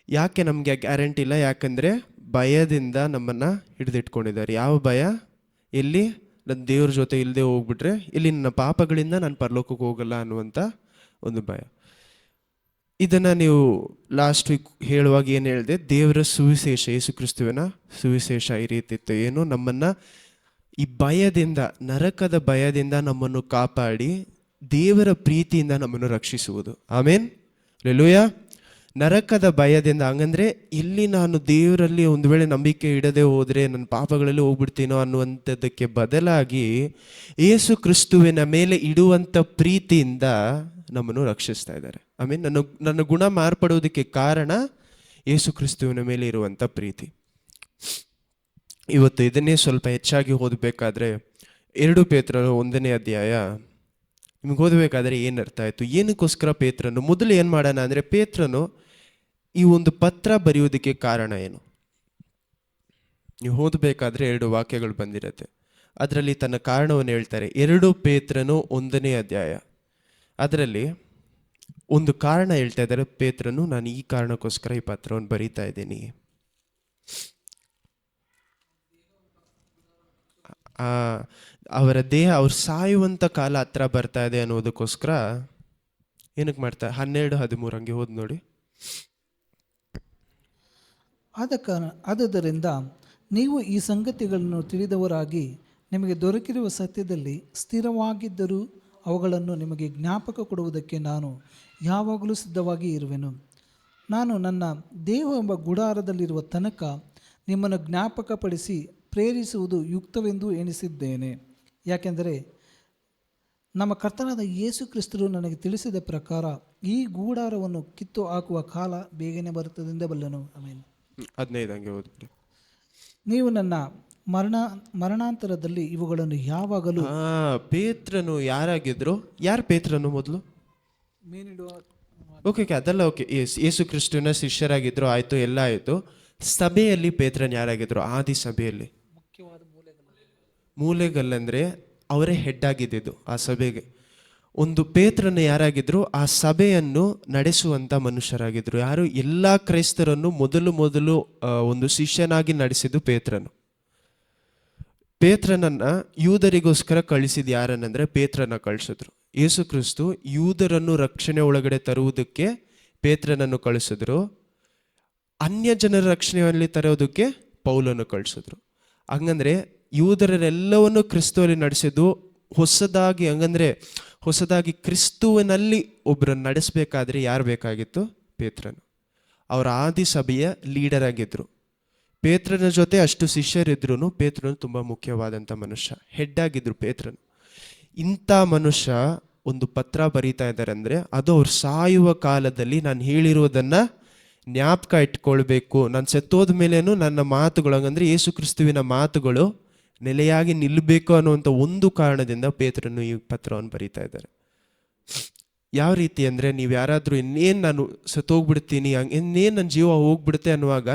ಯಾಕೆ ನಮಗೆ ಗ್ಯಾರಂಟಿ ಇಲ್ಲ? ಯಾಕಂದರೆ ಭಯದಿಂದ ನಮ್ಮನ್ನು ಹಿಡಿದಿಟ್ಕೊಂಡಿದ್ದಾರೆ. ಯಾವ ಭಯ? ಎಲ್ಲಿ ನನ್ನ ದೇವ್ರ ಜೊತೆ ಇಲ್ಲದೆ ಹೋಗ್ಬಿಟ್ರೆ ಇಲ್ಲಿ ನನ್ನ ಪಾಪಗಳಿಂದ ನಾನು ಪರಲೋಕಕ್ಕೆ ಹೋಗಲ್ಲ ಅನ್ನುವಂಥ ಒಂದು ಭಯ. ಇದನ್ನು ನೀವು ಲಾಸ್ಟ್ ವೀಕ್ ಹೇಳುವಾಗ ಏನು ಹೇಳಿದೆ? ದೇವರ ಸುವಿಶೇಷ, ಯೇಸು ಕ್ರಿಸ್ತುವಿನ ಸುವಿಶೇಷ ಈ ರೀತಿ ಇತ್ತು. ಏನು? ನಮ್ಮನ್ನು ಈ ಭಯದಿಂದ, ನರಕದ ಭಯದಿಂದ ನಮ್ಮನ್ನು ಕಾಪಾಡಿ ದೇವರ ಪ್ರೀತಿಯಿಂದ ನಮ್ಮನ್ನು ರಕ್ಷಿಸುವುದು. ಆಮೇನ್, ಹಲ್ಲೆಲೂಯಾ. ನರಕದ ಭಯದಿಂದ, ಹಂಗಂದ್ರೆ ಇಲ್ಲಿ ನಾನು ದೇವರಲ್ಲಿ ಒಂದು ವೇಳೆ ನಂಬಿಕೆ ಇಡದೆ ಹೋದರೆ ನನ್ನ ಪಾಪಗಳಲ್ಲಿ ಹೋಗ್ಬಿಡ್ತೀನೋ ಅನ್ನುವಂಥದ್ದಕ್ಕೆ ಬದಲಾಗಿ ಯೇಸು ಕ್ರಿಸ್ತುವಿನ ಮೇಲೆ ಇಡುವಂಥ ಪ್ರೀತಿಯಿಂದ ನಮ್ಮನ್ನು ರಕ್ಷಿಸ್ತಾ ಇದ್ದಾರೆ. ಆಮೇನ್. ನನ್ನ ಗುಣ ಮಾರ್ಪಡುವುದಕ್ಕೆ ಕಾರಣ ಯೇಸು ಕ್ರಿಸ್ತುವಿನ ಮೇಲೆ ಇರುವಂಥ ಪ್ರೀತಿ. ಇವತ್ತು ಇದನ್ನೇ ಸ್ವಲ್ಪ ಹೆಚ್ಚಾಗಿ ಓದಬೇಕಾದ್ರೆ 2 ಪೇತ್ರನು 1ನೇ ಅಧ್ಯಾಯ ನಿಮ್ಗೆ ಓದಬೇಕಾದ್ರೆ ಏನು ಅರ್ಥ ಆಯಿತು? ಏನಕ್ಕೋಸ್ಕರ ಪೇತ್ರನು ಮೊದಲು ಏನು ಮಾಡೋಣ ಅಂದರೆ, ಪೇತ್ರನು ಈ ಒಂದು ಪತ್ರ ಬರೆಯುವುದಕ್ಕೆ ಕಾರಣ ಏನು? ನೀವು ಓದಬೇಕಾದ್ರೆ 2 ವಾಕ್ಯಗಳು ಬಂದಿರುತ್ತೆ, ಅದರಲ್ಲಿ ತನ್ನ ಕಾರಣವನ್ನು ಹೇಳ್ತಾರೆ. 2 ಪೇತ್ರನು 1ನೇ ಅಧ್ಯಾಯ, ಅದರಲ್ಲಿ ಒಂದು ಕಾರಣ ಹೇಳ್ತಾ ಇದ್ದಾರೆ. ಪೇತ್ರನು, ನಾನು ಈ ಕಾರಣಕ್ಕೋಸ್ಕರ ಈ ಪತ್ರವನ್ನು ಬರೀತಾ ಇದ್ದೀನಿ. ಅವರ ದೇಹ, ಅವ್ರು ಸಾಯುವಂಥ ಕಾಲ ಹತ್ರ ಬರ್ತಾ ಇದೆ ಅನ್ನೋದಕ್ಕೋಸ್ಕರ ಏನಕ್ಕೆ ಮಾಡ್ತಾರೆ? 12-13 ಹಂಗೆ ಓದಿ ನೋಡಿ. ಆದುದರಿಂದ ನೀವು ಈ ಸಂಗತಿಗಳನ್ನು ತಿಳಿದವರಾಗಿ ನಿಮಗೆ ದೊರಕಿರುವ ಸತ್ಯದಲ್ಲಿ ಸ್ಥಿರವಾಗಿದ್ದರೂ ಅವುಗಳನ್ನು ನಿಮಗೆ ಜ್ಞಾಪಕ ಕೊಡುವುದಕ್ಕೆ ನಾನು ಯಾವಾಗಲೂ ಸಿದ್ಧವಾಗಿ ಇರುವೆನು. ನಾನು ನನ್ನ ದೇಹವೆಂಬ ಗುಡಾರದಲ್ಲಿರುವ ತನಕ ನಿಮ್ಮನ್ನು ಜ್ಞಾಪಕಪಡಿಸಿ ಪ್ರೇರಿಸುವುದು ಯುಕ್ತವೆಂದು ಎಣಿಸಿದ್ದೇನೆ. ಯಾಕೆಂದರೆ ನಮ್ಮ ಕರ್ತನಾದ ಯೇಸು ಕ್ರಿಸ್ತರು ನನಗೆ ತಿಳಿಸಿದ ಪ್ರಕಾರ ಈ ಗೂಡಾರವನ್ನು ಕಿತ್ತು ಹಾಕುವ ಕಾಲ ಬೇಗನೆ ಬರುತ್ತದೆಂದು ಬಲ್ಲನು. ಆಮೇಲೆ 15 ಹಂಗೆ ಓದ್ಬಿಡಿ. ನೀವು ನನ್ನ ಮರಣಾಂತರದಲ್ಲಿ ಇವುಗಳನ್ನು ಯಾವಾಗಲೂ. ಪೇತ್ರನು ಯಾರಾಗಿದ್ರು? ಯಾರು ಪೇತ್ರನು ಮೊದಲು? ಓಕೆ, ಅದೆಲ್ಲ ಓಕೆ. ಯೇಸು ಕ್ರಿಸ್ತನ ಶಿಷ್ಯರಾಗಿದ್ರು, ಆಯಿತು, ಎಲ್ಲ ಆಯಿತು. ಸಭೆಯಲ್ಲಿ ಪೇತ್ರನ್ ಯಾರಾಗಿದ್ರು? ಆದಿ ಸಭೆಯಲ್ಲಿ ಮೂಲೆಗಲ್ಲಂದರೆ ಅವರೇ ಹೆಡ್ ಆಗಿದ್ದು ಆ ಸಭೆಗೆ. ಒಂದು ಪೇತ್ರನ ಯಾರಾಗಿದ್ರು? ಆ ಸಭೆಯನ್ನು ನಡೆಸುವಂಥ ಮನುಷ್ಯರಾಗಿದ್ರು. ಯಾರು? ಎಲ್ಲ ಕ್ರೈಸ್ತರನ್ನು ಮೊದಲು ಒಂದು ಶಿಷ್ಯನಾಗಿ ನಡೆಸಿದ್ದು ಪೇತ್ರನು. ಪೇತ್ರನನ್ನು ಯೂದರಿಗೋಸ್ಕರ ಕಳಿಸಿದ್ದು ಯಾರನ್ನಂದರೆ ಪೇತ್ರನ ಕಳಿಸಿದ್ರು. ಯೇಸು ಕ್ರಿಸ್ತು ಯೂದರನ್ನು ರಕ್ಷಣೆ ಒಳಗಡೆ ತರುವುದಕ್ಕೆ ಪೇತ್ರನನ್ನು ಕಳಿಸಿದ್ರು. ಅನ್ಯ ಜನರ ರಕ್ಷಣೆಯಲ್ಲಿ ತರೋದಕ್ಕೆ ಪೌಲನ್ನು ಕಳಿಸಿದ್ರು. ಹಂಗಂದ್ರೆ ಯೂದರರೆಲ್ಲವನ್ನು ಕ್ರಿಸ್ತುವಲ್ಲಿ ನಡೆಸಿದ್ದು ಹೊಸದಾಗಿ. ಹಂಗಂದ್ರೆ ಹೊಸದಾಗಿ ಕ್ರಿಸ್ತುವಿನಲ್ಲಿ ಒಬ್ಬರನ್ನು ನಡೆಸಬೇಕಾದ್ರೆ ಯಾರು ಬೇಕಾಗಿತ್ತು? ಪೇತ್ರನು. ಅವರ ಆದಿ ಸಭೆಯ ಲೀಡರ್ ಆಗಿದ್ರು. ಪೇತ್ರನ ಜೊತೆ ಅಷ್ಟು ಶಿಷ್ಯರಿದ್ರು, ಪೇತ್ರನು ತುಂಬ ಮುಖ್ಯವಾದಂಥ ಮನುಷ್ಯ, ಹೆಡ್ ಆಗಿದ್ರು ಪೇತ್ರನು. ಇಂಥ ಮನುಷ್ಯ ಒಂದು ಪತ್ರ ಬರೀತಾ ಇದ್ದಾರೆ ಅಂದರೆ ಅದು ಅವ್ರು ಸಾಯುವ ಕಾಲದಲ್ಲಿ ನಾನು ಹೇಳಿರುವುದನ್ನು ಜ್ಞಾಪಕ ಇಟ್ಕೊಳ್ಬೇಕು. ನಾನು ಸತ್ತೋದ ಮೇಲೇನು ನನ್ನ ಮಾತುಗಳು, ಹಂಗಂದ್ರೆ ಯೇಸು ಕ್ರಿಸ್ತುವಿನ ಮಾತುಗಳು ನೆಲೆಯಾಗಿ ನಿಲ್ಲಬೇಕು ಅನ್ನುವಂಥ ಒಂದು ಕಾರಣದಿಂದ ಪೇತ್ರನು ಈ ಪತ್ರವನ್ನು ಬರೀತಾ ಇದ್ದಾರೆ. ಯಾವ ರೀತಿ ಅಂದರೆ, ನೀವು ಯಾರಾದರೂ ಇನ್ನೇನು ನಾನು ಸತ್ತೋಗ್ಬಿಡ್ತೀನಿ, ಇನ್ನೇನು ನನ್ನ ಜೀವ ಹೋಗ್ಬಿಡುತ್ತೆ ಅನ್ನುವಾಗ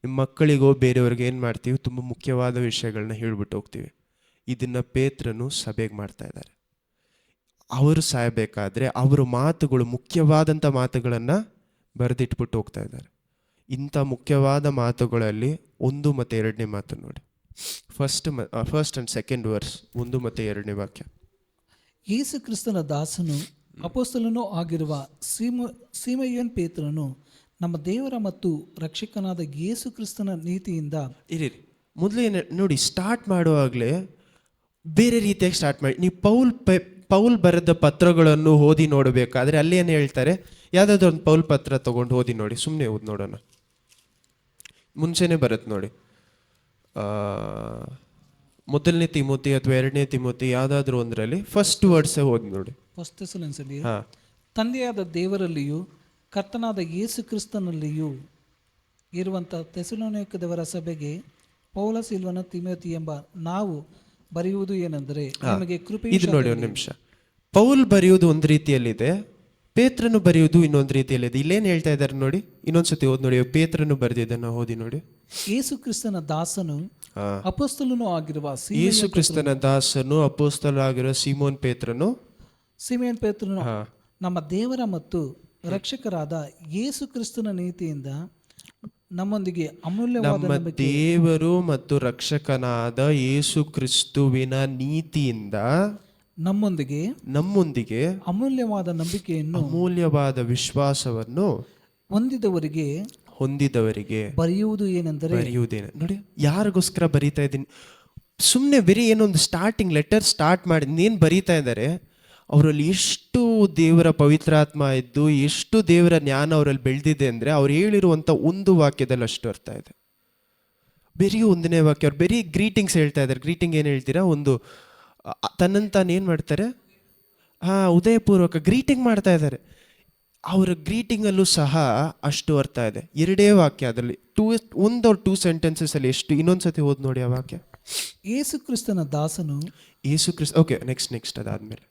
ನಿಮ್ಮ ಮಕ್ಕಳಿಗೋ ಬೇರೆಯವ್ರಿಗೆ ಏನು ಮಾಡ್ತೀವಿ? ತುಂಬ ಮುಖ್ಯವಾದ ವಿಷಯಗಳನ್ನ ಹೇಳ್ಬಿಟ್ಟು ಹೋಗ್ತೀವಿ. ಇದನ್ನು ಪೇತ್ರನು ಸಭೆಗೆ ಮಾಡ್ತಾ ಇದ್ದಾರೆ. ಅವರು ಸಾಯಬೇಕಾದ್ರೆ ಅವರ ಮಾತುಗಳು, ಮುಖ್ಯವಾದಂಥ ಮಾತುಗಳನ್ನು ಬರೆದಿಟ್ಬಿಟ್ಟು ಹೋಗ್ತಾ ಇದ್ದಾರೆ. ಇಂಥ ಮುಖ್ಯವಾದ ಮಾತುಗಳಲ್ಲಿ 1 ಮತ್ತು 2ನೇ ಮಾತು ನೋಡಿ. ಫಸ್ಟ್ ಆ್ಯಂಡ್ ಸೆಕೆಂಡ್ ವರ್ಸ್, 1 ಮತ್ತು 2ನೇ ವಾಕ್ಯ. ಯೇಸು ಕ್ರಿಸ್ತನ ದಾಸನು ಅಪೊಸ್ತಲನೂ ಆಗಿರುವ ಸೀಮೋನ್ ಪೇತ್ರನು ನಮ್ಮ ದೇವರ ಮತ್ತು ರಕ್ಷಕನಾದ ಯೇಸು ಕ್ರಿಸ್ತನ ನೀತಿಯಿಂದ. ಇರಿ, ಮೊದಲೇ ನೋಡಿ, ಸ್ಟಾರ್ಟ್ ಮಾಡುವಾಗಲೇ ಬೇರೆ ರೀತಿಯಾಗಿ ಸ್ಟಾರ್ಟ್ ಮಾಡಿ. ನೀವು ಪೌಲ್ ಬರೆದ ಪತ್ರಗಳನ್ನು ಓದಿ ನೋಡಬೇಕಾದ್ರೆ ಅಲ್ಲಿ ಏನು ಹೇಳ್ತಾರೆ? ಯಾವುದಾದ್ರು ಒಂದು ಪೌಲ್ ಪತ್ರ ತೊಗೊಂಡು ಓದಿ ನೋಡಿ, ಸುಮ್ಮನೆ ಓದಿ ನೋಡೋಣ. ಮುಂಚೆನೇ ಬರುತ್ತೆ ನೋಡಿ, 1ನೇ ತಿಮೋತಿ ಅಥವಾ 2ನೇ ತಿಮೋತಿ ಯಾವುದಾದ್ರೂ ಒಂದರಲ್ಲಿ ಫಸ್ಟ್ ವರ್ಡ್ಸೇ ಓದಿ ನೋಡಿ. ಫಸ್ಟ್ ಥೆಸಲೋನಿಕದಲ್ಲಿ, ತಂದೆಯಾದ ದೇವರಲ್ಲಿಯೂ ಕರ್ತನಾದ ಯೇಸು ಕ್ರಿಸ್ತನಲ್ಲಿಯೂ ಇರುವಂಥ ಥೆಸಲೋನಿಕದವರ ಸಭೆಗೆ ಪೌಲ ಸಿಲ್ವನ ತಿಮೋತಿ ಎಂಬ ನಾವು ಬರೆಯುವುದು ಏನೆಂದರೆ, ನಿಮಗೆ ಕೃಪೆ. ಇದು ನೋಡಿ ಒಂದು ನಿಮಿಷ. ಪೌಲ್ ಬರೆಯುವುದು ಒಂದು ರೀತಿಯಲ್ಲಿದೆ, ಪೇತ್ರನು ಬರೆಯುವುದು ಇನ್ನೊಂದು ರೀತಿಯಲ್ಲಿದೆ. ಇಲ್ಲೇನು ಹೇಳ್ತಾ ಇದ್ದಾರೆ ನೋಡಿ, ಇನ್ನೊಂದ್ಸತಿ ಓದಿ ನೋಡಿ. ಪೇತ್ರನು ಬರೆದಿದ್ದನ್ನು ಓದಿ ನೋಡಿ. ಯೇಸು ಕ್ರಿಸ್ತನ ದಾಸನು ಅಪೊಸ್ತಲನೂ ಆಗಿರುವ ಯೇಸು ಕ್ರಿಸ್ತನ ದಾಸನು ಅಪೊಸ್ತಲನಾಗಿರುವ ಸೀಮೋನ್ ಪೇತ್ರನು ನಮ್ಮ ದೇವರ ಮತ್ತು ರಕ್ಷಕರಾದ ಯೇಸು ಕ್ರಿಸ್ತನ ನೀತಿಯಿಂದ ನಮ್ಮೊಂದಿಗೆ ಅಮೂಲ್ಯವಾದ ನಮ್ಮ ನಂಬಿಕೆ ದೇವರು ಮತ್ತು ರಕ್ಷಕನಾದ ಯೇಸು ಕ್ರಿಸ್ತುವಿನ ನೀತಿಯಿಂದ ನಮ್ಮೊಂದಿಗೆ ನಮ್ಮೊಂದಿಗೆ ಅಮೂಲ್ಯವಾದ ನಂಬಿಕೆಯನ್ನು ಅಮೂಲ್ಯವಾದ ವಿಶ್ವಾಸವನ್ನು ಹೊಂದಿದವರಿಗೆ ಬರೆಯುವುದು ಏನೆಂದರೆ, ಬರೆಯುವುದೇನೆ. ನೋಡಿ, ಯಾರಿಗೋಸ್ಕರ ಬರೀತಾ ಇದ್ದೀನಿ? ಸುಮ್ಮನೆ ಬರೀ ಏನೊಂದು ಸ್ಟಾರ್ಟಿಂಗ್ ಲೆಟರ್ ಸ್ಟಾರ್ಟ್ ಮಾಡಿ ಏನು ಬರೀತಾ ಇದ್ದಾರೆ, ಅವರಲ್ಲಿ ಎಷ್ಟು ದೇವರ ಪವಿತ್ರಾತ್ಮ ಇದ್ದು ಎಷ್ಟು ದೇವರ ಜ್ಞಾನ ಅವರಲ್ಲಿ ಬೆಳೆದಿದೆ ಅಂದರೆ ಅವ್ರು ಹೇಳಿರುವಂಥ ಒಂದು ವಾಕ್ಯದಲ್ಲಿ ಅಷ್ಟು ಅರ್ಥ ಇದೆ. ಬರೀ ಒಂದನೇ ವಾಕ್ಯ, ಅವ್ರು ಬರೀ ಗ್ರೀಟಿಂಗ್ಸ್ ಹೇಳ್ತಾ ಇದ್ದಾರೆ. ಗ್ರೀಟಿಂಗ್ ಏನು ಹೇಳ್ತೀರಾ? ಒಂದು ತನ್ನಂತಾನು ಏನು ಮಾಡ್ತಾರೆ, ಉದಯಪೂರ್ವಕ ಗ್ರೀಟಿಂಗ್ ಮಾಡ್ತಾ ಇದ್ದಾರೆ. ಅವರ ಗ್ರೀಟಿಂಗಲ್ಲೂ ಸಹ ಅಷ್ಟು ಅರ್ಥ ಇದೆ. ಎರಡೇ ವಾಕ್ಯ, ಅದರಲ್ಲಿ ಒಂದು ಟೂ ಸೆಂಟೆನ್ಸಸ್ ಅಲ್ಲಿ ಎಷ್ಟು. ಇನ್ನೊಂದ್ಸತಿ ಓದ್ ನೋಡಿ ಆ ವಾಕ್ಯ. ಯೇಸು ಕ್ರಿಸ್ತನ ದಾಸನು, ಯೇಸು ಕ್ರಿಸ್ತ. ಓಕೆ, ನೆಕ್ಸ್ಟ್ ಅದಾದ್ಮೇಲೆ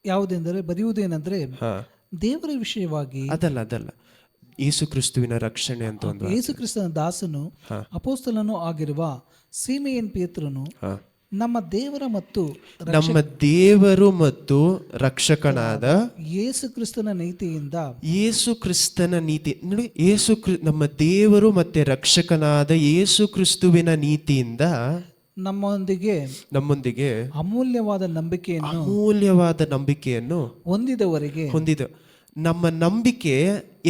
ಯಾವುದೆಂದರೆ ಬರೆಯುವುದೇನೆಂದರೆ, ದೇವರ ವಿಷಯವಾಗಿ. ಅದಲ್ಲ, ಯೇಸು ಕ್ರಿಸ್ತುವಿನ ರಕ್ಷಣೆ ಅಂತ ಒಂದು. ಯೇಸು ಕ್ರಿಸ್ತನ ದಾಸನು ಅಪೊಸ್ತಲನೂ ಆಗಿರುವ ಸೀಮೆಯನ್ ಪೇತ್ರನು ನಮ್ಮ ದೇವರು ಮತ್ತು ರಕ್ಷಕನಾದ ಯೇಸು ಕ್ರಿಸ್ತನ ನೀತಿ ನೋಡಿ, ನಮ್ಮ ದೇವರು ಮತ್ತೆ ರಕ್ಷಕನಾದ ಯೇಸು ಕ್ರಿಸ್ತುವಿನ ನೀತಿಯಿಂದ ನಮ್ಮೊಂದಿಗೆ ಅಮೂಲ್ಯವಾದ ನಂಬಿಕೆಯನ್ನು ಹೊಂದಿದವರಿಗೆ. ನಮ್ಮ ನಂಬಿಕೆ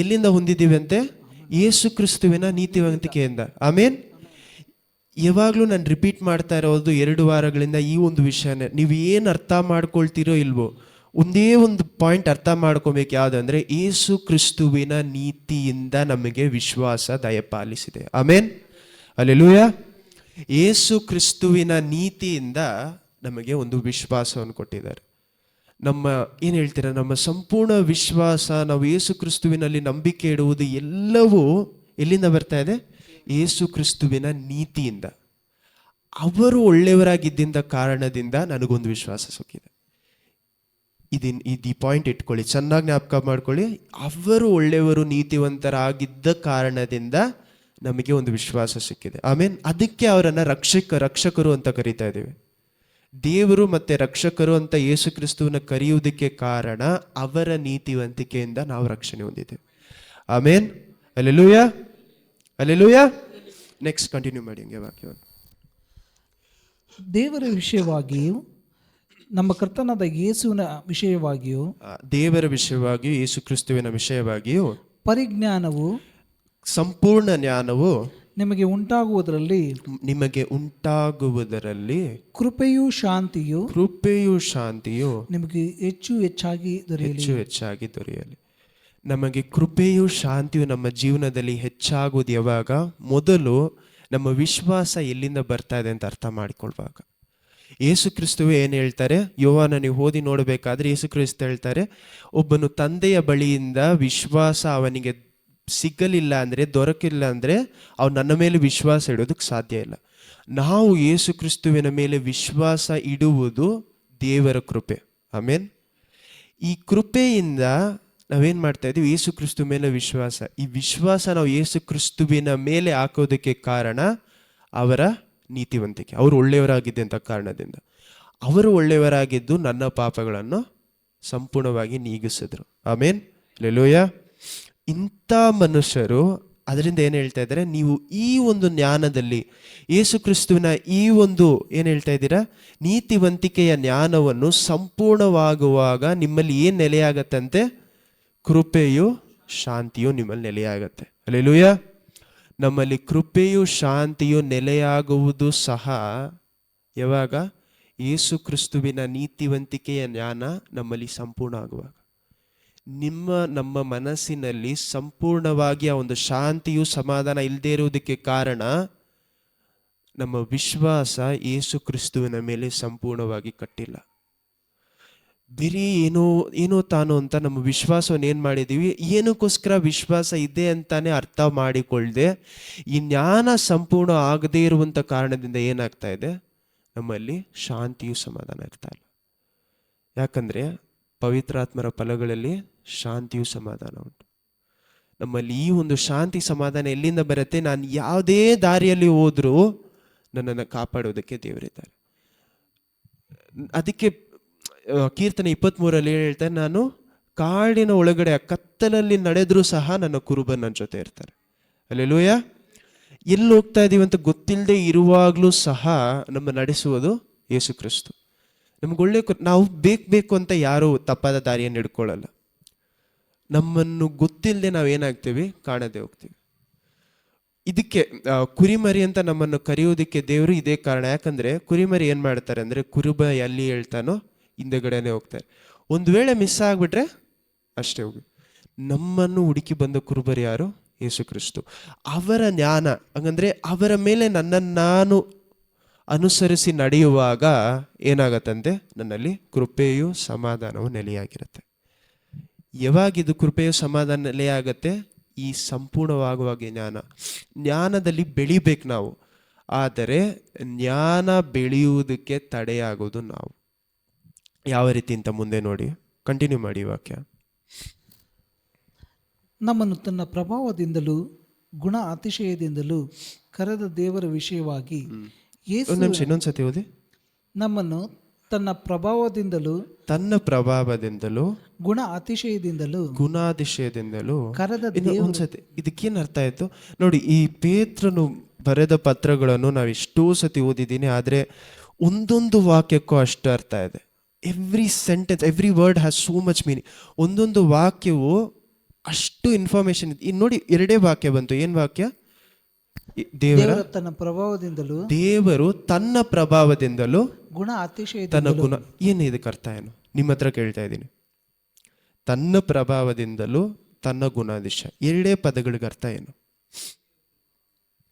ಎಲ್ಲಿಂದ ಹೊಂದಿದ್ದೀವಿ ಅಂತೆ? ಯೇಸು ಕ್ರಿಸ್ತುವಿನ ನೀತಿವಂತಿಕೆಯಿಂದ. ಆಮೇನ್. ಯಾವಾಗಲೂ ನಾನು ರಿಪೀಟ್ ಮಾಡ್ತಾ ಇರೋದು 2 ವಾರಗಳಿಂದ ಈ ಒಂದು ವಿಷಯನೇ. ನೀವು ಏನು ಅರ್ಥ ಮಾಡ್ಕೊಳ್ತೀರೋ ಇಲ್ವೋ, ಒಂದೇ ಒಂದು ಪಾಯಿಂಟ್ ಅರ್ಥ ಮಾಡ್ಕೋಬೇಕು. ಯಾವುದಂದ್ರೆ, ಯೇಸು ಕ್ರಿಸ್ತುವಿನ ನೀತಿಯಿಂದ ನಮಗೆ ವಿಶ್ವಾಸ ದಯಪಾಲಿಸಿದೆ. ಆಮೇನ್, ಹಲ್ಲೆಲೂಯಾ. ಯೇಸು ಕ್ರಿಸ್ತುವಿನ ನೀತಿಯಿಂದ ನಮಗೆ ಒಂದು ವಿಶ್ವಾಸವನ್ನು ಕೊಟ್ಟಿದ್ದಾರೆ. ಏನು ಹೇಳ್ತೀರಾ, ನಮ್ಮ ಸಂಪೂರ್ಣ ವಿಶ್ವಾಸ, ನಾವು ಯೇಸು ಕ್ರಿಸ್ತುವಿನಲ್ಲಿ ನಂಬಿಕೆ ಇಡುವುದು ಎಲ್ಲವೂ ಎಲ್ಲಿಂದ ಬರ್ತಾ ಇದೆ? ಯೇಸು ಕ್ರಿಸ್ತುವಿನ ನೀತಿಯಿಂದ. ಅವರು ಒಳ್ಳೆಯವರಾಗಿದ್ದ ಕಾರಣದಿಂದ ನನಗೊಂದು ವಿಶ್ವಾಸ ಸಿಕ್ಕಿದೆ. ಈ ಪಾಯಿಂಟ್ ಇಟ್ಕೊಳ್ಳಿ, ಚೆನ್ನಾಗಿ ಜ್ಞಾಪಕ ಮಾಡ್ಕೊಳ್ಳಿ. ಅವರು ಒಳ್ಳೆಯವರು, ನೀತಿವಂತರಾಗಿದ್ದ ಕಾರಣದಿಂದ ನಮಗೆ ಒಂದು ವಿಶ್ವಾಸ ಸಿಕ್ಕಿದೆ. ಆಮೇನ್. ಅದಕ್ಕೆ ಅವರನ್ನು ರಕ್ಷಕರು ಅಂತ ಕರೀತಾ ಇದ್ದೀವಿ. ದೇವರು ಮತ್ತೆ ರಕ್ಷಕರು ಅಂತ ಯೇಸು ಕ್ರಿಸ್ತುವನ್ನ ಕರೆಯುವುದಕ್ಕೆ ಕಾರಣ ಅವರ ನೀತಿವಂತಿಕೆಯಿಂದ ನಾವು ರಕ್ಷಣೆ ಹೊಂದಿದ್ದೇವೆ. ಆಮೇನ್, ಹಲ್ಲೆಲೂಯಾ, ಹಲ್ಲೆಲೂಯಾ. ನೆಕ್ಸ್ಟ್ ಕಂಟಿನ್ಯೂ ಮಾಡಿ ಹಂಗೆ ವಾಕ್ಯ. ದೇವರ ವಿಷಯವಾಗಿಯೂ ನಮ್ಮ ಕರ್ತನಾದ ಯೇಸುವಿನ ವಿಷಯವಾಗಿಯೂ, ದೇವರ ವಿಷಯವಾಗಿಯೂ ಯೇಸು ಕ್ರಿಸ್ತುವಿನ ವಿಷಯವಾಗಿಯೂ ಪರಿಜ್ಞಾನವು, ಸಂಪೂರ್ಣ ಜ್ಞಾನವು ನಿಮಗೆ ಉಂಟಾಗುವುದರಲ್ಲಿ ಕೃಪೆಯೂ ಶಾಂತಿಯು ನಿಮಗೆ ಹೆಚ್ಚು ಹೆಚ್ಚಾಗಿ ದೊರೆಯಲಿ. ನಮಗೆ ಕೃಪೆಯು ಶಾಂತಿಯು ನಮ್ಮ ಜೀವನದಲ್ಲಿ ಹೆಚ್ಚಾಗುವುದು ಯಾವಾಗ? ಮೊದಲು ನಮ್ಮ ವಿಶ್ವಾಸ ಎಲ್ಲಿಂದ ಬರ್ತಾ ಇದೆ ಅಂತ ಅರ್ಥ ಮಾಡಿಕೊಳ್ಳುವಾಗ. ಯೇಸು ಕ್ರಿಸ್ತುವೇ ಏನು ಹೇಳ್ತಾರೆ? ಯೋಹಾನ ನೀವು ಓದಿ ನೋಡಬೇಕಾದ್ರೆ ಯೇಸು ಕ್ರಿಸ್ತ ಹೇಳ್ತಾರೆ, ಒಬ್ಬನು ತಂದೆಯ ಬಳಿಯಿಂದ ವಿಶ್ವಾಸ ಅವನಿಗೆ ಸಿಗಲಿಲ್ಲ ಅಂದರೆ, ದೊರಕಿಲ್ಲ ಅಂದರೆ ಅವ್ನು ನನ್ನ ಮೇಲೆ ವಿಶ್ವಾಸ ಇಡೋದಕ್ಕೆ ಸಾಧ್ಯ ಇಲ್ಲ. ನಾವು ಯೇಸು ಕ್ರಿಸ್ತುವಿನ ಮೇಲೆ ವಿಶ್ವಾಸ ಇಡುವುದು ದೇವರ ಕೃಪೆ. ಆಮೇನ್. ಈ ಕೃಪೆಯಿಂದ ನಾವೇನು ಮಾಡ್ತಾ ಇದ್ದೀವಿ? ಯೇಸು ಕ್ರಿಸ್ತು ಮೇಲೆ ವಿಶ್ವಾಸ. ಈ ವಿಶ್ವಾಸ ನಾವು ಯೇಸು ಕ್ರಿಸ್ತುವಿನ ಮೇಲೆ ಹಾಕೋದಕ್ಕೆ ಕಾರಣ ಅವರ ನೀತಿವಂತಿಕೆ. ಅವರು ಒಳ್ಳೆಯವರಾಗಿದ್ದೆ ಅಂತ ಕಾರಣದಿಂದ. ಅವರು ಒಳ್ಳೆಯವರಾಗಿದ್ದು ನನ್ನ ಪಾಪಗಳನ್ನು ಸಂಪೂರ್ಣವಾಗಿ ನೀಗಿಸಿದ್ರು. ಆಮೇನ್, ಹಲ್ಲೆಲೂಯಾ. ಇಂಥ ಮನುಷ್ಯರು ಅದರಿಂದ ಏನು ಹೇಳ್ತಾ ಇದ್ದಾರೆ? ನೀವು ಈ ಒಂದು ಜ್ಞಾನದಲ್ಲಿ ಯೇಸು ಕ್ರಿಸ್ತುವಿನ ಈ ಒಂದು ಏನು ಹೇಳ್ತಾ ಇದ್ದೀರಾ, ನೀತಿವಂತಿಕೆಯ ಜ್ಞಾನವನ್ನು ಸಂಪೂರ್ಣವಾಗುವಾಗ ನಿಮ್ಮಲ್ಲಿ ಏನು ನೆಲೆಯಾಗತ್ತಂತೆ? ಕೃಪೆಯು ಶಾಂತಿಯು ನಿಮ್ಮಲ್ಲಿ ನೆಲೆಯಾಗತ್ತೆ. ಹಲ್ಲೆಲೂಯಾ. ನಮ್ಮಲ್ಲಿ ಕೃಪೆಯು ಶಾಂತಿಯು ನೆಲೆಯಾಗುವುದು ಸಹ ಯಾವಾಗ? ಯೇಸು ಕ್ರಿಸ್ತುವಿನ ನೀತಿವಂತಿಕೆಯ ಜ್ಞಾನ ನಮ್ಮಲ್ಲಿ ಸಂಪೂರ್ಣ ಆಗುವಾಗ. ನಮ್ಮ ಮನಸ್ಸಿನಲ್ಲಿ ಸಂಪೂರ್ಣವಾಗಿ ಆ ಒಂದು ಶಾಂತಿಯು ಸಮಾಧಾನ ಇಲ್ಲದೆ ಇರುವುದಕ್ಕೆ ಕಾರಣ ನಮ್ಮ ವಿಶ್ವಾಸ ಯೇಸು ಕ್ರಿಸ್ತುವಿನ ಮೇಲೆ ಸಂಪೂರ್ಣವಾಗಿ ಕಟ್ಟಿಲ್ಲ. ಬರೀ ಏನೋ ತಾನು ಅಂತ ನಮ್ಮ ವಿಶ್ವಾಸವನ್ನು ಏನು ಮಾಡಿದ್ದೀವಿ? ಏನಕ್ಕೋಸ್ಕರ ವಿಶ್ವಾಸ ಇದೆ ಅಂತಾನೆ ಅರ್ಥ ಮಾಡಿಕೊಳ್ಳದೆ ಈ ಜ್ಞಾನ ಸಂಪೂರ್ಣ ಆಗದೇ ಇರುವಂಥ ಕಾರಣದಿಂದ ಏನಾಗ್ತಾ ಇದೆ? ನಮ್ಮಲ್ಲಿ ಶಾಂತಿಯು ಸಮಾಧಾನ ಇರ್ತಾ ಇಲ್ಲ. ಯಾಕಂದರೆ ಪವಿತ್ರಾತ್ಮರ ಫಲಗಳಲ್ಲಿ ಶಾಂತಿಯು ಸಮಾಧಾನ ಉಂಟು. ನಮ್ಮಲ್ಲಿ ಈ ಒಂದು ಶಾಂತಿ ಸಮಾಧಾನ ಎಲ್ಲಿಂದ ಬರುತ್ತೆ? ನಾನು ಯಾವುದೇ ದಾರಿಯಲ್ಲಿ ಹೋದರೂ ನನ್ನನ್ನು ಕಾಪಾಡೋದಕ್ಕೆ ದೇವರಿದ್ದಾರೆ. ಅದಕ್ಕೆ ಕೀರ್ತನೆ 23 ಹೇಳ್ತಾರೆ, ನಾನು ಕಾಡಿನ ಒಳಗಡೆ ಕತ್ತಲಲ್ಲಿ ನಡೆದರೂ ಸಹ ನನ್ನ ಕುರುಬ ನನ್ನ ಜೊತೆ ಇರ್ತಾರೆ. ಅಲ್ಲೆಲೂಯ. ಎಲ್ಲಿ ಹೋಗ್ತಾ ಇದೀವಿ ಅಂತ ಗೊತ್ತಿಲ್ಲದೆ ಇರುವಾಗಲೂ ಸಹ ನಮ್ಮ ನಡೆಸುವುದು ಯೇಸು ಕ್ರಿಸ್ತು. ನಮ್ಗೆ ನಾವು ಬೇಕು ಅಂತ ಯಾರು ತಪ್ಪಾದ ದಾರಿಯನ್ನು ಹಿಡ್ಕೊಳ್ಳಲ್ಲ. ನಮ್ಮನ್ನು ಗೊತ್ತಿಲ್ಲದೆ ನಾವೇನಾಗ್ತೀವಿ, ಕಾಣದೆ ಹೋಗ್ತೀವಿ. ಇದಕ್ಕೆ ಕುರಿಮರಿ ಅಂತ ನಮ್ಮನ್ನು ಕರೆಯೋದಕ್ಕೆ ದೇವರು ಇದೇ ಕಾರಣ. ಯಾಕಂದ್ರೆ ಕುರಿಮರಿ ಏನ್ ಮಾಡ್ತಾರೆ ಅಂದ್ರೆ, ಕುರುಬ ಎಲ್ಲಿ ಹೇಳ್ತಾನೋ ಹಿಂದೆಗಡೆನೆ ಹೋಗ್ತಾರೆ. ಒಂದು ವೇಳೆ ಮಿಸ್ ಆಗ್ಬಿಟ್ರೆ ಅಷ್ಟೇ ಹೋಗಿ. ನಮ್ಮನ್ನು ಹುಡುಕಿ ಬಂದ ಕುರುಬರು ಯಾರು? ಯೇಸು ಕ್ರಿಸ್ತು. ಅವರ ಜ್ಞಾನ ಹಂಗಂದ್ರೆ ಅವರ ಮೇಲೆ ನನ್ನನ್ನು ನಾನು ಅನುಸರಿಸಿ ನಡೆಯುವಾಗ ಏನಾಗತ್ತಂತೆ, ನನ್ನಲ್ಲಿ ಕೃಪೆಯು ಸಮಾಧಾನವು ನೆಲೆಯಾಗಿರುತ್ತೆ. ಯಾವಾಗಿದು ಕೃಪೆಯು ಸಮಾಧಾನ ನೆಲೆಯಾಗತ್ತೆ? ಈ ಸಂಪೂರ್ಣವಾಗುವಾಗ ಜ್ಞಾನದಲ್ಲಿ ಬೆಳಿಬೇಕು ನಾವು. ಆದರೆ ಜ್ಞಾನ ಬೆಳೆಯುವುದಕ್ಕೆ ತಡೆಯಾಗೋದು ನಾವು. ಯಾವ ರೀತಿ ಅಂತ ಮುಂದೆ ನೋಡಿ, ಕಂಟಿನ್ಯೂ ಮಾಡಿ ವಾಕ್ಯ. ನಮ್ಮನ್ನು ತನ್ನ ಪ್ರಭಾವದಿಂದಲೂ ಗುಣ ಅತಿಶಯದಿಂದಲೂ ಕರೆದ ದೇವರ ವಿಷಯವಾಗಿ ಇನ್ನೊಂದ್ಸತಿ ಓದಿ. ನಮ್ಮನ್ನು ತನ್ನ ಪ್ರಭಾವದಿಂದಲೂ ಗುಣ ಅತಿಶಯದಿಂದಲೂ ಕರೆದ ಒಂದ್ಸತಿ. ಇದಕ್ಕೇನು ಅರ್ಥ ಆಯ್ತು ನೋಡಿ. ಈ ಪೇತ್ರನು ಬರೆದ ಪತ್ರಗಳನ್ನು ನಾವು ಎಷ್ಟೋ ಸತಿ ಓದಿದ್ದೀನಿ, ಆದರೆ ಒಂದೊಂದು ವಾಕ್ಯಕ್ಕೂ ಅಷ್ಟು ಅರ್ಥ ಇದೆ. Every sentence, every word has so much meaning. ಒಂದೊಂದು ವಾಕ್ಯವು ಅಷ್ಟು ಇನ್ಫಾರ್ಮೇಶನ್ ಇದೆ. ಇನ್ನು ನೋಡಿ, ಎರಡೇ ವಾಕ್ಯ ಬಂತು. ಏನ್ ವಾಕ್ಯ? ದೇವರು ತನ್ನ ಪ್ರಭಾವದಿಂದಲೂ ಗುಣ ಅತಿಶಯ ತನ್ನ ಗುಣ. ಏನು ಇದಕ್ಕೆ ಅರ್ಥ? ಏನು ನಿಮ್ಮ ಹತ್ರ ಕೇಳ್ತಾ ಇದ್ದೀನಿ. ತನ್ನ ಪ್ರಭಾವದಿಂದಲೂ ತನ್ನ ಗುಣಾದಿಶ, ಎರಡೇ ಪದಗಳಿಗೆ ಅರ್ಥ ಏನು?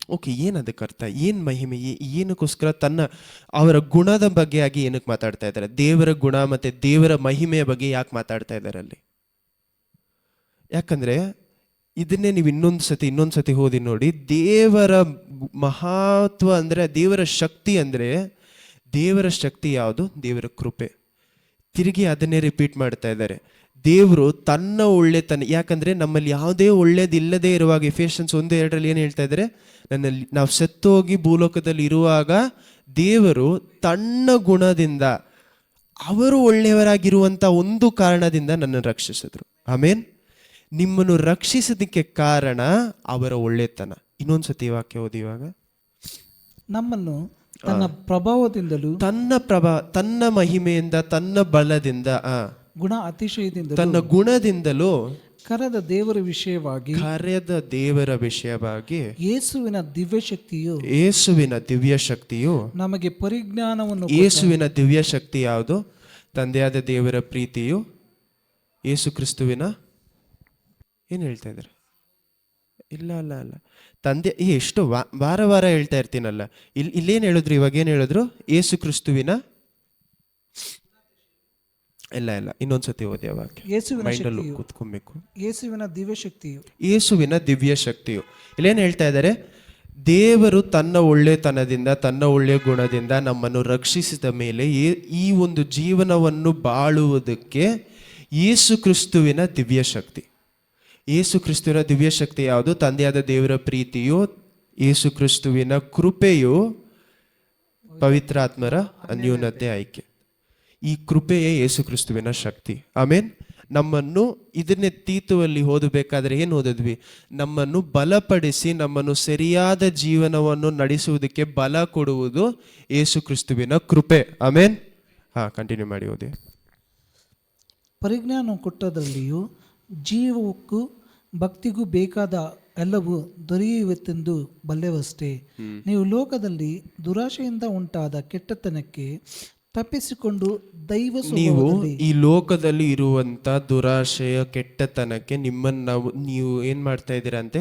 ಓಕೆ, ಏನು ಅದಕ್ಕೆ ಅರ್ಥ? ಏನು ಮಹಿಮೆ? ಏನಕ್ಕೋಸ್ಕರ ಅವರ ಗುಣದ ಬಗ್ಗೆ ಆಗಿ ಏನಕ್ಕೆ ಮಾತಾಡ್ತಾ ಇದ್ದಾರೆ? ದೇವರ ಗುಣ ಮತ್ತೆ ದೇವರ ಮಹಿಮೆಯ ಬಗ್ಗೆ ಯಾಕೆ ಮಾತಾಡ್ತಾ ಇದ್ದಾರೆ ಅಲ್ಲಿ? ಯಾಕಂದ್ರೆ ಇದನ್ನೇ ನೀವು ಇನ್ನೊಂದು ಸತಿ ಓದಿ ನೋಡಿ. ದೇವರ ಮಹತ್ವ ಅಂದ್ರೆ, ದೇವರ ಶಕ್ತಿ ಅಂದ್ರೆ, ದೇವರ ಶಕ್ತಿ ಯಾವುದು? ದೇವರ ಕೃಪೆ. ತಿರುಗಿ ಅದನ್ನೇ ರಿಪೀಟ್ ಮಾಡ್ತಾ ಇದ್ದಾರೆ. ದೇವರು ತನ್ನ ಒಳ್ಳೆತನ, ಯಾಕಂದ್ರೆ ನಮ್ಮಲ್ಲಿ ಯಾವುದೇ ಒಳ್ಳೇದಿಲ್ಲದೆ ಇರುವಾಗ, ಎಫೆಸಿಯನ್ಸ್ 1:2 ಏನು ಹೇಳ್ತಾ ಇದ್ದಾರೆ? ನಾವು ಸತ್ತೋಗಿ ಭೂಲೋಕದಲ್ಲಿ ಇರುವಾಗ ದೇವರು ತನ್ನ ಗುಣದಿಂದ, ಅವರು ಒಳ್ಳೆಯವರಾಗಿರುವಂತ ಒಂದು ಕಾರಣದಿಂದ ನನ್ನನ್ನು ರಕ್ಷಿಸಿದ್ರು. ಆಮೇನ್. ನಿಮ್ಮನ್ನು ರಕ್ಷಿಸೋದಕ್ಕೆ ಕಾರಣ ಅವರ ಒಳ್ಳೆತನ. ಇನ್ನೊಂದ್ಸತಿ ವಾಕ್ಯ ಓದಿ ಇವಾಗ. ನಮ್ಮನ್ನು ತನ್ನ ಪ್ರಭಾವದಿಂದಲೂ ತನ್ನ ಮಹಿಮೆಯಿಂದ, ತನ್ನ ಬಲದಿಂದ, ಗುಣ ಅತಿಶಯದಿಂದ, ತನ್ನ ಗುಣದಿಂದಲೂ ಕರೆದ ದೇವರ ವಿಷಯವಾಗಿ ಯೇಸುವಿನ ದಿವ್ಯ ಶಕ್ತಿಯು ನಮಗೆ ಪರಿಜ್ಞಾನವನ್ನು. ಯೇಸುವಿನ ದಿವ್ಯ ಶಕ್ತಿ ಯಾವುದು? ತಂದೆಯಾದ ದೇವರ ಪ್ರೀತಿಯು, ಯೇಸು ಕ್ರಿಸ್ತುವಿನ ಏನು ಹೇಳ್ತಾ ಇದ್ದಾರೆ? ಇಲ್ಲ ತಂದೆ. ಎಷ್ಟು ವಾರ ಹೇಳ್ತಾ ಇರ್ತೀನಲ್ಲ. ಇಲ್ಲೇನು ಹೇಳಿದ್ರು? ಇವಾಗ ಏನು ಹೇಳಿದ್ರು? ಯೇಸು ಕ್ರಿಸ್ತುವಿನ ಇಲ್ಲ ಇನ್ನೊಂದ್ಸತಿ ಓದಿ ವಾಕ್ಯ. ಕೂತ್ಕೊಬೇಕು. ಯೇಸುವಿನ ದಿವ್ಯ ಶಕ್ತಿಯು ಇಲ್ಲೇನು ಹೇಳ್ತಾ ಇದ್ದಾರೆ? ದೇವರು ತನ್ನ ಒಳ್ಳೆತನದಿಂದ, ತನ್ನ ಒಳ್ಳೆಯ ಗುಣದಿಂದ ನಮ್ಮನ್ನು ರಕ್ಷಿಸಿದ ಮೇಲೆ ಈ ಒಂದು ಜೀವನವನ್ನು ಬಾಳುವುದಕ್ಕೆ ಯೇಸು ಕ್ರಿಸ್ತುವಿನ ದಿವ್ಯ ಶಕ್ತಿ. ಯೇಸು ಕ್ರಿಸ್ತುವಿನ ದಿವ್ಯ ಶಕ್ತಿ ಯಾವುದು? ತಂದೆಯಾದ ದೇವರ ಪ್ರೀತಿಯು, ಯೇಸು ಕ್ರಿಸ್ತುವಿನ ಕೃಪೆಯು, ಪವಿತ್ರಾತ್ಮರ ಅನ್ಯೋನ್ಯತೆ ಆಯ್ಕೆ. ಈ ಕೃಪೆಯೇ ಯೇಸು ಕ್ರಿಸ್ತುವಿನ ಶಕ್ತಿ. ಆಮೇನ್. ನಮ್ಮನ್ನು ಇದನ್ನೇ ತೀತುವಲ್ಲಿ ಓದಬೇಕಾದ್ರೆ ಏನು ಓದಿದ್ವಿ? ನಮ್ಮನ್ನು ಬಲಪಡಿಸಿ ನಮ್ಮನ್ನು ಸರಿಯಾದ ಜೀವನವನ್ನು ನಡೆಸುವುದಕ್ಕೆ ಬಲ ಕೊಡುವುದು ಯೇಸು ಕ್ರಿಸ್ತುವಿನ ಕೃಪೆ. ಆಮೇನ್. ಕಂಟಿನ್ಯೂ ಮಾಡಿ ಓದಿ. ಪರಿಜ್ಞಾನ ಕೊಟ್ಟದರಲ್ಲಿಯೂ ಜೀವಕ್ಕೂ ಭಕ್ತಿಗೂ ಬೇಕಾದ ಎಲ್ಲವೂ ದೊರೆಯುವುದೆಂದು ಬಲ್ಲೆವಷ್ಟೇ. ನೀವು ಲೋಕದಲ್ಲಿ ದುರಾಶೆಯಿಂದ ಉಂಟಾದ ಕೆಟ್ಟತನಕ್ಕೆ ತಪ್ಪಿಸಿಕೊಂಡು ನೀವು ಈ ಲೋಕದಲ್ಲಿ ಇರುವಂತ ದುರಾಶೆಯ ಕೆಟ್ಟತನಕ್ಕೆ ನೀವು ಏನ್ ಮಾಡ್ತಾ ಇದ್ದೀರಾ ಅಂತೆ?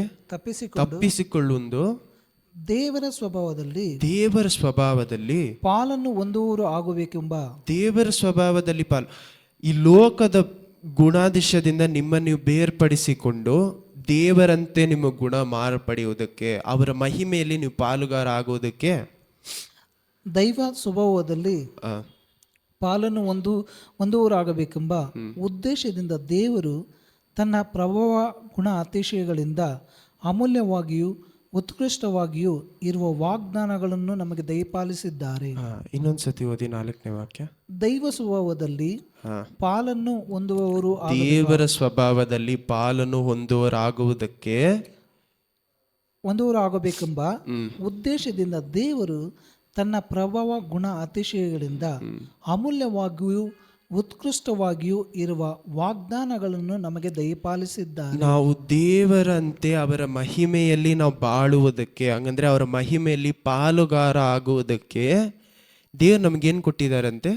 ತಪ್ಪಿಸಿಕೊಳ್ಳುವುದು ದೇವರ ಸ್ವಭಾವದಲ್ಲಿ ಪಾಲನ್ನು ಹೊಂದುವವರು ಆಗಬೇಕೆಂಬ ದೇವರ ಸ್ವಭಾವದಲ್ಲಿ ಈ ಲೋಕದ ಗುಣಾದಿಶದಿಂದ ನಿಮ್ಮನ್ನು ನೀವು ಬೇರ್ಪಡಿಸಿಕೊಂಡು ದೇವರಂತೆ ನಿಮ್ಮ ಗುಣ ಮಾರ್ಪಡೆಯುವುದಕ್ಕೆ, ಅವರ ಮಹಿಮೆಯಲ್ಲಿ ನೀವು ಪಾಲುಗಾರ ಆಗುವುದಕ್ಕೆ, ದೈವ ಸ್ವಭಾವದಲ್ಲಿ ಪಾಲನ್ನು ಹೊಂದುವರಾಗಬೇಕೆಂಬ ಉದ್ದೇಶದಿಂದ ದೇವರು ತನ್ನ ಪ್ರಭಾವ ಗುಣ ಅತಿಶಯಗಳಿಂದ ಅಮೂಲ್ಯವಾಗಿಯೂ ಉತ್ಕೃಷ್ಟವಾಗಿಯೂ ಇರುವ ವಾಗ್ದಾನಗಳನ್ನು ನಮಗೆ ದಯಪಾಲಿಸಿದ್ದಾರೆ. ಇನ್ನೊಂದ್ಸತಿ ಓದಿ 4ನೇ ವಾಕ್ಯ. ದೈವ ಸ್ವಭಾವದಲ್ಲಿ ಪಾಲನ್ನು ಹೊಂದುವವರು, ದೇವರ ಸ್ವಭಾವದಲ್ಲಿ ಪಾಲನ್ನು ಹೊಂದುವರಾಗುವುದಕ್ಕೆ ಒಂದೂವರೆ ಆಗಬೇಕೆಂಬ ಉದ್ದೇಶದಿಂದ ದೇವರು ತನ್ನ ಪ್ರಭಾವ ಗುಣ ಅತಿಶಯಗಳಿಂದ ಅಮೂಲ್ಯವಾಗಿಯೂ ಉತ್ಕೃಷ್ಟವಾಗಿಯೂ ಇರುವ ವಾಗ್ದಾನಗಳನ್ನು ನಮಗೆ ದಯಪಾಲಿಸಿದ್ದಾರೆ. ನಾವು ದೇವರಂತೆ ಅವರ ಮಹಿಮೆಯಲ್ಲಿ ನಾವು ಬಾಳುವುದಕ್ಕೆ, ಹಂಗಂದ್ರೆ ಅವರ ಮಹಿಮೆಯಲ್ಲಿ ಪಾಲುಗಾರ ಆಗುವುದಕ್ಕೆ ದೇವ್ರು ನಮಗೇನು ಕೊಟ್ಟಿದ್ದಾರಂತೆ?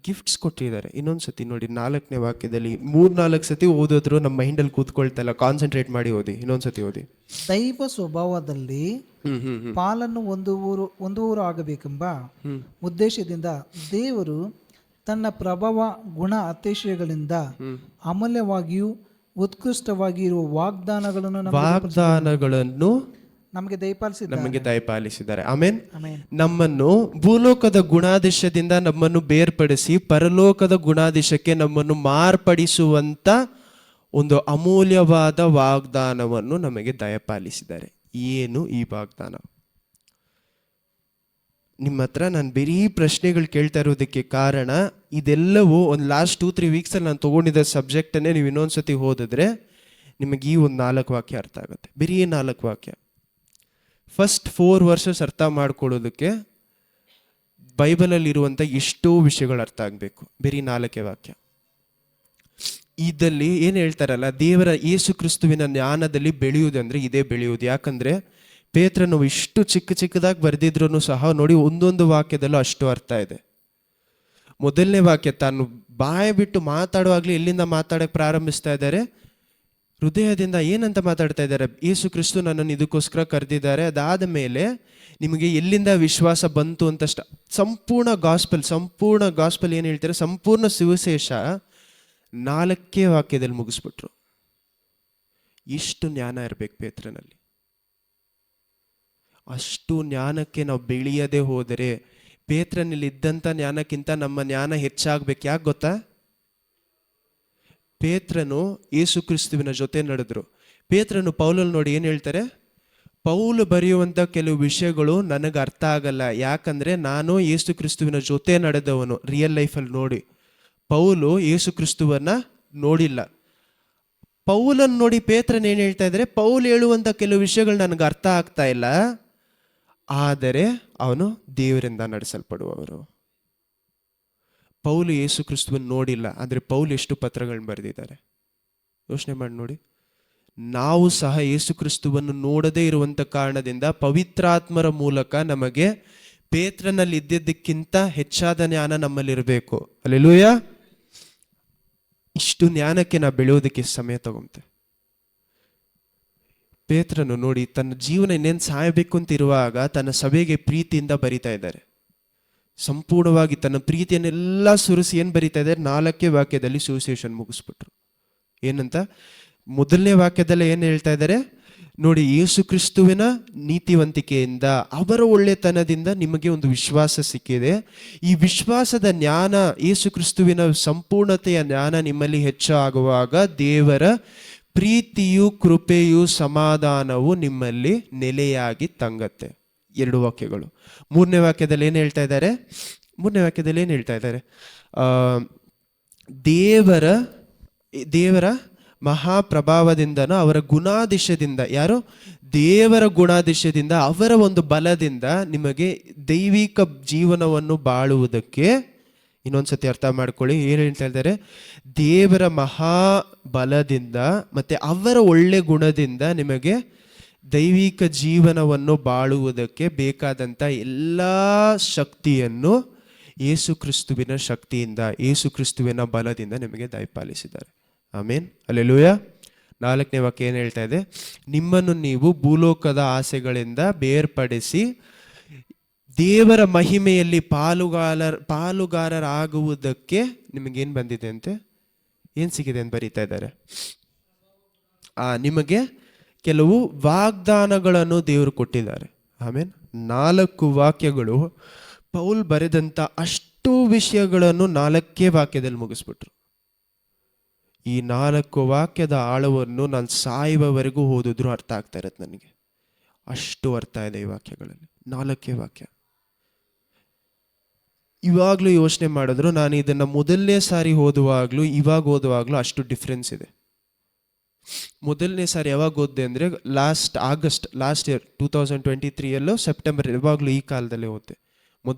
ಗಿಫ್ಟ್ಸ್ ಕೊಟ್ಟಿದ್ದಾರೆ. ಇನ್ನೊಂದು ಸತಿ ನೋಡಿ, 4ನೇ ವಾಕ್ಯದಲ್ಲಿ 3-4 ಸತಿ ಓದಿದ್ರು ನಮ್ಮ ಮೈಂಡಲ್ಲಿ ಕೂತ್ಕೊಳ್ತಾ ಇಲ್ಲ. ಕಾನ್ಸಂಟ್ರೇಟ್ ಮಾಡಿ ಓದಿ, ಇನ್ನೊಂದು ಸತಿ ಓದಿ. ದೈವ ಸ್ವಭಾವದಲ್ಲಿ ಪಾಲನ್ನು ಒಂದೂವರೆ ಆಗಬೇಕೆಂಬ ಉದ್ದೇಶದಿಂದ ದೇವರು ತನ್ನ ಪ್ರಭಾವ ಗುಣ ಅತಿಶಯಗಳಿಂದ ಅಮೂಲ್ಯವಾಗಿಯೂ ಉತ್ಕೃಷ್ಟವಾಗಿ ಇರುವ ವಾಗ್ದಾನಗಳನ್ನು ನಮಗೆ ದಯಪಾಲಿಸಿದ್ದಾರೆ. ಆಮೇನ್. ನಮ್ಮನ್ನು ಭೂಲೋಕದ ಗುಣಾದೇಶದಿಂದ ನಮ್ಮನ್ನು ಬೇರ್ಪಡಿಸಿ ಪರಲೋಕದ ಗುಣಾದೇಶಕ್ಕೆ ನಮ್ಮನ್ನು ಮಾರ್ಪಡಿಸುವಂತ ಒಂದು ಅಮೂಲ್ಯವಾದ ವಾಗ್ದಾನವನ್ನು ನಮಗೆ ದಯಪಾಲಿಸಿದ್ದಾರೆ. ಏನು ಈ ವಾಗ್ದಾನ? ನಿಮ್ಮ ಹತ್ರ ನಾನು ಬರೀ ಪ್ರಶ್ನೆಗಳು ಕೇಳ್ತಾ ಇರೋದಕ್ಕೆ ಕಾರಣ, ಇದೆಲ್ಲವೂ ಒಂದು ಲಾಸ್ಟ್ 2-3 ವೀಕ್ಸಲ್ಲಿ ನಾನು ತೊಗೊಂಡಿದ್ದ ಸಬ್ಜೆಕ್ಟನ್ನೇ ನೀವು ಇನ್ನೊಂದ್ಸತಿ ಓದಿದ್ರೆ ನಿಮಗೆ ಈ ಒಂದು 4 ವಾಕ್ಯ ಅರ್ಥ ಆಗುತ್ತೆ. ಬರೀ 4 ವಾಕ್ಯ. ಫಸ್ಟ್ 4 ವರ್ಷಸ್ ಅರ್ಥ ಮಾಡ್ಕೊಳ್ಳೋದಕ್ಕೆ ಬೈಬಲಲ್ಲಿ ಇರುವಂಥ ಎಷ್ಟೋ ವಿಷಯಗಳು ಅರ್ಥ ಆಗಬೇಕು. ಬರೀ 4 ವಾಕ್ಯ. ಇದಲ್ಲಿ ಏನು ಹೇಳ್ತಾರಲ್ಲ, ದೇವರ ಯೇಸು ಕ್ರಿಸ್ತುವಿನ ಜ್ಞಾನದಲ್ಲಿ ಬೆಳೆಯುವುದಂದ್ರೆ ಇದೇ ಬೆಳೆಯುವುದು. ಯಾಕಂದ್ರೆ ಪೇತ್ರನು ಇಷ್ಟು ಚಿಕ್ಕದಾಗಿ ಬರೆದಿದ್ರು ಸಹ ನೋಡಿ, ಒಂದೊಂದು ವಾಕ್ಯದಲ್ಲೂ ಅಷ್ಟು ಅರ್ಥ ಇದೆ. ಮೊದಲನೇ ವಾಕ್ಯ, ತಾನು ಬಾಯ ಬಿಟ್ಟು ಮಾತಾಡುವಾಗಲೇ ಎಲ್ಲಿಂದ ಮಾತಾಡಕ್ಕೆ ಪ್ರಾರಂಭಿಸ್ತಾ ಇದ್ದಾರೆ? ಹೃದಯದಿಂದ. ಏನಂತ ಮಾತಾಡ್ತಾ ಇದ್ದಾರೆ? ಯೇಸು ಕ್ರಿಸ್ತು ನನ್ನನ್ನು ಇದಕ್ಕೋಸ್ಕರ ಕರೆದಿದ್ದಾರೆ. ಅದಾದ ಮೇಲೆ ನಿಮಗೆ ಎಲ್ಲಿಂದ ವಿಶ್ವಾಸ ಬಂತು ಅಂತ ಸಂಪೂರ್ಣ ಗಾಸ್ಪಲ್ ಏನು ಹೇಳ್ತಾರೆ? ಸಂಪೂರ್ಣ ಸುವಿಶೇಷ 4 ವಾಕ್ಯದಲ್ಲಿ ಮುಗಿಸ್ಬಿಟ್ರು. ಎಷ್ಟು ಜ್ಞಾನ ಇರಬೇಕು ಪೇತ್ರನಲ್ಲಿ. ಅಷ್ಟು ಜ್ಞಾನಕ್ಕೆ ನಾವು ಬೆಳೆಯದೆ ಹೋದರೆ, ಪೇತ್ರನಲ್ಲಿ ಇದ್ದಂಥ ಜ್ಞಾನಕ್ಕಿಂತ ನಮ್ಮ ಜ್ಞಾನ ಹೆಚ್ಚಾಗಬೇಕು. ಯಾಕೆ ಗೊತ್ತಾ? ಪೇತ್ರನು ಯೇಸು ಕ್ರಿಸ್ತುವಿನ ಜೊತೆ ನಡೆದ್ರು. ಪೇತ್ರನು ಪೌಲಲ್ಲಿ ನೋಡಿ ಏನು ಹೇಳ್ತಾರೆ? ಪೌಲು ಬರೆಯುವಂಥ ಕೆಲವು ವಿಷಯಗಳು ನನಗೆ ಅರ್ಥ ಆಗಲ್ಲ, ಯಾಕಂದರೆ ನಾನು ಯೇಸು ಕ್ರಿಸ್ತುವಿನ ಜೊತೆ ನಡೆದವನು. ರಿಯಲ್ ಲೈಫಲ್ಲಿ ನೋಡಿ, ಪೌಲು ಯೇಸು ಕ್ರಿಸ್ತುವನ್ನ ನೋಡಿಲ್ಲ. ಪೌಲನ್ನು ನೋಡಿ ಪೇತ್ರನ್ ಏನು ಹೇಳ್ತಾ ಇದ್ದಾರೆ? ಪೌಲ್ ಹೇಳುವಂಥ ಕೆಲವು ವಿಷಯಗಳು ನನಗೆ ಅರ್ಥ ಆಗ್ತಾ ಇಲ್ಲ, ಆದರೆ ಅವನು ದೇವರಿಂದ ನಡೆಸಲ್ಪಡುವವರು. ಪೌಲು ಯೇಸು ಕ್ರಿಸ್ತುವನ್ನು ನೋಡಿಲ್ಲ, ಆದರೆ ಪೌಲ್ ಎಷ್ಟು ಪತ್ರಗಳನ್ನ ಬರೆದಿದ್ದಾರೆ ಯೋಚನೆ ಮಾಡಿ ನೋಡಿ. ನಾವು ಸಹ ಯೇಸು ಕ್ರಿಸ್ತುವನ್ನು ನೋಡದೇ ಇರುವಂಥ ಕಾರಣದಿಂದ ಪವಿತ್ರಾತ್ಮರ ಮೂಲಕ ನಮಗೆ ಪೇತ್ರನಲ್ಲಿ ಇದ್ದಿದ್ದಕ್ಕಿಂತ ಹೆಚ್ಚಾದ ಜ್ಞಾನ ನಮ್ಮಲ್ಲಿರಬೇಕು. ಹಲ್ಲೆಲೂಯಾ. ಇಷ್ಟು ಜ್ಞಾನಕ್ಕೆ ನಾವು ಬೆಳೆಯೋದಕ್ಕೆ ಸಮಯ ತಗೊಂತೆ. ಪೇತ್ರನು ನೋಡಿ, ತನ್ನ ಜೀವನ ಇನ್ನೇನು ಸಾಯಬೇಕು ಅಂತ ಇರುವಾಗ ತನ್ನ ಸಭೆಗೆ ಪ್ರೀತಿಯಿಂದ ಬರಿತಾ ಇದ್ದಾರೆ. ಸಂಪೂರ್ಣವಾಗಿ ತನ್ನ ಪ್ರೀತಿಯನ್ನೆಲ್ಲ ಸುರಿಸಿ ಏನು ಬರಿತಾ ಇದ್ದಾರೆ? 4 ವಾಕ್ಯದಲ್ಲಿ ಸುವಿಶೇಷನ್ ಮುಗಿಸ್ಬಿಟ್ರು. ಏನಂತ? ಮೊದಲನೇ ವಾಕ್ಯದಲ್ಲೇ ಏನು ಹೇಳ್ತಾ ಇದ್ದಾರೆ ನೋಡಿ? ಯೇಸು ಕ್ರಿಸ್ತುವಿನ ನೀತಿವಂತಿಕೆಯಿಂದ, ಅವರ ಒಳ್ಳೆತನದಿಂದ ನಿಮಗೆ ಒಂದು ವಿಶ್ವಾಸ ಸಿಕ್ಕಿದೆ. ಈ ವಿಶ್ವಾಸದ ಜ್ಞಾನ, ಯೇಸು ಕ್ರಿಸ್ತುವಿನ ಸಂಪೂರ್ಣತೆಯ ಜ್ಞಾನ ನಿಮ್ಮಲ್ಲಿ ಹೆಚ್ಚಾಗುವಾಗ ದೇವರ ಪ್ರೀತಿಯು, ಕೃಪೆಯು, ಸಮಾಧಾನವು ನಿಮ್ಮಲ್ಲಿ ನೆಲೆಯಾಗಿ ತಂಗತ್ತೆ. 2 ವಾಕ್ಯಗಳು. 3ನೇ ವಾಕ್ಯದಲ್ಲಿ ಏನು ಹೇಳ್ತಾ ಇದ್ದಾರೆ? ದೇವರ ಮಹಾಪ್ರಭಾವದಿಂದನೂ ಅವರ ಗುಣಾದಿಶದಿಂದ, ಯಾರು? ದೇವರ ಗುಣಾದಿಶದಿಂದ, ಅವರ ಒಂದು ಬಲದಿಂದ ನಿಮಗೆ ದೈವಿಕ ಜೀವನವನ್ನು ಬಾಳುವುದಕ್ಕೆ, ಇನ್ನೊಂದ್ಸತಿ ಅರ್ಥ ಮಾಡ್ಕೊಳ್ಳಿ, ಏನು ಹೇಳ್ತಾ ಇದ್ದಾರೆ? ದೇವರ ಮಹಾಬಲದಿಂದ ಮತ್ತೆ ಅವರ ಒಳ್ಳೆ ಗುಣದಿಂದ ನಿಮಗೆ ದೈವಿಕ ಜೀವನವನ್ನು ಬಾಳುವುದಕ್ಕೆ ಬೇಕಾದಂಥ ಎಲ್ಲ ಶಕ್ತಿಯನ್ನು ಯೇಸು ಕ್ರಿಸ್ತುವಿನ ಶಕ್ತಿಯಿಂದ, ಯೇಸು ಕ್ರಿಸ್ತುವಿನ ಬಲದಿಂದ ನಿಮಗೆ ದಯಪಾಲಿಸಿದ್ದಾರೆ. ಆಮೇನ್. ಹಲ್ಲೆಲೂಯಾ. 4ನೇ ವಾಕ್ಯ ಏನು ಹೇಳ್ತಾ ಇದೆ? ನಿಮ್ಮನ್ನು ನೀವು ಭೂಲೋಕದ ಆಸೆಗಳಿಂದ ಬೇರ್ಪಡಿಸಿ ದೇವರ ಮಹಿಮೆಯಲ್ಲಿ ಪಾಲುಗಾರರಾಗುವುದಕ್ಕೆ ನಿಮಗೇನು ಬಂದಿದೆ ಅಂತೆ? ಏನು ಸಿಗಿದೆ ಅಂತ ಬರೀತಾ ಇದ್ದಾರೆ? ನಿಮಗೆ ಕೆಲವು ವಾಗ್ದಾನಗಳನ್ನು ದೇವರು ಕೊಟ್ಟಿದ್ದಾರೆ. ಆಮೇನ್. 4 ವಾಕ್ಯಗಳು ಪೌಲ್ ಬರೆದಂಥ ಅಷ್ಟು ವಿಷಯಗಳನ್ನು 4 ವಾಕ್ಯದಲ್ಲಿ ಮುಗಿಸ್ಬಿಟ್ರು. ಈ 4 ವಾಕ್ಯದ ಆಳವನ್ನು ನಾನು ಸಾಯುವವರೆಗೂ ಓದಿದ್ರು ಅರ್ಥ ಆಗ್ತಾ ಇರತ್ತೆ ನನಗೆ. ಅಷ್ಟು ಅರ್ಥ ಇದೆ ಈ ವಾಕ್ಯಗಳಲ್ಲಿ. 4 ವಾಕ್ಯ. ಇವಾಗಲೂ ಯೋಚನೆ ಮಾಡಿದ್ರು, ನಾನು ಇದನ್ನು ಮೊದಲನೇ ಸಾರಿ ಓದುವಾಗಲೂ ಇವಾಗ ಓದುವಾಗಲೂ ಅಷ್ಟು ಡಿಫ್ರೆನ್ಸ್ ಇದೆ. ಮೊದಲನೇ ಸಾರಿ ಯಾವಾಗ ಓದಿದೆ ಅಂದರೆ ಲಾಸ್ಟ್ ಇಯರ್ 2023 ಸೆಪ್ಟೆಂಬರ್, ಯಾವಾಗಲೂ ಈ ಕಾಲದಲ್ಲೇ ಓದಿದೆ.